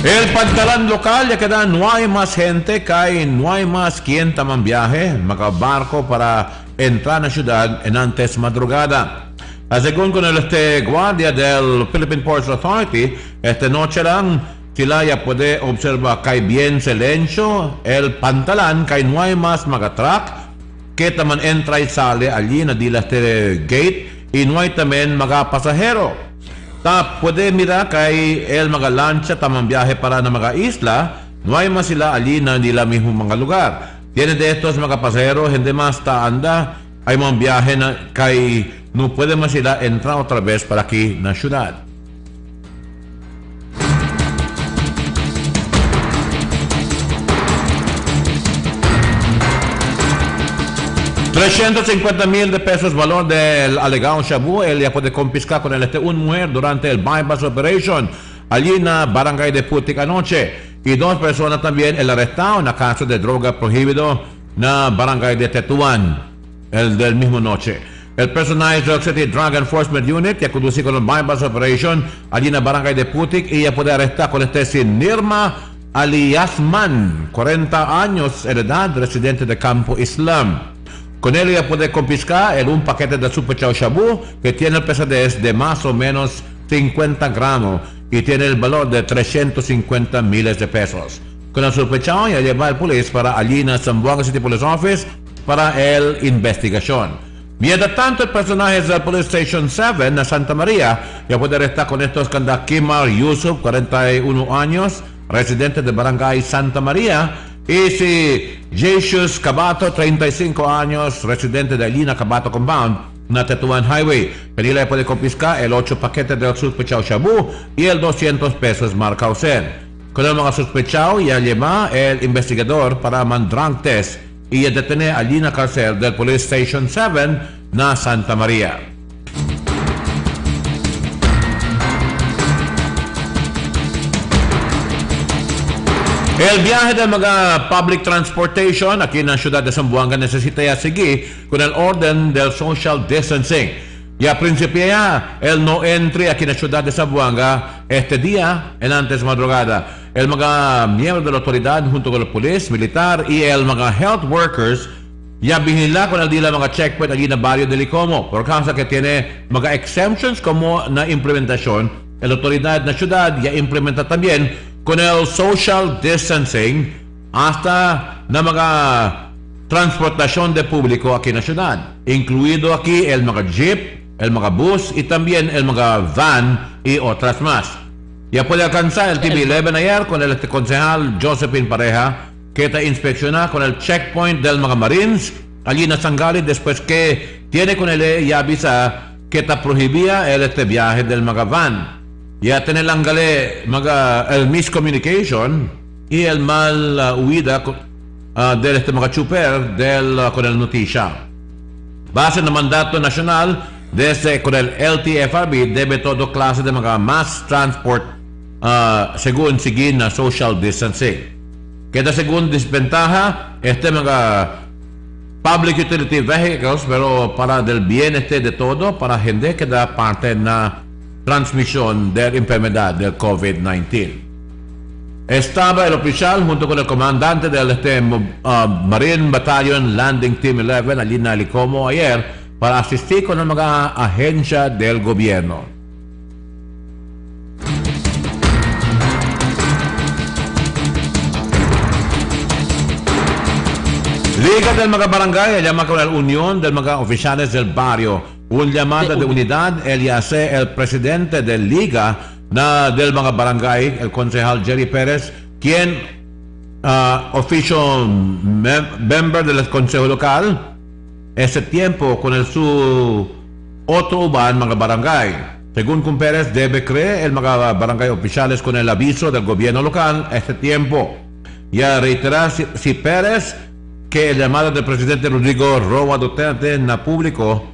El pantalan local ya queda no hay más gente, no hay más quien taman viaje, mga barco para entrar a la ciudad en antes madrugada. Según con el guardia del Philippine Ports Authority, esta noche lang sila ya puede observar que hay bien silencio el pantalan, que no hay más mga truck que taman entra y sale allí na dila este gate y no hay también mga pasajero. Puede mirar kay el mga lancha tamang biyahe para na mga isla, no hay más sila allí na nila mismo mga lugar. Tiene de estos mga pasahero, hindi más anda, hay mga biyahe na kay no puede más sila entrar otra vez para aquí na syudad. 350,000 de pesos valor del alegado shabu, él ya puede confiscar con el una mujer durante el bypass operation allí en la barangay de Putik anoche. Y 2 personas también el arrestado en el caso de droga prohibido en la barangay de Tetuan, el del mismo noche. El personaje del City Drug Enforcement Unit que conduce con el bypass operation allí en la barangay de Putik y ya puede arrestar con sin Nirma Aliasman, 40 años de edad, residente de Campo Islam. Con él ya puede confiscar un paquete de Super Chow Shabu que tiene el pesadez de más o menos 50 gramos y tiene el valor de 350 miles de pesos. Con el Super Chow ya lleva el policía para allí en Zamboanga City Police Office para la investigación. Mientras tanto, el personaje del Police Station 7 en Santa María ya puede arrestar con estos canda Kimar Yusuf, 41 años, residente de Barangay Santa María, y si Jesus Cabato, 35 años, residente de Alina Cabato Compound, na Tetuan Highway. Penila puede confiscar el 8 paquetes del sospechado Shabu y el 200 pesos marca Usen. Con el mga sospechado ya lleva el investigador para drug test y detener allí en la cárcel del Police Station 7 na Santa María. El viaje del mga public transportation aquí en la ciudad de Zamboanga necesita ya seguir con el orden del social distancing. Ya principia ya el no entry aquí en la ciudad de Zamboanga este día en antes madrugada. El mga miembros de la autoridad junto con el policía militar y el mga health workers ya vigila con el día mga checkpoint allí en el barrio de Licomo. Por causa que tiene mga exemptions como na implementación, la autoridad de la ciudad ya implementa también con el social distancing hasta na mga transportación de público aquí en la ciudad, incluido aquí el mga jeep, el mga bus y también el mga van y otras más. Ya puede alcanzar el TV11 ayer con el concejal Josephine Pareja que te inspecciona con el checkpoint del mga Marines allí en Sangali después que tiene con él ya avisa que te prohibía el viaje del mga van. Ya tener el miscommunication y el mal huida del mga chuper con el noticia. Base en el mandato nacional desde con el LTFRB debe todo clase de mga mass transport según seguir na social distancing. Queda según desventaja mga public utility vehicles pero para del bien de todo para gente que da parte na transmisión de la enfermedad del COVID-19. Estaba el oficial junto con el comandante del Marine Battalion Landing Team 11 allí en Alicomo ayer para asistir con la mga agencia del gobierno. Liga del mga barangay, llama con la unión del mga oficiales del barrio. Un llamada de unidad, él ya hace el presidente de Liga del mga barangay, el concejal Jerry Pérez, quien official member del consejo local, ese tiempo con su otro uban mga barangay. Según con Pérez, debe creer el mga barangay oficiales con el aviso del gobierno local este tiempo. Ya reitera si Pérez que el llamado del presidente Rodrigo Roa Duterte na público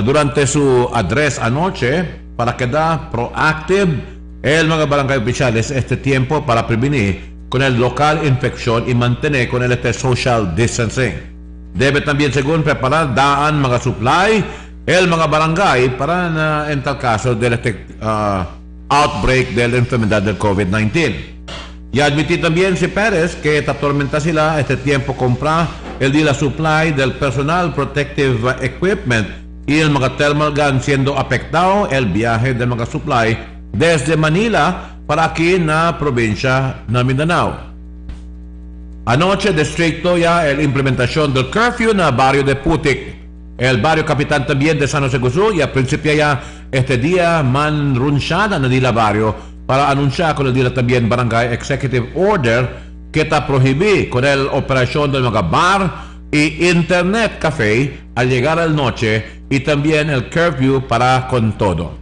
durante su address anoche para quedar proactive el mga barangay oficiales este tiempo para prevenir con el local infección y mantener con el social distancing. Debe también según preparar daan mga supply el mga barangay para en tal caso del outbreak de la enfermedad del COVID-19. Y admití también si Pérez que esta tormenta sila este tiempo compra el de la supply del personal protective equipment y el mga thermal gun siendo afectado el viaje del mga supply desde Manila para aquí na provincia na Mindanao. Anoche distrito ya el implementación del curfew na barrio de Putik. El barrio Capitán también de San José Guzú ya principia ya este día manrunchada na dila barrio para anunciar con el día también barangay executive order que ta prohibí con el operación del mga bar y internet café al llegar al noche y también el curfew para con todo.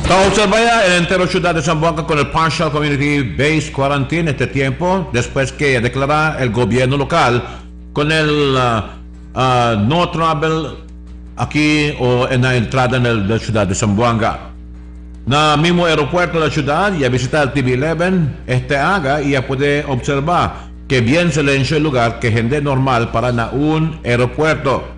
Caobserva ya el entero ciudad de Zamboanga con el partial community-based quarantine este tiempo, después que declara el gobierno local con el no travel aquí o en la entrada en la ciudad de Zamboanga. Na mismo aeropuerto de la ciudad y a visitar el TV11 este haga y ya puede observar que bien silencio el lugar que gente normal para na un aeropuerto.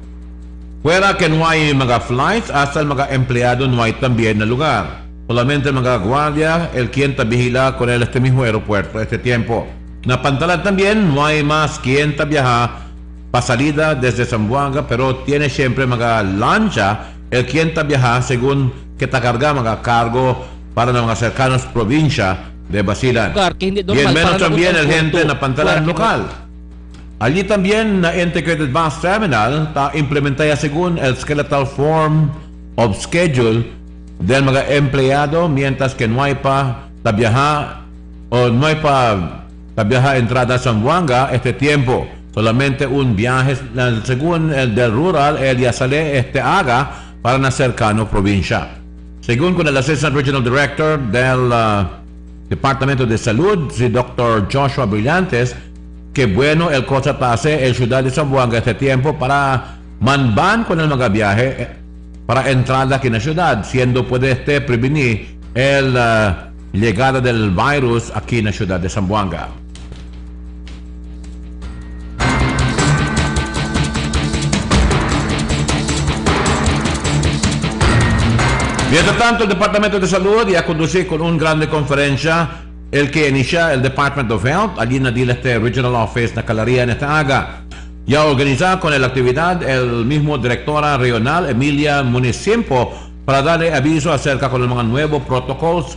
Fuera que no hay mga flights, hasta el mga empleado no hay también en el lugar. Solamente el mga guardia, el quien te vigila con este mismo aeropuerto este tiempo. Na Pantalan también no hay más quien te viaja pa salida desde Zamboanga, pero tiene siempre mga lancha el quien te viaja según que te carga mga cargo para na mga cercanos provincia de Basilan. Bien menos también el gente na Pantalan local. Allí también na Integrated Bus Terminal ta implementaya según el skeletal form of schedule del mga empleado mientras que no hay pa tabiaja o no hay pa tabiaja entrada a Zamboanga este tiempo. Solamente un viaje según el del rural el ya sale este haga para na cercano provincia. Según con el Assistant Regional Director del Departamento de Salud, si Dr. Joshua Brillantes, que bueno el cosa pase en ciudad de Zamboanga este tiempo para manban con el mga viaje para entrada aquí en la ciudad, siendo puede prevenir el llegada del virus aquí en la ciudad de Zamboanga. Mientras tanto, el Departamento de Salud ya conduce con una grande conferencia el que inicia el Department of Health, allí en este Regional Office na Calaria en esta haga. Ya organiza con la actividad el mismo directora regional, Emilia Municimpo, para darle aviso acerca con los nuevos protocolos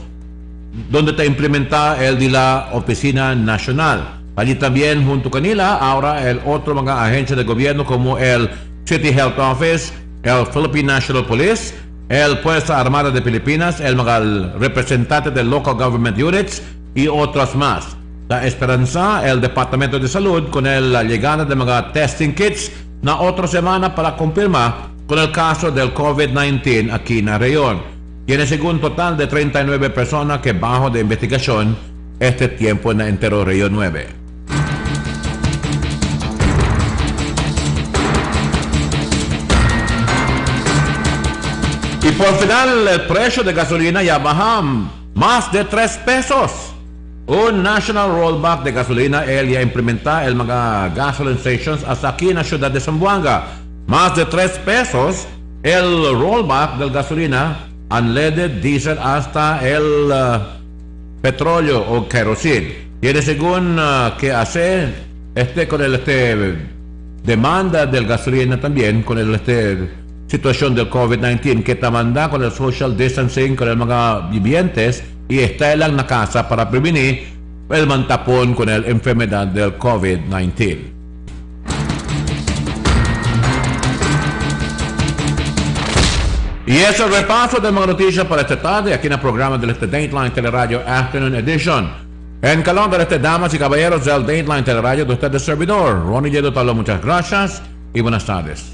donde te implementa el de la Oficina Nacional. Allí también, junto con ella, ahora el otro mga agencia de gobierno como el City Health Office, el Philippine National Police, el Fuerza Armada de Filipinas, el mga representante del Local Government Units, y otras más. La esperanza, el Departamento de Salud con la llegada de mga testing kits na otra semana para confirmar con el caso del COVID-19 aquí en la región. Tiene según total de 39 personas que bajo de investigación este tiempo en la entero región 9. Y por final el precio de gasolina ya baja más de 3 pesos. Un national rollback de gasolina ya implementa el mga gasoline stations hasta aquí en la ciudad de Zamboanga. Más de 3 pesos el rollback del gasolina, unleaded, diesel hasta el petróleo o kerosene. Tiene según que hace con el demanda del gasolina también con el situación del COVID-19 que te manda con el social distancing con el mga vivientes y está en la casa para prevenir el mantapón con la enfermedad del COVID-19. Y es el repaso de mga noticias para esta tarde aquí en el programa del Dateline Teleradio Afternoon Edition. En calor de damas y caballeros del Dateline Teleradio de usted el servidor, Ronnie Yedo Talo, muchas gracias y buenas tardes.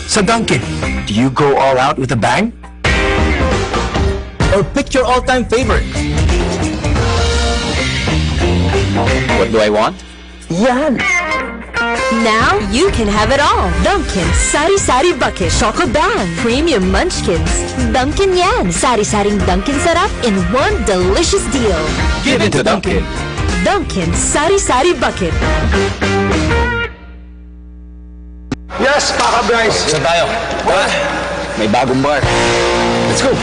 Sa Dunkin', do you go all out with a bang? Or pick your all-time favorite? What do I want? Yan! Now you can have it all. Dunkin' Sari Sari Bucket Choco Bang Premium Munchkins. Dunkin' Yan Sari Saring Dunkin' Sarap in one delicious deal. Give it to Dunkin'. Dunkin' Sari Sari Bucket. Yes, Kaka Bryce! Saan tayo? May bagong bar. Let's go!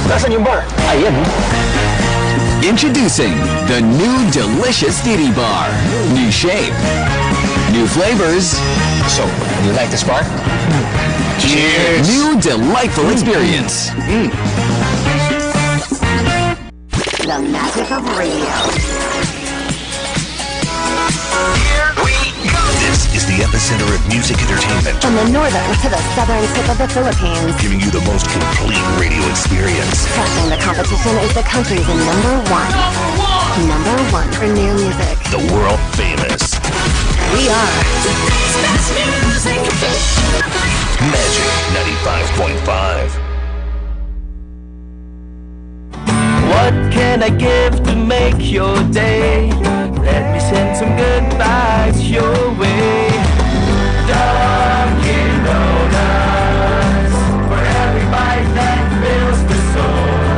Nasaan yung bar? Ayan. Introducing the new delicious Didi Bar. New shape, new flavors. So, you like this bar? Cheers! New delightful experience. The magic of radio. Here we go. This is the episode epicenter of music entertainment. From the northern to the southern tip of the Philippines. Giving you the most complete radio experience. Crushing the competition is the country's number one. Number one for new music. The world famous. We are Magic 95.5. What can I give to make your day? Let me send some good vibes your way. Dunkin' Donuts, for every bite that fills the soul.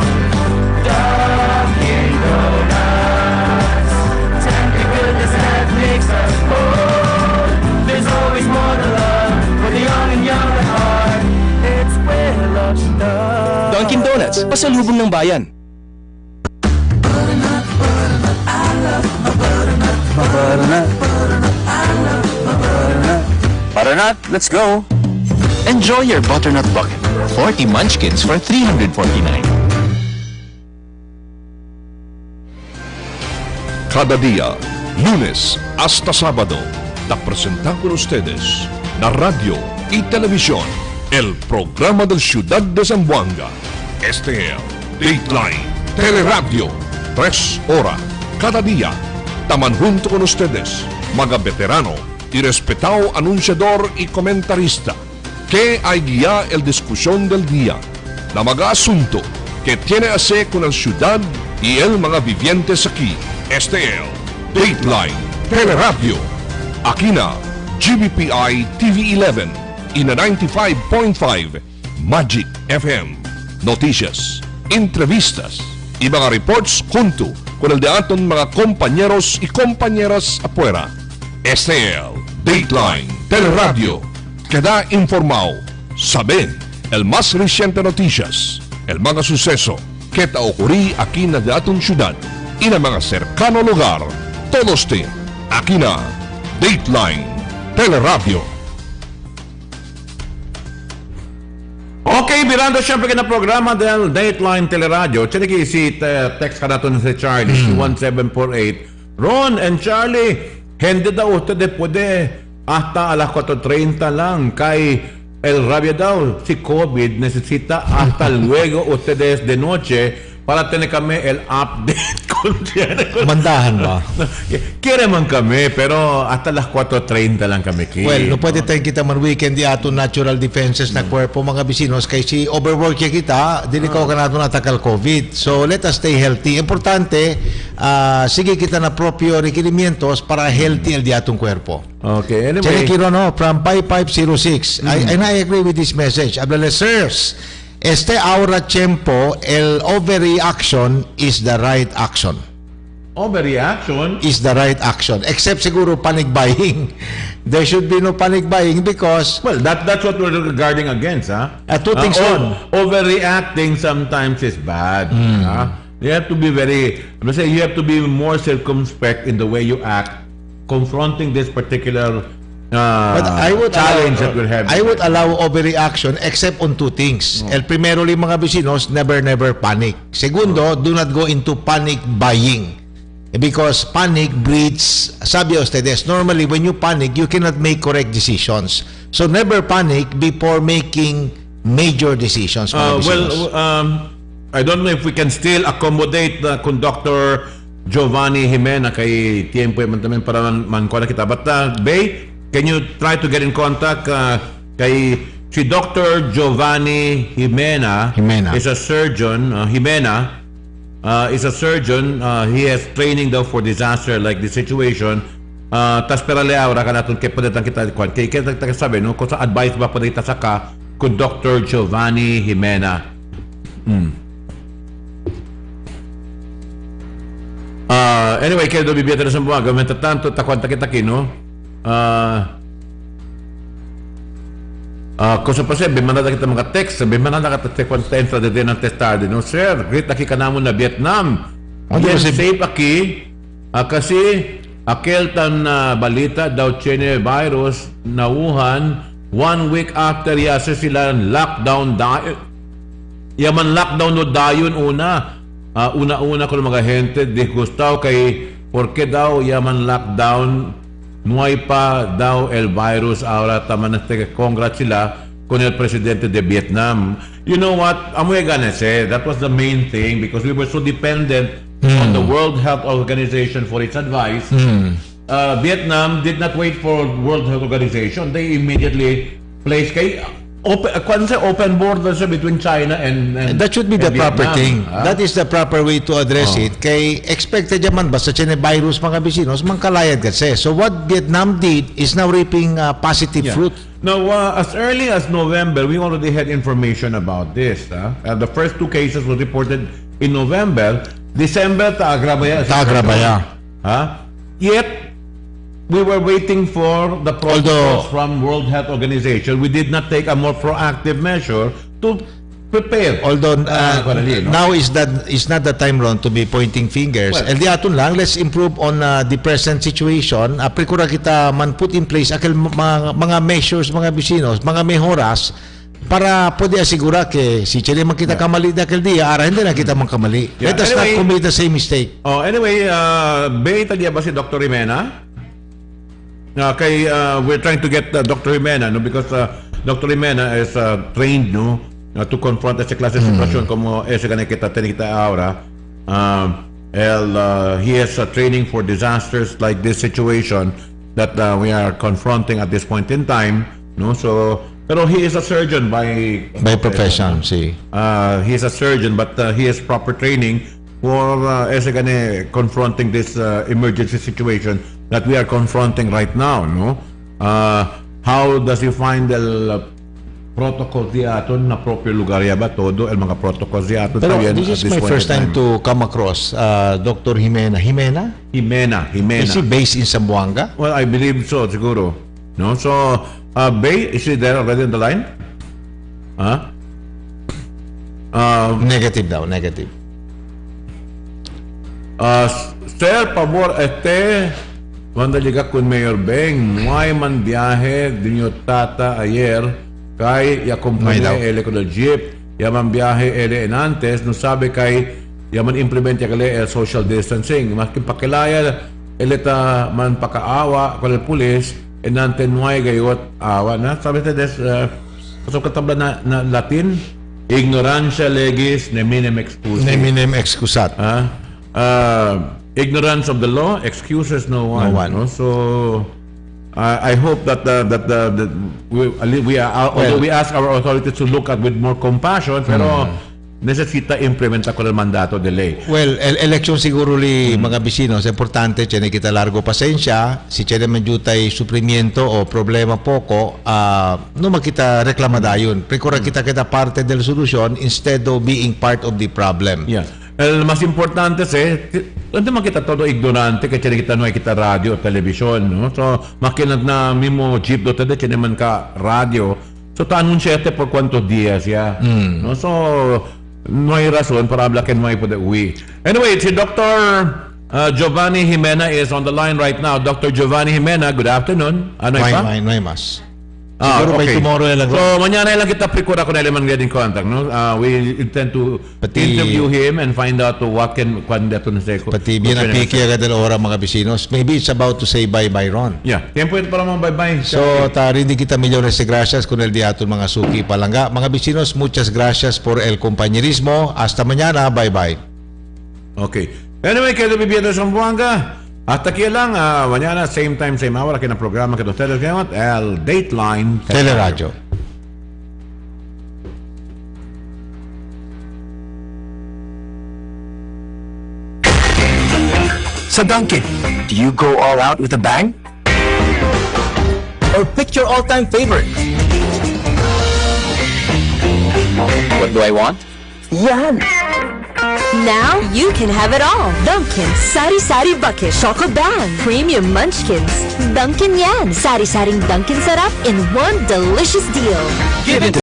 Dunkin' Donuts, tender goodness that makes us whole. There's always more to love for the young and young at heart. It's well done. Dunkin' Donuts, pasalubong ng bayan. Butternut, let's go! Enjoy your butternut bucket. 40 munchkins for $349. Cada día, lunes hasta sábado, te presentan con ustedes la radio y televisión, el programa del Ciudad de Zamboanga. Este es Dateline, Teleradyo, 3 horas, cada día. Taman junto con ustedes, mga veterano y respetado anunciador y comentarista, que hay guía el discusión del día, la mga asunto que tiene a hacer con la ciudad y el mga vivientes aquí. Este es Dateline, Teleradyo, aquí na GBPI TV 11 y na 95.5 Magic FM. Noticias, entrevistas y mga reports junto con el de aton mga compañeros y compañeras afuera. Este es Dateline Teleradyo. Queda informado, sabe el más reciente noticias, el mga suceso que ta ocurrí aquí na de aton ciudad y na mga cercano lugar. Todos te aquí na Dateline Teleradyo. Okay, virando siyempre na programa del Dateline Teleradyo. Chiniki si text ka natin si Charlie, 1748. Ron and Charlie, hindi daw ustedes puede hasta alas 4:30 lang. Kay El Rabia daw, si COVID necesita hasta luego ustedes de noche para tener kami el update. Mandahan ba? Quiere man kami, pero hasta las 4:30 lang kami. Well, no pwede tayo kita man weekend di ato natural defenses na kwerpo mga bisinos kay si overwork kita, dili ko nato natakal COVID. So let us stay healthy. Importante, sige kita na propio requerimientos para healthy el di atong kwerpo. Okay, anyway. Check no, from 5506. And I agree with this message. Habla, sirs, este ahora tiempo, el overreaction is the right action. Overreaction? Is the right action. Except siguro panic buying. There should be no panic buying because... Well, that's what we're guarding against, huh? Two things overreacting sometimes is bad. You have to be you have to be more circumspect in the way you act, confronting this particular but I would challenge that we're having. I would allow overreaction except on two things. El primero, mga bisinos, never panic. Segundo, do not go into panic buying. Because panic breeds, sabi ustedes, normally when you panic, you cannot make correct decisions. So never panic before making major decisions. I don't know if we can still accommodate the conductor Giovanni Jimena kay tiempo man tamen para man ko na kita. But Bay, can you try to get in contact kay si Dr. Giovanni Jimena is a surgeon. Jimena is a surgeon. He has training daw for disaster like this situation. Tas perale aura ka natin kay pwede kita kay kita sabi no kung sa advice ba pwede kita saka kung Dr. Giovanni Jimena. Anyway, kaya doon bibiyata na sa buwan. Gawin tanto, takwanta kita kino. Kung sa pasi, bimanada kita mga text. Bimanada kita tekwanta entra de din ang testado. No, sir, great aki ka namon na Vietnam. Yes, safe aki. Kasi, akil tan balita daw China virus na Wuhan, 1 week after yasa sila lockdown dayon. Yaman lockdown no dayon una. Una-una ko ng mga gente di gustaw kay porque daw yaman lockdown nuay pa daw el virus ahora taman congrats sila con el presidente de Vietnam. You know what? I'm gonna say that was the main thing because we were so dependent on the World Health Organization for its advice. Vietnam did not wait for World Health Organization. They immediately placed open borders between China and that should be the proper Vietnam. thing. That is the proper way to address it. Kay expected yaman basta chine virus mga bisinos mangkalayad kasi. So what Vietnam did is now reaping positive fruit. Now, as early as November, we already had information about this. The first 2 cases were reported in November. December, Tagrabaya. Yet, we were waiting for the protocols from World Health Organization. We did not take a more proactive measure to prepare. Although now is not the time Ron to be pointing fingers. Well, El di aton lang, let's improve on the present situation. Prekura kita man put in place akil mga measures, mga bisinos, mga mejoras para pwede asigura ke si Chile man kita kamali dakil dia ara hindi na kita man kamali. Let us not commit the same mistake. Anyway, Beta diya ba si Dr. Jimena? We're trying to get Dr. Jimena, no, because Dr. Jimena is trained, no, to confront esa clase de situación como ese que kita tenita ahora. He has training for disasters like this situation that we are confronting at this point in time, no. So, pero he is a surgeon by profession, see. He is a surgeon, but he has proper training for confronting this emergency situation that we are confronting right now, no? How does he find the protocols di aton na proprio lugar ya ba todo el mga protocols di aton? Pero this is my first time to come across Dr. Jimena. Jimena. Is he based in Zamboanga? Well, I believe so, siguro. No? So, Bay, is he there already on the line? Negative daw, negative. Sir, pabor, Wanda liga kun Mayor Beng, may man biyahe dinyo tata ayer kay ya kumpanya ele ko del jeep, ya man biyahe ele enantes, no sabi kay ya man implement ya kale social distancing, maski pakilaya ele ta man pakaawa kal pulis enante nuay gayot awa na sabi ta des so katabla na Latin ignorancia legis neminem excusat. Neminem excusat. Ignorance of the law excuses no one. No? So I hope that we ask our authorities to look at with more compassion, pero necesita implement ako ng mandato delay. Well, election siguro mga bisinos, importante, tiene kita largo pasensya, si tiene menjutay suprimiento o problema poco, no makita reklamadayon. Prekura kita parte del solusyon instead of being part of the problem. Yeah. El mas importante hindi makita todo ignorante kaya kita no kita radio o television, no? So makinag na mimo jeep do tede chine man ka radio. So ta anunciate por cuántos días ya. No? So no hay razón para hablar que no hay poder uwi. Anyway, si Dr. Giovanni Jimena is on the line right now. Dr. Giovanni Jimena, good afternoon. Ano pa? No hay mas. Siguro by tomorrow na lang. So, mañana lang kita prikura ko na eleman getting contact, no? We intend to interview him and find out what can dato na say ko. Pati bien apiki agad el ora mga bisinos. Maybe it's about to say bye-bye, Ron. Yeah. Tiempo ito para mga bye-bye. So, rin kita millones de gracias con el diato mga suki palangga. Mga bisinos, muchas gracias por el compañerismo. Hasta mañana. Bye-bye. Okay. Anyway, querido viviendo de Zamboanga, hasta aquí lang, mañana, same time, same hour, aquí en el programa que ustedes llaman, el Dateline Teleradyo. Sa Dunkin', do you go all out with a bang? Or pick your all-time favorite? What do I want? Yan! Now you can have it all. Dunkin' Sari Sari Bucket Choco Bang Premium Munchkins. Dunkin' Yan Sari Saring Dunkin' Sarap in one delicious deal. Give it